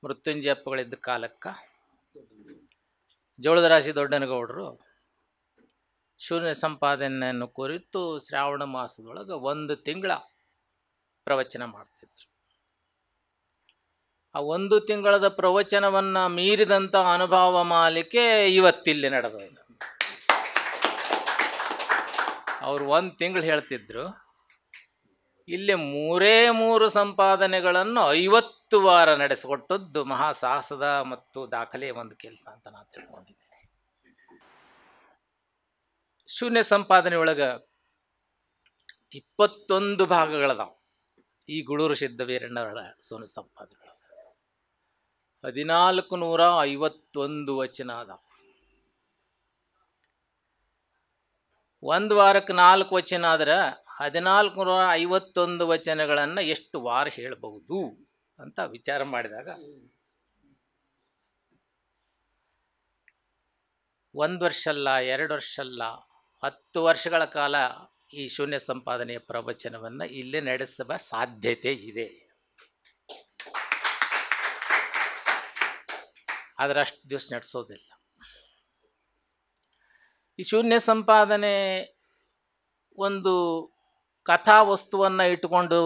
ಮೃತ್ಯುಂಜಯಪ್ಪಗಳಿದ್ದ ಕಾಲಕ್ಕೆ ಜೋಳದ ರಾಶಿ ದೊಡ್ಡನಗೌಡರು ಶೂನ್ಯ ಸಂಪಾದನೆಯನ್ನು ಕುರಿತು ಶ್ರಾವಣ ಮಾಸದೊಳಗೆ 1 ತಿಂಗಳ ಪ್ರವಚನ ಮಾಡ್ತಿದ್ರು. ಆ 1 ತಿಂಗಳದ ಪ್ರವಚನವನ್ನು ಮೀರಿದಂಥ ಅನುಭವ ಮಾಲಿಕೆ ಇವತ್ತಿಲ್ಲಿ ನಡೆದ. ಅವರು 1 ತಿಂಗಳು ಹೇಳ್ತಿದ್ರು, ಇಲ್ಲಿ 3 ಸಂಪಾದನೆಗಳನ್ನು 50 ವಾರ ನಡೆಸಿಕೊಟ್ಟದ್ದು ಮಹಾ ಸಾಹಸದ ಮತ್ತು ದಾಖಲೆಯ ಒಂದು ಕೆಲಸ ಅಂತ ನಾನು ತಿಳ್ಕೊಂಡಿದ್ದೇನೆ. ಶೂನ್ಯ ಸಂಪಾದನೆ ಒಳಗೆ 21 ಭಾಗಗಳದಾವ. ಈ ಗುಳೂರು ಸಿದ್ಧ ವೀರಣ್ಣರ ಶೂನ್ಯ ಸಂಪಾದನೆ 1451 ವಚನ ಅದಾವ. 1 ವಾರಕ್ಕೆ 4 ವಚನ ಆದ್ರೆ 1451 ವಚನಗಳನ್ನು ಎಷ್ಟು ವಾರ ಹೇಳಬಹುದು ಅಂತ ವಿಚಾರ ಮಾಡಿದಾಗ 1 ವರ್ಷ ಅಲ್ಲ, 2 ವರ್ಷ ಅಲ್ಲ, 10 ವರ್ಷಗಳ ಕಾಲ ಈ ಶೂನ್ಯ ಸಂಪಾದನೆಯ ಪ್ರವಚನವನ್ನು ಇಲ್ಲೇ ನಡೆಸುವ ಸಾಧ್ಯತೆ ಇದೆ. ಆದರೆ ಅಷ್ಟು ದಿವಸ ನಡೆಸೋದಿಲ್ಲ. ಈ ಶೂನ್ಯ ಸಂಪಾದನೆ ಒಂದು ಕಥಾ ವಸ್ತುವನ್ನು ಇಟ್ಟುಕೊಂಡು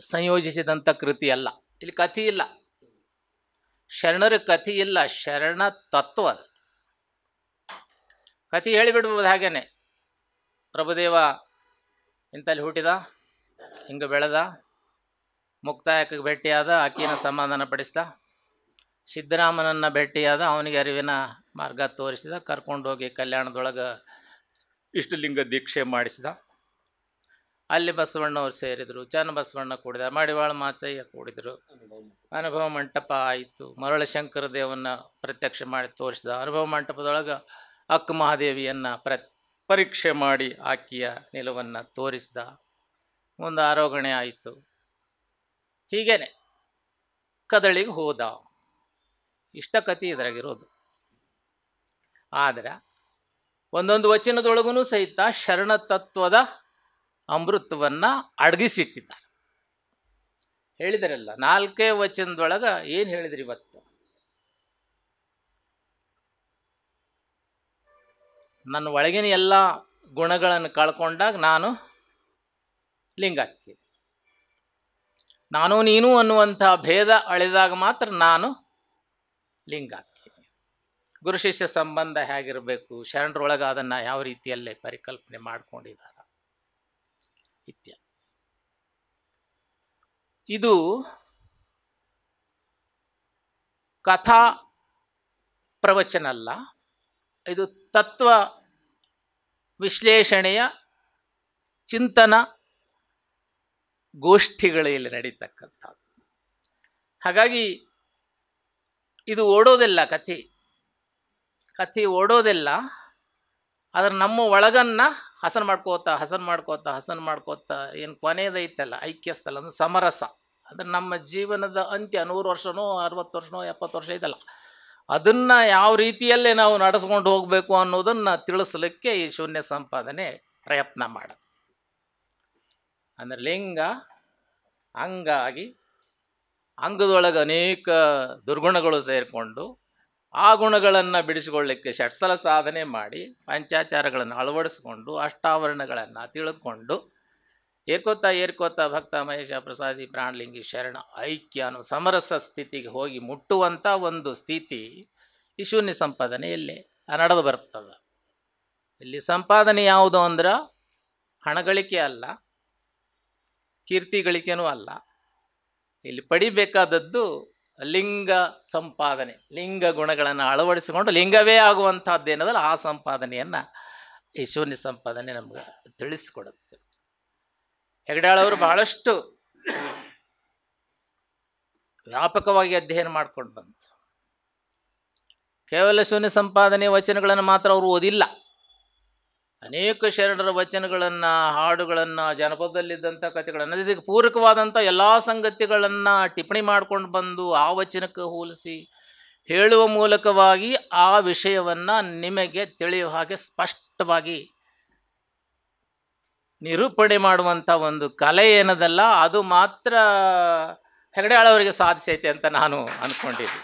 ಸಂಯೋಜಿಸಿದಂಥ ಕೃತಿ ಅಲ್ಲ. ಇಲ್ಲಿ ಕಥೆ ಇಲ್ಲ, ಶರಣರ ಕಥೆ ಇಲ್ಲ, ಶರಣ ತತ್ವ. ಕಥೆ ಹೇಳಿಬಿಡ್ಬೋದು. ಹಾಗೇನೆ ಪ್ರಭುದೇವ ಇಂತಲ್ಲಿ ಹುಟ್ಟಿದ, ಹಿಂಗೆ ಬೆಳೆದ, ಮುಕ್ತಾಯಕ್ಕೆ ಭೇಟಿಯಾದ, ಆಕೆಯನ್ನು ಸಮಾಧಾನ ಪಡಿಸಿದ, ಸಿದ್ದರಾಮನನ್ನು ಭೇಟಿಯಾದ, ಅವನಿಗೆ ಅರಿವಿನ ಮಾರ್ಗ ತೋರಿಸಿದ, ಕರ್ಕೊಂಡೋಗಿ ಕಲ್ಯಾಣದೊಳಗೆ ಇಷ್ಟಲಿಂಗ ದೀಕ್ಷೆ ಮಾಡಿಸಿದ. ಅಲ್ಲಿ ಬಸವಣ್ಣವ್ರು ಸೇರಿದರು, ಚನ್ನಬಸವಣ್ಣ ಕೂಡಿದ, ಮಡಿವಾಳ ಮಾಚಯ್ಯ ಕೂಡಿದರು, ಅನುಭವ ಮಂಟಪ ಆಯಿತು. ಮರಳ ಶಂಕರ ದೇವನ್ನ ಪ್ರತ್ಯಕ್ಷ ಮಾಡಿ ತೋರಿಸಿದ. ಅನುಭವ ಮಂಟಪದೊಳಗೆ ಅಕ್ಕ ಮಹಾದೇವಿಯನ್ನು ಪರೀಕ್ಷೆ ಮಾಡಿ ಆಕೆಯ ನಿಲುವನ್ನು ತೋರಿಸಿದ. ಮುಂದೆ ಆರೋಗಣೆ ಆಯಿತು. ಹೀಗೇನೆ ಕದಳಿಗೆ ಹೋದ. ಇಷ್ಟ ಕಥೆ ಇದ್ರಾಗಿರೋದು. ಆದರೆ ಒಂದೊಂದು ವಚನದೊಳಗೂ ಸಹಿತ ಶರಣ ತತ್ವದ ಅಮೃತವನ್ನು ಅಡಗಿಸಿಟ್ಟಿದ್ದಾರೆ. ಹೇಳಿದರಲ್ಲ 4 ವಚನದೊಳಗೆ ಏನು ಹೇಳಿದ್ರಿ ಇವತ್ತು? ನನ್ನ ಒಳಗಿನ ಎಲ್ಲ ಗುಣಗಳನ್ನು ಕಳ್ಕೊಂಡಾಗ ನಾನು ಲಿಂಗಾಕ್ಕಿ, ನಾನು ನೀನು ಅನ್ನುವಂಥ ಭೇದ ಅಳೆದಾಗ ಮಾತ್ರ ನಾನು ಲಿಂಗಾಕ್ಕಿ. ಗುರು ಶಿಷ್ಯ ಸಂಬಂಧ ಹೇಗಿರಬೇಕು, ಶರಣರೊಳಗೆ ಅದನ್ನು ಯಾವ ರೀತಿಯಲ್ಲೇ ಪರಿಕಲ್ಪನೆ ಮಾಡಿಕೊಂಡಿದ್ದಾರೆ ಇತ್ಯಾದಿ. ಇದು ಕಥಾ ಪ್ರವಚನ ಅಲ್ಲ, ಇದು ತತ್ವ ವಿಶ್ಲೇಷಣೆಯ ಚಿಂತನ ಗೋಷ್ಠಿಗಳಲ್ಲಿ ನಡೀತಕ್ಕಂಥದ್ದು. ಹಾಗಾಗಿ ಇದು ಓಡೋದಿಲ್ಲ, ಕಥೆ ಓಡೋದಿಲ್ಲ. ಆದರೆ ನಮ್ಮ ಒಳಗನ್ನು ಹಸನ್ ಮಾಡ್ಕೋತಾ ಏನು ಕೊನೆಯದೈತಲ್ಲ ಐಕ್ಯಸ್ಥಲ ಅಂದ್ರೆ ಸಮರಸ, ಅಂದರೆ ನಮ್ಮ ಜೀವನದ ಅಂತ್ಯ 100 ವರ್ಷನೋ 60 ವರ್ಷನೋ 70 ವರ್ಷ ಐತಲ್ಲ, ಅದನ್ನು ಯಾವ ರೀತಿಯಲ್ಲೇ ನಾವು ನಡೆಸ್ಕೊಂಡು ಹೋಗಬೇಕು ಅನ್ನೋದನ್ನು ತಿಳಿಸಲಿಕ್ಕೆ ಈ ಶೂನ್ಯ ಸಂಪಾದನೆ ಪ್ರಯತ್ನ ಮಾಡುತ್ತೆ. ಅಂದರೆ ಲಿಂಗ ಅಂಗಾಗಿ ಅಂಗದೊಳಗೆ ಅನೇಕ ದುರ್ಗುಣಗಳು ಸೇರಿಕೊಂಡು ಆ ಗುಣಗಳನ್ನು ಬಿಡಿಸಿಕೊಳ್ಳಿಕ್ಕೆ ಷಟ್ಸಲ ಸಾಧನೆ ಮಾಡಿ ಪಂಚಾಚಾರಗಳನ್ನು ಅಳವಡಿಸ್ಕೊಂಡು ಅಷ್ಟಾವರಣಗಳನ್ನು ತಿಳ್ಕೊಂಡು ಏರ್ಕೋತ ಭಕ್ತ ಮಹೇಶ ಪ್ರಸಾದಿ ಪ್ರಾಣಲಿಂಗಿ ಶರಣ ಐಕ್ಯ ಅನ್ನೋ ಸಮರಸ ಸ್ಥಿತಿಗೆ ಹೋಗಿ ಮುಟ್ಟುವಂಥ ಒಂದು ಸ್ಥಿತಿ ಈ ಶೂನ್ಯ ಸಂಪಾದನೆಯಲ್ಲಿ ನಡೆದು ಬರ್ತದೆ. ಇಲ್ಲಿ ಸಂಪಾದನೆ ಯಾವುದು ಅಂದ್ರೆ ಹಣಗಳಿಕೆ ಅಲ್ಲ, ಕೀರ್ತಿಗಳಿಕೆನೂ ಅಲ್ಲ. ಇಲ್ಲಿ ಪಡಿಬೇಕಾದದ್ದು ಲಿಂಗ ಸಂಪಾದನೆ, ಲಿಂಗ ಗುಣಗಳನ್ನು ಅಳವಡಿಸಿಕೊಂಡು ಲಿಂಗವೇ ಆಗುವಂಥದ್ದೇನದಲ್ಲ ಆ ಸಂಪಾದನೆಯನ್ನು ಈ ಶೂನ್ಯ ಸಂಪಾದನೆ ನಮ್ಗೆ ತಿಳಿಸ್ಕೊಡುತ್ತೆ. ಹೆಗಡಾಳವರು ಬಹಳಷ್ಟು ವ್ಯಾಪಕವಾಗಿ ಅಧ್ಯಯನ ಮಾಡ್ಕೊಂಡು ಬಂತು. ಕೇವಲ ಶೂನ್ಯ ಸಂಪಾದನೆ ವಚನಗಳನ್ನು ಮಾತ್ರ ಅವರು ಓದಿಲ್ಲ, ಅನೇಕ ಶರಣರ ವಚನಗಳನ್ನು, ಹಾಡುಗಳನ್ನು, ಜನಪದದಲ್ಲಿದ್ದಂಥ ಕಥೆಗಳನ್ನು, ಇದಕ್ಕೆ ಪೂರಕವಾದಂಥ ಎಲ್ಲ ಸಂಗತಿಗಳನ್ನು ಟಿಪ್ಪಣಿ ಮಾಡ್ಕೊಂಡು ಬಂದು ಆ ವಚನಕ್ಕೆ ಹೋಲಿಸಿ ಹೇಳುವ ಮೂಲಕವಾಗಿ ಆ ವಿಷಯವನ್ನು ನಿಮಗೆ ತಿಳಿಯುವ ಹಾಗೆ ಸ್ಪಷ್ಟವಾಗಿ ನಿರೂಪಣೆ ಮಾಡುವಂಥ ಒಂದು ಕಲೆ ಏನದಲ್ಲ, ಅದು ಮಾತ್ರ ಹೆಗಡೆಯಾಳವರಿಗೆ ಸಾಧಿಸೈತೆ ಅಂತ ನಾನು ಅಂದ್ಕೊಂಡಿದ್ದೆ.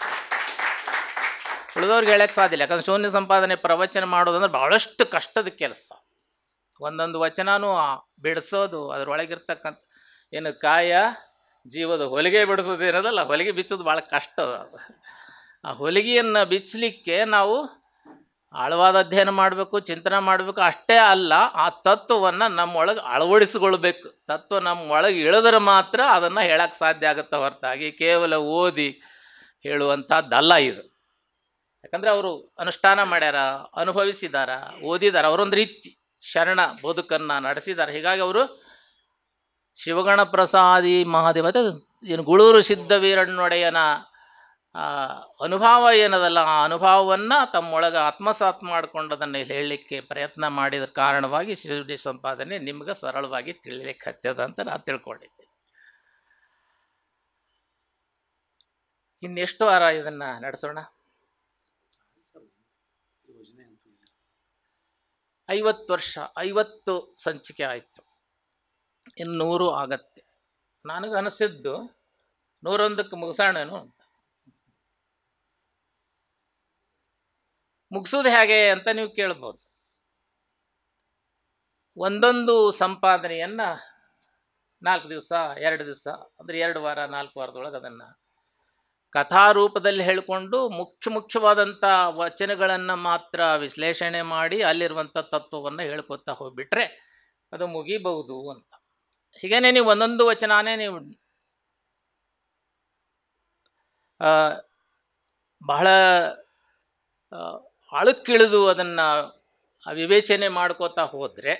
ಉಳಿದವ್ರಿಗೆ ಹೇಳಕ್ಕೆ ಸಾಧ್ಯ ಇಲ್ಲ. ಯಾಕಂದ್ರೆ ಶೂನ್ಯ ಸಂಪಾದನೆ ಪ್ರವಚನ ಮಾಡೋದಂದ್ರೆ ಭಾಳಷ್ಟು ಕಷ್ಟದ ಕೆಲಸ. ಒಂದೊಂದು ವಚನನೂ ಬಿಡಿಸೋದು, ಅದರೊಳಗಿರ್ತಕ್ಕಂಥ ಏನು ಕಾಯ ಜೀವದ ಹೊಲಿಗೆ ಬಿಡಿಸೋದು ಏನದಲ್ಲ, ಹೊಲಿಗೆ ಬಿಚ್ಚೋದು ಭಾಳ ಕಷ್ಟ ಅದು. ಆ ಹೊಲಿಗೆಯನ್ನು ಬಿಚ್ಚಲಿಕ್ಕೆ ನಾವು ಆಳವಾದ ಅಧ್ಯಯನ ಮಾಡಬೇಕು, ಚಿಂತನೆ ಮಾಡಬೇಕು. ಅಷ್ಟೇ ಅಲ್ಲ, ಆ ತತ್ವವನ್ನು ನಮ್ಮೊಳಗೆ ಅಳವಡಿಸಿಕೊಳ್ಬೇಕು. ತತ್ವ ನಮ್ಮ ಒಳಗೆ ಇಳಿದ್ರೆ ಮಾತ್ರ ಅದನ್ನು ಹೇಳಕ್ಕೆ ಸಾಧ್ಯ ಆಗುತ್ತೆ ಹೊರತಾಗಿ ಕೇವಲ ಓದಿ ಹೇಳುವಂಥದ್ದಲ್ಲ ಇದು. ಯಾಕಂದರೆ ಅವರು ಅನುಷ್ಠಾನ ಮಾಡ್ಯಾರ, ಅನುಭವಿಸಿದಾರ, ಓದಿದಾರ, ಅವರೊಂದು ರೀತಿ ಶರಣ ಬದುಕನ್ನು ನಡೆಸಿದ್ದಾರೆ. ಹೀಗಾಗಿ ಅವರು ಶಿವಗಣ ಪ್ರಸಾದಿ ಮಹಾದೇವ ಏನು ಗುಳೂರು ಸಿದ್ಧವೀರಣ್ಣೊಡೆಯನ ಅನುಭವ ಏನದಲ್ಲ, ಆ ಅನುಭವವನ್ನು ತಮ್ಮೊಳಗೆ ಆತ್ಮಸಾತ್ ಮಾಡಿಕೊಂಡದನ್ನು ಹೇಳಲಿಕ್ಕೆ ಪ್ರಯತ್ನ ಮಾಡಿದ ಕಾರಣವಾಗಿ ಶೂನ್ಯ ಸಂಪಾದನೆ ನಿಮ್ಗೆ ಸರಳವಾಗಿ ತಿಳಿಲಿಕ್ಕೆ ಹತ್ತದ ಅಂತ ನಾನು ತಿಳ್ಕೊಂಡಿದ್ದೆ. ಇನ್ನೆಷ್ಟು ವಾರ ಇದನ್ನು ನಡೆಸೋಣ? 50 ವರ್ಷ, 50 ಸಂಚಿಕೆ ಆಯಿತು. ಇನ್ನು 100 ಆಗತ್ತೆ. ನನಗೆ ಅನಿಸಿದ್ದು 101ಕ್ಕೆ ಮುಗಿಸೋಣನು ಅಂತ. ಮುಗಿಸೋದು ಹೇಗೆ ಅಂತ ನೀವು ಕೇಳ್ಬೋದು. ಒಂದೊಂದು ಸಂಪಾದನೆಯನ್ನು 4 ದಿವಸ 2 ದಿವಸ ಅಂದರೆ 2 ವಾರ 4 ವಾರದೊಳಗೆ ಅದನ್ನು ಕಥಾರೂಪದಲ್ಲಿ ಹೇಳಿಕೊಂಡು ಮುಖ್ಯವಾದಂಥ ವಚನಗಳನ್ನು ಮಾತ್ರ ವಿಶ್ಲೇಷಣೆ ಮಾಡಿ ಅಲ್ಲಿರುವಂಥ ತತ್ವವನ್ನು ಹೇಳ್ಕೊತಾ ಹೋಗ್ಬಿಟ್ರೆ ಅದು ಮುಗಿಬಹುದು ಅಂತ. ಹೀಗೇನೆ ನೀವು ಒಂದೊಂದು ವಚನನೇ ನೀವು ಬಹಳ ಆಳಕ್ಕಿಳಿದು ಅದನ್ನು ವಿವೇಚನೆ ಮಾಡ್ಕೋತಾ ಹೋದರೆ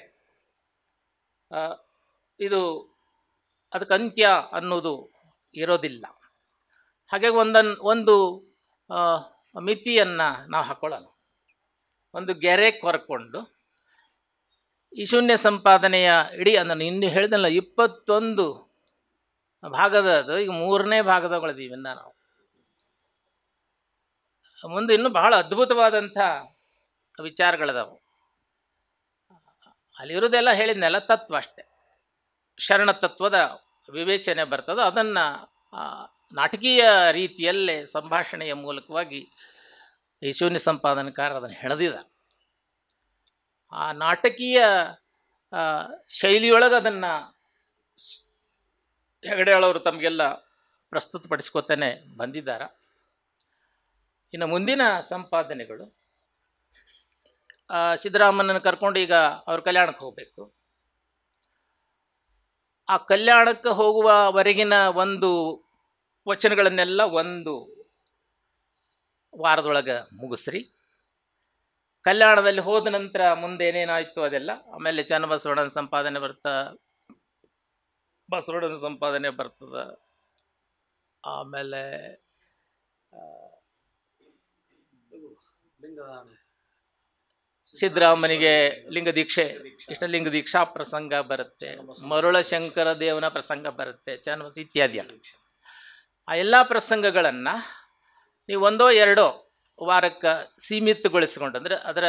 ಇದು ಅದಕ್ಕೆ ಅಂತ್ಯ ಅನ್ನೋದು ಇರೋದಿಲ್ಲ. ಹಾಗೆ ಒಂದು ಮಿತಿಯನ್ನು ನಾವು ಹಾಕೊಳ್ಳೋಣ, ಒಂದು ಗೆರೆ ಕೊರ್ಕೊಂಡು ಈ ಶೂನ್ಯ ಸಂಪಾದನೆಯ ಇಡೀ ಅದನ್ನು ಇನ್ನು ಹೇಳಿದಲ್ಲ 21 ಭಾಗದ ಅದು ಈಗ 3ನೇ ಭಾಗದಗಳಿದ್ದೀವಿ ನಾವು. ಮುಂದೆ ಇನ್ನೂ ಬಹಳ ಅದ್ಭುತವಾದಂಥ ವಿಚಾರಗಳದಾವು. ಅಲ್ಲಿರೋದೆಲ್ಲ ಹೇಳಿದ್ನೆಲ್ಲ ತತ್ವ ಅಷ್ಟೆ. ಶರಣ ತತ್ವದ ವಿವೇಚನೆ ಬರ್ತದೆ. ಅದನ್ನು ನಾಟಕೀಯ ರೀತಿಯಲ್ಲೇ ಸಂಭಾಷಣೆಯ ಮೂಲಕವಾಗಿ ಈ ಶೂನ್ಯ ಸಂಪಾದನಕಾರ ಅದನ್ನು ಹೆಣೆದಿದ. ಆ ನಾಟಕೀಯ ಶೈಲಿಯೊಳಗೆ ಅದನ್ನು ಹೆಗಡೆಯವರು ತಮಗೆಲ್ಲ ಪ್ರಸ್ತುತಪಡಿಸ್ಕೊತಾನೆ ಬಂದಿದ್ದಾರೆ. ಇನ್ನು ಮುಂದಿನ ಸಂಪಾದನೆಗಳು, ಸಿದ್ದರಾಮಣ್ಣನ ಕರ್ಕೊಂಡು ಈಗ ಅವ್ರ ಕಲ್ಯಾಣಕ್ಕೆ ಹೋಗಬೇಕು. ಆ ಕಲ್ಯಾಣಕ್ಕೆ ಹೋಗುವವರೆಗಿನ ಒಂದು ವಚನಗಳನ್ನೆಲ್ಲ ಒಂದು ವಾರದೊಳಗೆ ಮುಗಿಸ್ರಿ. ಕಲ್ಯಾಣದಲ್ಲಿ ಹೋದ ನಂತರ ಮುಂದೆ ಏನೇನಾಯಿತು ಅದೆಲ್ಲ, ಆಮೇಲೆ ಚನ್ನಬಸವಣ್ಣನ ಸಂಪಾದನೆ ಬಸವಣ್ಣನ ಸಂಪಾದನೆ ಬರ್ತದೆ. ಆಮೇಲೆ ಸಿದ್ದರಾಮನಿಗೆ ಲಿಂಗ ದೀಕ್ಷೆ, ಇಷ್ಟಲಿಂಗ ದೀಕ್ಷಾ ಪ್ರಸಂಗ ಬರುತ್ತೆ, ಮರುಳ ಶಂಕರ ದೇವನ ಪ್ರಸಂಗ ಬರುತ್ತೆ, ಚನ್ನಬಸವ ಇತ್ಯಾದಿ. ಆ ಎಲ್ಲ ಪ್ರಸಂಗಗಳನ್ನು ನೀವು ಒಂದೋ ಎರಡೋ ವಾರಕ್ಕೆ ಸೀಮಿತಗೊಳಿಸ್ಕೊಂಡು, ಅಂದರೆ ಅದರ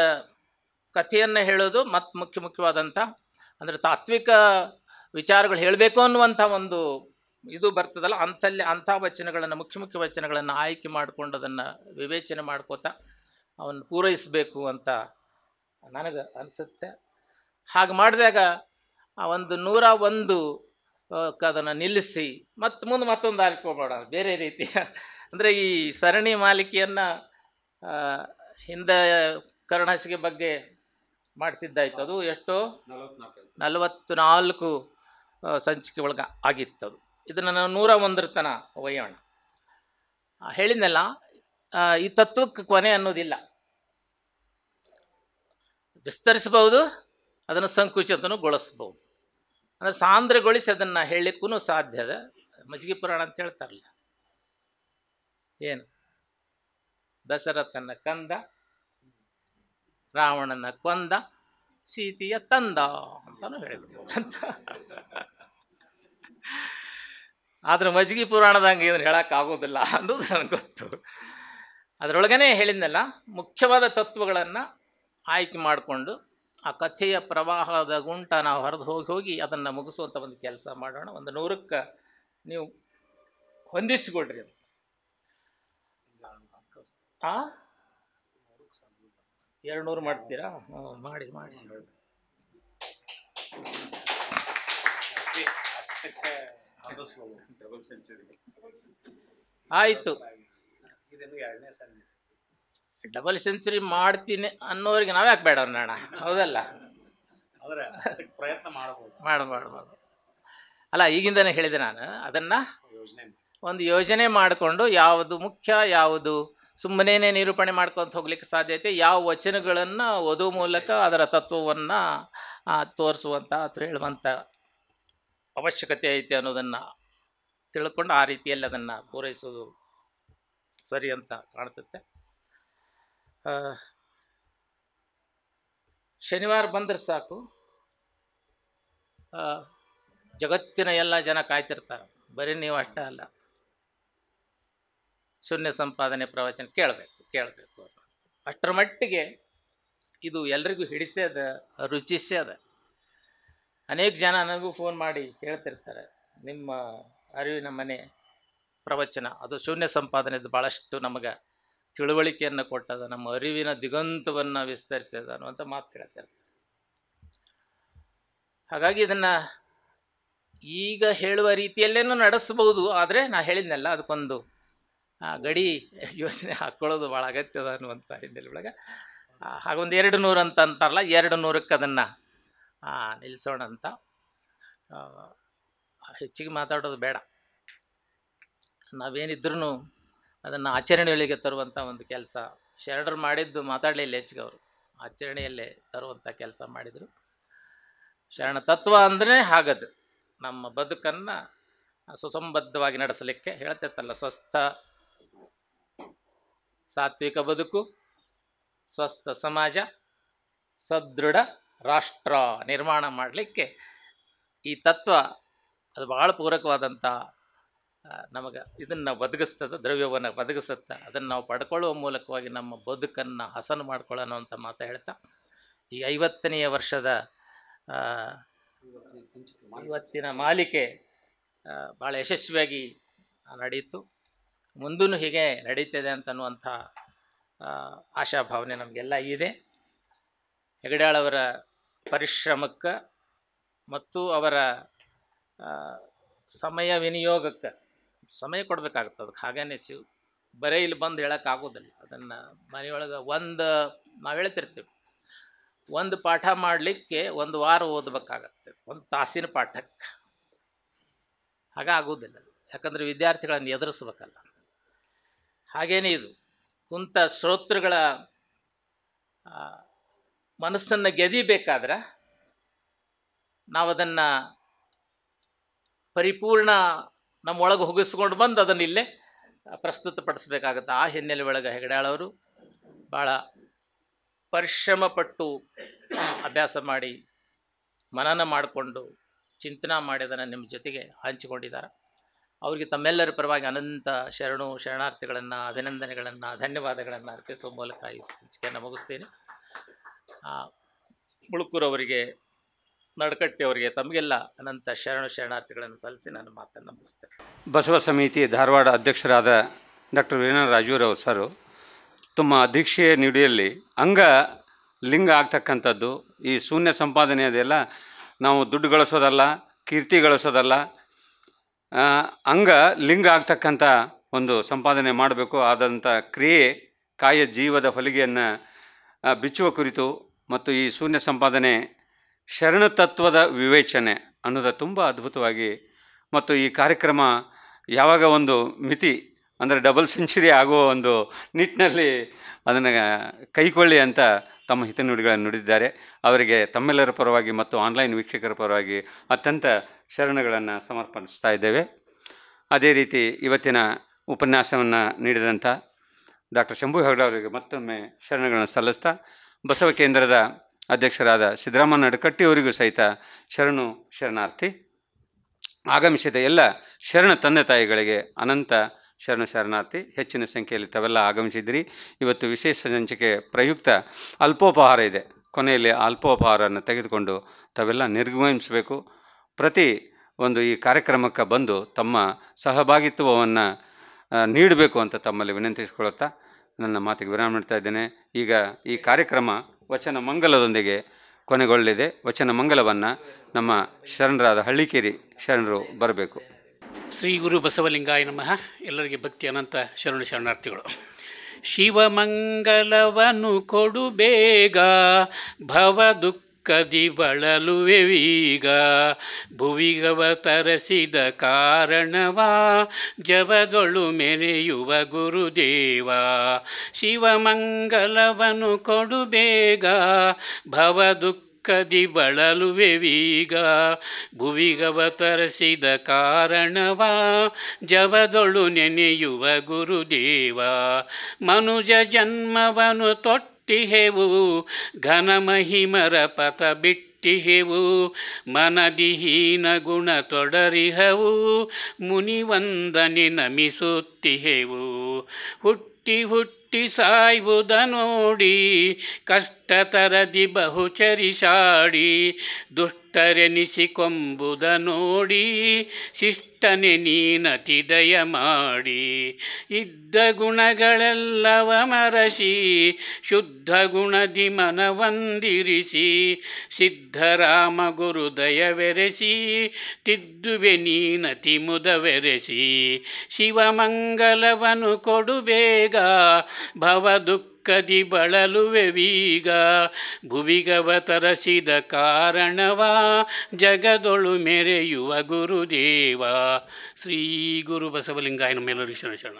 ಕಥೆಯನ್ನು ಹೇಳೋದು ಮತ್ತು ಮುಖ್ಯವಾದಂಥ ಅಂದರೆ ತಾತ್ವಿಕ ವಿಚಾರಗಳು ಹೇಳಬೇಕು ಅನ್ನುವಂಥ ಒಂದು ಇದು ಬರ್ತದಲ್ಲ, ಅಂಥ ವಚನಗಳನ್ನು, ಮುಖ್ಯ ವಚನಗಳನ್ನು ಆಯ್ಕೆ ಮಾಡಿಕೊಂಡು ಅದನ್ನು ವಿವೇಚನೆ ಮಾಡ್ಕೋತಾ ಅವನ್ನು ಪೂರೈಸಬೇಕು ಅಂತ ನನಗೆ ಅನಿಸುತ್ತೆ. ಹಾಗೆ ಮಾಡಿದಾಗ ಆ ಒಂದು 101 ಅದನ್ನು ನಿಲ್ಲಿಸಿ ಮುಂದೆ ಮತ್ತೊಂದು ಆರಿಸ್ಕೊಬೇಡ ಬೇರೆ ರೀತಿಯ, ಅಂದರೆ ಈ ಸರಣಿ ಮಾಲಿಕೆಯನ್ನು ಹಿಂದೆ ಕರುಣಾಸಿಗೆ ಬಗ್ಗೆ ಮಾಡಿಸಿದ್ದಾಯ್ತು. ಅದು ಎಷ್ಟೋ 44 ಸಂಚಿಕೆ ಒಳಗೆ ಆಗಿತ್ತದು. ಇದನ್ನು ನಾವು 101 ತನ ಒಯ್ಯೋಣ. ಹೇಳಿದ್ನಲ್ಲ, ಈ ತತ್ವಕ್ಕೆ ಕೊನೆ ಅನ್ನೋದಿಲ್ಲ. ವಿಸ್ತರಿಸ್ಬೋದು, ಅದನ್ನು ಸಂಕುಚಿತಗೊಳಿಸ್ಬೋದು, ಅಂದರೆ ಸಾಂದ್ರಗೊಳಿಸಿ ಅದನ್ನು ಹೇಳಲಿಕ್ಕೂ ಸಾಧ್ಯ ಅದ. ಮಜ್ಜಿಗೆ ಪುರಾಣ ಅಂತ ಹೇಳ್ತಾರಲ್ಲ, ಏನು ದಶರಥನ ಕಂದ, ರಾವಣನ ಕೊಂದ, ಸೀತೆಯ ತಂದ ಅಂತಾನು ಹೇಳಿಬಿಟ್ಟು ಅಂತ. ಆದ್ರೆ ಮಜ್ಜಿಗೆ ಪುರಾಣದಂಗೆ ಇದನ್ನು ಹೇಳೋಕ್ಕಾಗೋದಿಲ್ಲ ಅನ್ನೋದು ನನಗೆ ಗೊತ್ತು. ಅದರೊಳಗನೆ ಹೇಳಿದ್ನಲ್ಲ, ಮುಖ್ಯವಾದ ತತ್ವಗಳನ್ನು ಆಯ್ಕೆ ಮಾಡಿಕೊಂಡು ಆ ಕಥೆಯ ಪ್ರವಾಹದ ಗುಂಟ ನಾವು ಹರಿದು ಹೋಗಿ ಅದನ್ನು ಮುಗಿಸುವಂಥ ಒಂದು ಕೆಲಸ ಮಾಡೋಣ. ಒಂದು 100ಕ್ಕೆ ನೀವು ಹೊಂದಿಸಿಕೊಡ್ರಿ ಅಂತ. 200 ಮಾಡ್ತೀರಾ? ಮಾಡಿ. ಆಯಿತು, ಡಬಲ್ ಸೆಂಚುರಿ ಮಾಡ್ತೀನಿ ಅನ್ನೋರಿಗೆ ನಾವ್ಯಾಕೆ ಬೇಡ ಅನ್ನೋಣ, ಹೌದಲ್ಲ? ಪ್ರಯತ್ನ ಮಾಡಬಹುದು. ಅಲ್ಲ, ಈಗಿಂದನೇ ಹೇಳಿದೆ ನಾನು. ಅದನ್ನು ಒಂದು ಯೋಜನೆ ಮಾಡಿಕೊಂಡು ಯಾವುದು ಮುಖ್ಯ, ಯಾವುದು ಸುಮ್ಮನೆ ನಿರೂಪಣೆ ಮಾಡ್ಕೊತ ಹೋಗ್ಲಿಕ್ಕೆ ಸಾಧ್ಯತೆ, ಯಾವ ವಚನಗಳನ್ನು ಓದೋ ಮೂಲಕ ಅದರ ತತ್ವವನ್ನು ತೋರಿಸುವಂಥ ಅಥವಾ ಹೇಳುವಂಥ ಅವಶ್ಯಕತೆ ಐತೆ ಅನ್ನೋದನ್ನು ತಿಳ್ಕೊಂಡು ಆ ರೀತಿಯಲ್ಲಿ ಅದನ್ನು ಪೂರೈಸೋದು ಸರಿ ಅಂತ ಕಾಣಿಸುತ್ತೆ. ಶನಿವಾರ ಬಂದರೆ ಸಾಕು, ಜಗತ್ತಿನ ಎಲ್ಲ ಜನ ಕಾಯ್ತಿರ್ತಾರೆ. ಬರೀ ನೀವು ಅಷ್ಟೇ ಅಲ್ಲ, ಶೂನ್ಯ ಸಂಪಾದನೆ ಪ್ರವಚನ ಕೇಳಬೇಕು. ಅಷ್ಟರ ಮಟ್ಟಿಗೆ ಇದು ಎಲ್ರಿಗೂ ಹಿಡಿಸ್ಯದ, ರುಚಿಸ್ಯದ. ಅನೇಕ ಜನ ನನಗೂ ಫೋನ್ ಮಾಡಿ ಹೇಳ್ತಿರ್ತಾರೆ, ನಿಮ್ಮ ಅರಿವಿನ ಮನೆ ಪ್ರವಚನ ಅದು ಶೂನ್ಯ ಸಂಪಾದನೆದು ಭಾಳಷ್ಟು ನಮಗೆ ತಿಳುವಳಿಕೆಯನ್ನು ಕೊಟ್ಟದ, ನಮ್ಮ ಅರಿವಿನ ದಿಗಂತವನ್ನು ವಿಸ್ತರಿಸಿದ ಅನ್ನುವಂಥ ಮಾತು ಹೇಳ್ತಾರೆ. ಹಾಗಾಗಿ ಇದನ್ನು ಈಗ ಹೇಳುವ ರೀತಿಯಲ್ಲೇನೂ ನಡೆಸ್ಬೋದು. ಆದರೆ ನಾ ಹೇಳಿದ್ನಲ್ಲ, ಅದಕ್ಕೊಂದು ಗಡಿ ಯೋಚನೆ ಹಾಕ್ಕೊಳ್ಳೋದು ಭಾಳ ಅಗತ್ಯದ ಅನ್ನುವಂಥ ಹಿನ್ನೆಲೆ ಒಳಗೆ ಹಾಗೊಂದು 200 ಅಂತ ಅಂತಾರಲ್ಲ, 200ಕ್ಕೆ ಅದನ್ನು ನಿಲ್ಲಿಸೋಣ ಅಂತ. ಹೆಚ್ಚಿಗೆ ಮಾತಾಡೋದು ಬೇಡ. ನಾವೇನಿದ್ರೂ ಅದನ್ನು ಆಚರಣೆಯೊಳಗೆ ತರುವಂಥ ಒಂದು ಕೆಲಸ ಶರಣರು ಮಾಡಿದ್ದು. ಮಾತಾಡಲಿಲ್ಲ ಹೆಚ್ಚಿಗೆ, ಅವರು ಆಚರಣೆಯಲ್ಲೇ ತರುವಂಥ ಕೆಲಸ ಮಾಡಿದರು. ಶರಣ ತತ್ವ ಅಂದರೆ ಹಾಗದು, ನಮ್ಮ ಬದುಕನ್ನು ಸುಸಂಬದ್ಧವಾಗಿ ನಡೆಸಲಿಕ್ಕೆ ಹೇಳ್ತೈತಲ್ಲ, ಸ್ವಸ್ಥ ಸಾತ್ವಿಕ ಬದುಕು, ಸ್ವಸ್ಥ ಸಮಾಜ, ಸದೃಢ ರಾಷ್ಟ್ರ ನಿರ್ಮಾಣ ಮಾಡಲಿಕ್ಕೆ ಈ ತತ್ವ ಅದು ಭಾಳ ಪೂರಕವಾದಂಥ ನಮಗೆ ಇದನ್ನು ಒದಗಿಸ್ತದೆ, ದ್ರವ್ಯವನ್ನು ಒದಗಿಸುತ್ತೆ. ಅದನ್ನು ನಾವು ಪಡ್ಕೊಳ್ಳುವ ಮೂಲಕವಾಗಿ ನಮ್ಮ ಬದುಕನ್ನು ಹಸನು ಮಾಡ್ಕೊಳ್ಳೋಣ ಅಂತ ಮಾತು ಹೇಳ್ತಾ, ಈ 50ನೇ ವರ್ಷದ ಇವತ್ತಿನ ಮಾಲಿಕೆ ಭಾಳ ಯಶಸ್ವಿಯಾಗಿ ನಡೆಯಿತು. ಮುಂದೂ ಹೀಗೆ ನಡೀತದೆ ಅಂತನ್ನುವಂಥ ಆಶಾಭಾವನೆ ನಮಗೆಲ್ಲ ಇದೆ. ಹೆಗಡಾಳವರ ಪರಿಶ್ರಮಕ್ಕೆ ಮತ್ತು ಅವರ ಸಮಯ ವಿನಿಯೋಗಕ್ಕೆ ಸಮಯ ಕೊಡಬೇಕಾಗುತ್ತೆ. ಅದಕ್ಕೆ ಹಾಗೇನೆ ಬರೀ ಇಲ್ಲಿ ಬಂದು ಹೇಳೋಕ್ಕಾಗೋದಿಲ್ಲ. ಅದನ್ನು ಮನೆಯೊಳಗೆ ನಾವು ಹೇಳ್ತಿರ್ತೀವಿ, ಒಂದು ಪಾಠ ಮಾಡಲಿಕ್ಕೆ 1 ವಾರ ಓದಬೇಕಾಗತ್ತೆ, 1 ತಾಸಿನ ಪಾಠಕ್ಕೆ. ಹಾಗಾಗೋದಿಲ್ಲ, ಯಾಕಂದರೆ ವಿದ್ಯಾರ್ಥಿಗಳನ್ನು ಎದುರಿಸ್ಬೇಕಲ್ಲ. ಹಾಗೇನೇ ಇದು ಕುಂತ ಶ್ರೋತೃಗಳ ಮನಸ್ಸನ್ನು ಗೆದಿಬೇಕಾದ್ರೆ ನಾವು ಅದನ್ನು ಪರಿಪೂರ್ಣ ನಮ್ಮೊಳಗೆ ಹೋಗಿಸ್ಕೊಂಡು ಬಂದು ಅದನ್ನು ಇಲ್ಲೇ ಪ್ರಸ್ತುತಪಡಿಸ್ಬೇಕಾಗತ್ತೆ. ಆ ಹಿನ್ನೆಲೆ ಒಳಗೆ ಹೆಗಡಾಳವರು ಭಾಳ ಪರಿಶ್ರಮಪಟ್ಟು ಅಭ್ಯಾಸ ಮಾಡಿ ಮನನ ಮಾಡಿಕೊಂಡು ಚಿಂತನೆ ಮಾಡಿ ಅದನ್ನು ನಿಮ್ಮ ಜೊತೆಗೆ ಹಂಚಿಕೊಂಡಿದ್ದಾರೆ. ಅವರಿಗೆ ತಮ್ಮೆಲ್ಲರ ಪರವಾಗಿ ಅನಂತ ಶರಣಾರ್ಥಿಗಳನ್ನು, ಅಭಿನಂದನೆಗಳನ್ನು, ಧನ್ಯವಾದಗಳನ್ನು ಅರ್ಪಿಸುವ ಮೂಲಕ ಈ ಸಂಚಿಕೆಯನ್ನು ಮುಗಿಸ್ತೇನೆ. ಮುಳುಕೂರವರಿಗೆ, ನಡಕಟ್ಟಿಯವರಿಗೆ ತಮಗೆಲ್ಲ ಅನಂತ ಶರಣಾರ್ಥಿಗಳನ್ನು ಸಲ್ಲಿಸಿ ನನ್ನ ಮಾತನ್ನು ಮುಗಿಸ್ತೇನೆ. ಬಸವ ಸಮಿತಿ ಧಾರವಾಡ ಅಧ್ಯಕ್ಷರಾದ ಡಾಕ್ಟರ್ ವೀರೇಂದ್ರ ರಾಜೂರವರು ಸರು ತಮ್ಮ ದೀಕ್ಷೆಯ ನುಡಿಯಲ್ಲಿ ಅಂಗ ಲಿಂಗ ಆಗ್ತಕ್ಕಂಥದ್ದು, ಈ ಶೂನ್ಯ ಸಂಪಾದನೆ ಅದೆಲ್ಲ ನಾವು ದುಡ್ಡು ಗಳಿಸೋದಲ್ಲ, ಕೀರ್ತಿ ಗಳಿಸೋದಲ್ಲ, ಅಂಗ ಲಿಂಗ ಆಗ್ತಕ್ಕಂಥ ಒಂದು ಸಂಪಾದನೆ ಮಾಡಬೇಕು. ಆದಂಥ ಕ್ರಿಯೆ ಕಾಯ ಜೀವದ ಹೊಲಿಗೆಯನ್ನು ಬಿಚ್ಚುವ ಕುರಿತು ಮತ್ತು ಈ ಶೂನ್ಯ ಸಂಪಾದನೆ ಶರಣತತ್ವದ ವಿವೇಚನೆ ಅನ್ನೋದು ತುಂಬ ಅದ್ಭುತವಾಗಿ, ಮತ್ತು ಈ ಕಾರ್ಯಕ್ರಮ ಯಾವಾಗ ಒಂದು ಮಿತಿ ಅಂದರೆ ಡಬಲ್ ಸೆಂಚುರಿ ಆಗುವ ಒಂದು ನಿಟ್ಟಿನಲ್ಲಿ ಅದನ್ನು ಕೈಕೊಳ್ಳಿ ಅಂತ ತಮ್ಮ ಹಿತನುಡಿಗಳನ್ನು ನುಡಿದಿದ್ದಾರೆ. ಅವರಿಗೆ ತಮ್ಮೆಲ್ಲರ ಪರವಾಗಿ ಮತ್ತು ಆನ್ಲೈನ್ ವೀಕ್ಷಕರ ಪರವಾಗಿ ಅತ್ಯಂತ ಶರಣಗಳನ್ನು ಸಮರ್ಪಿಸ್ತಾ ಇದ್ದೇವೆ. ಅದೇ ರೀತಿ ಇವತ್ತಿನ ಉಪನ್ಯಾಸವನ್ನು ನೀಡಿದಂಥ ಡಾಕ್ಟರ್ ಶಂಭು ಹೆಗಡೆ ಅವರಿಗೆ ಮತ್ತೊಮ್ಮೆ ಶರಣಗಳನ್ನು ಸಲ್ಲಿಸ್ತಾ, ಬಸವ ಕೇಂದ್ರದ ಅಧ್ಯಕ್ಷರಾದ ಸಿದ್ದರಾಮಯ್ಯ ನಡಕಟ್ಟಿಯವರಿಗೂ ಸಹಿತ ಶರಣಾರ್ಥಿ. ಆಗಮಿಸಿದ ಎಲ್ಲ ಶರಣ ತಂದೆ ತಾಯಿಗಳಿಗೆ ಅನಂತ ಶರಣಾರ್ಥಿ. ಹೆಚ್ಚಿನ ಸಂಖ್ಯೆಯಲ್ಲಿ ತಾವೆಲ್ಲ ಆಗಮಿಸಿದ್ರಿ. ಇವತ್ತು ವಿಶೇಷ ಸಂಚಿಕೆ ಪ್ರಯುಕ್ತ ಅಲ್ಪೋಪಹಾರ ಇದೆ. ಕೊನೆಯಲ್ಲಿ ಅಲ್ಪೋಪಹಾರವನ್ನು ತೆಗೆದುಕೊಂಡು ತಾವೆಲ್ಲ ನಿರ್ಗಮಿಸಬೇಕು. ಪ್ರತಿ ಒಂದು ಈ ಕಾರ್ಯಕ್ರಮಕ್ಕೆ ಬಂದು ತಮ್ಮ ಸಹಭಾಗಿತ್ವವನ್ನು ನೀಡಬೇಕು ಅಂತ ತಮ್ಮಲ್ಲಿ ವಿನಂತಿಸಿಕೊಳ್ಳುತ್ತಾ ನನ್ನ ಮಾತಿಗೆ ವಿರಾಮ ನೀಡ್ತಾ ಇದ್ದೇನೆ. ಈಗ ಈ ಕಾರ್ಯಕ್ರಮ ವಚನ ಮಂಗಲದೊಂದಿಗೆ ಕೊನೆಗೊಳ್ಳಲಿದೆ. ವಚನ ಮಂಗಲವನ್ನು ನಮ್ಮ ಶರಣರಾದ ಹಳ್ಳಿಕೇರಿ ಶರಣರು ಬರಬೇಕು. ಶ್ರೀ ಗುರು ಬಸವಲಿಂಗಾಯ ನಮಃ. ಎಲ್ಲರಿಗೆ ಭಕ್ತಿ ಅನಂತ ಶರಣಾರ್ಥಿಗಳು. ಶಿವಮಂಗಲವನ್ನು ಕೊಡು ಬೇಗ, ಭವ ದುಃಖದಿ ಬಳಲುವೆವೀಗ, ಭುವಿಗವತರಿಸಿದ ಕಾರಣವಾ, ಜವದೊಳು ಮೆರೆಯುವ ಗುರುದೇವ. ಶಿವಮಂಗಲವನ್ನು ಕೊಡು ಬೇಗ, ಭವ ದುಃಖದಿ ಬಳಲುವೆವೀಗ, ಭುವಿಗವತರಿಸಿದ ಕಾರಣವಾ, ಜವದೊಳು ನೆನೆಯುವ ಗುರುದೇವ. ಮನುಜ ಜನ್ಮವನ್ನು ತೊಟ್ಟಿಹೆವು, ಘನ ಮಹಿಮರ ಪಥ ಬಿಟ್ಟಿಹೆವು, ಮನದಿಹೀನ ಗುಣ ತೊಡರಿಹವು, ಮುನಿವಂದನೆ ನಮಿಸುತ್ತಿಹೆವು. ಹುಟ್ಟಿ ಸಾಯುವುದ ನೋಡಿ, ಕಷ್ಟ ತರದಿ ಬಹುಚರಿಸಾಡಿ, ದುಷ್ಟರೆನಿಸಿಕೊಂಬುದ ನೋಡಿ, ಶಿಷ್ಟನೆ ನೀನತಿ ದಯ ಮಾಡಿ. ಇದ್ದ ಗುಣಗಳೆಲ್ಲವ ಮರಸಿ, ಶುದ್ಧ ಗುಣದಿ ಮನವಂದಿರಿಸಿ, ಸಿದ್ಧರಾಮ ಗುರು ದಯವೆರೆಸಿ, ತಿದ್ದುವೆ ನೀನತಿ ಮುದವೆರೆಸಿ. ಶಿವಮಂಗಲವನ್ನು ಕೊಡು ಬೇಗ, ಭವ ದುಃಖದಿ ಬಳಲುವೆವೀಗ, ಭುವಿಗವತರಿಸಿದ ಕಾರಣವಾ, ಜಗದೊಳು ಮೆರೆಯುವ ಗುರುದೇವ. ಶ್ರೀ ಗುರು ಬಸವಲಿಂಗಾಯ ನಮ್ಮೆಲ್ಲರಿಗೂ ಶರಣ.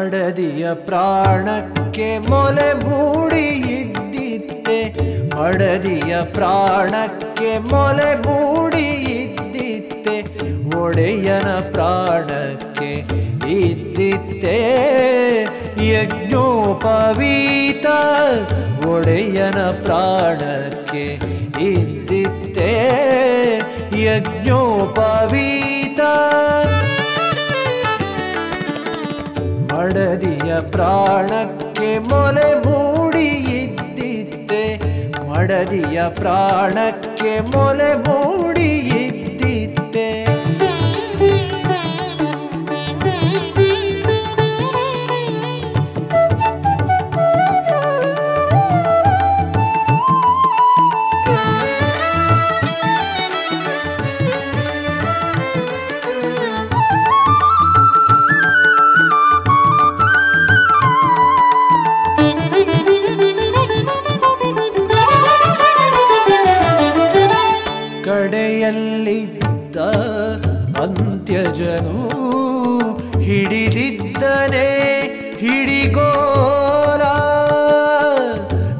ಮಡದಿಯ ಪ್ರಾಣಕ್ಕೆ ಮೊಲೆ ಮೂಡಿ ಇದ್ದಿತ್ತೆ, ಮಡದಿಯ ಪ್ರಾಣಕ್ಕೆ ಮೊಲೆ ಮೂಡಿ ಇದ್ದಿತ್ತೆ, ಒಡೆಯನ ಪ್ರಾಣಕ್ಕೆ ಇದ್ದಿತ್ತೆ ಯಜ್ಞೋಪವೀತ, ಒಡೆಯನ ಪ್ರಾಣಕ್ಕೆ ಇದ್ದಿತ್ತೆ ಯಜ್ಞೋಪವೀತ. ಮಡದಿಯ ಪ್ರಾಣಕ್ಕೆ ಮೊಲೆ ಮೂಡಿ ಇದ್ದಿತ್ತೆ, ಮಡದಿಯ ಪ್ರಾಣಕ್ಕೆ ಮೊಲೆ ಮೂಡಿ ಇದ್ದಿತ್ತೆ. ಕಡೆಯಲ್ಲಿದ್ದ ಅಂತ್ಯಜನು ಹಿಡಿದಿದ್ದನೆ ಹಿಡಿಗೋಲ,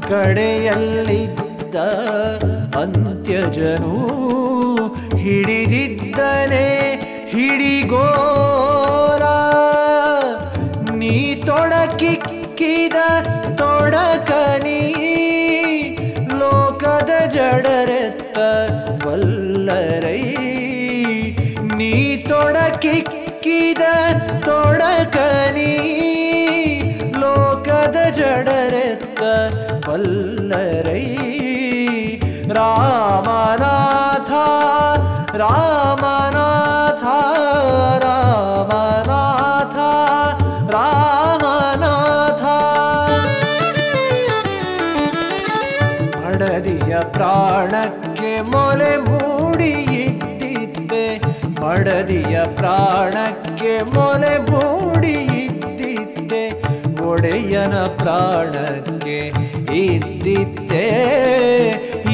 ಕಡೆಯಲ್ಲಿದ್ದ ಅಂತ್ಯಜನು ಹಿಡಿದಿದ್ದನೆ ಹಿಡಿಗೋಲ. ನೀ ತೊಡಕಿಕ್ಕಿದ ತೊಡಕನಿ ಲೋಕದ ಜಡರೆತ್ತ ವಲ್ಲರೈ, ನೀ ತೊಡಕಿಕ್ಕಿದ ತೊಡಕನಿ ಲೋಕದ ಜಡರೆತ್ತ ವಲ್ಲರೈ. ರಾಮನಾಥ ರಾಮನಾಥ ರಾಮನಾಥ ರಾಮನಾಥ. ಮಡದಿಯ ಪ್ರಾಣಕ್ಕೆ ಮೊಲೆ ಮೂಡಿ ಇದ್ದಿತ್ತೆ, ಮಡದಿಯ ಪ್ರಾಣಕ್ಕೆ ಮೊಲೆ ಮೂಡಿ ಇದ್ದಿತ್ತೆ, ಒಡೆಯನ ಪ್ರಾಣಕ್ಕೆ ಇದ್ದಿತ್ತೆ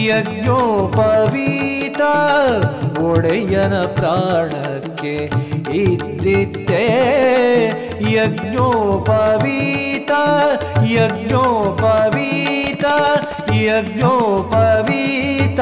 ಯಜ್ಞೋಪವೀತ, ಒಡೆಯನ ಪ್ರಾಣಕ್ಕೆ ಇದ್ದಿತ್ತೆ ಯಜ್ಞೋಪವೀತ, ಯಜ್ಞೋಪವೀತ ಯಜ್ಞೋಪವೀತ.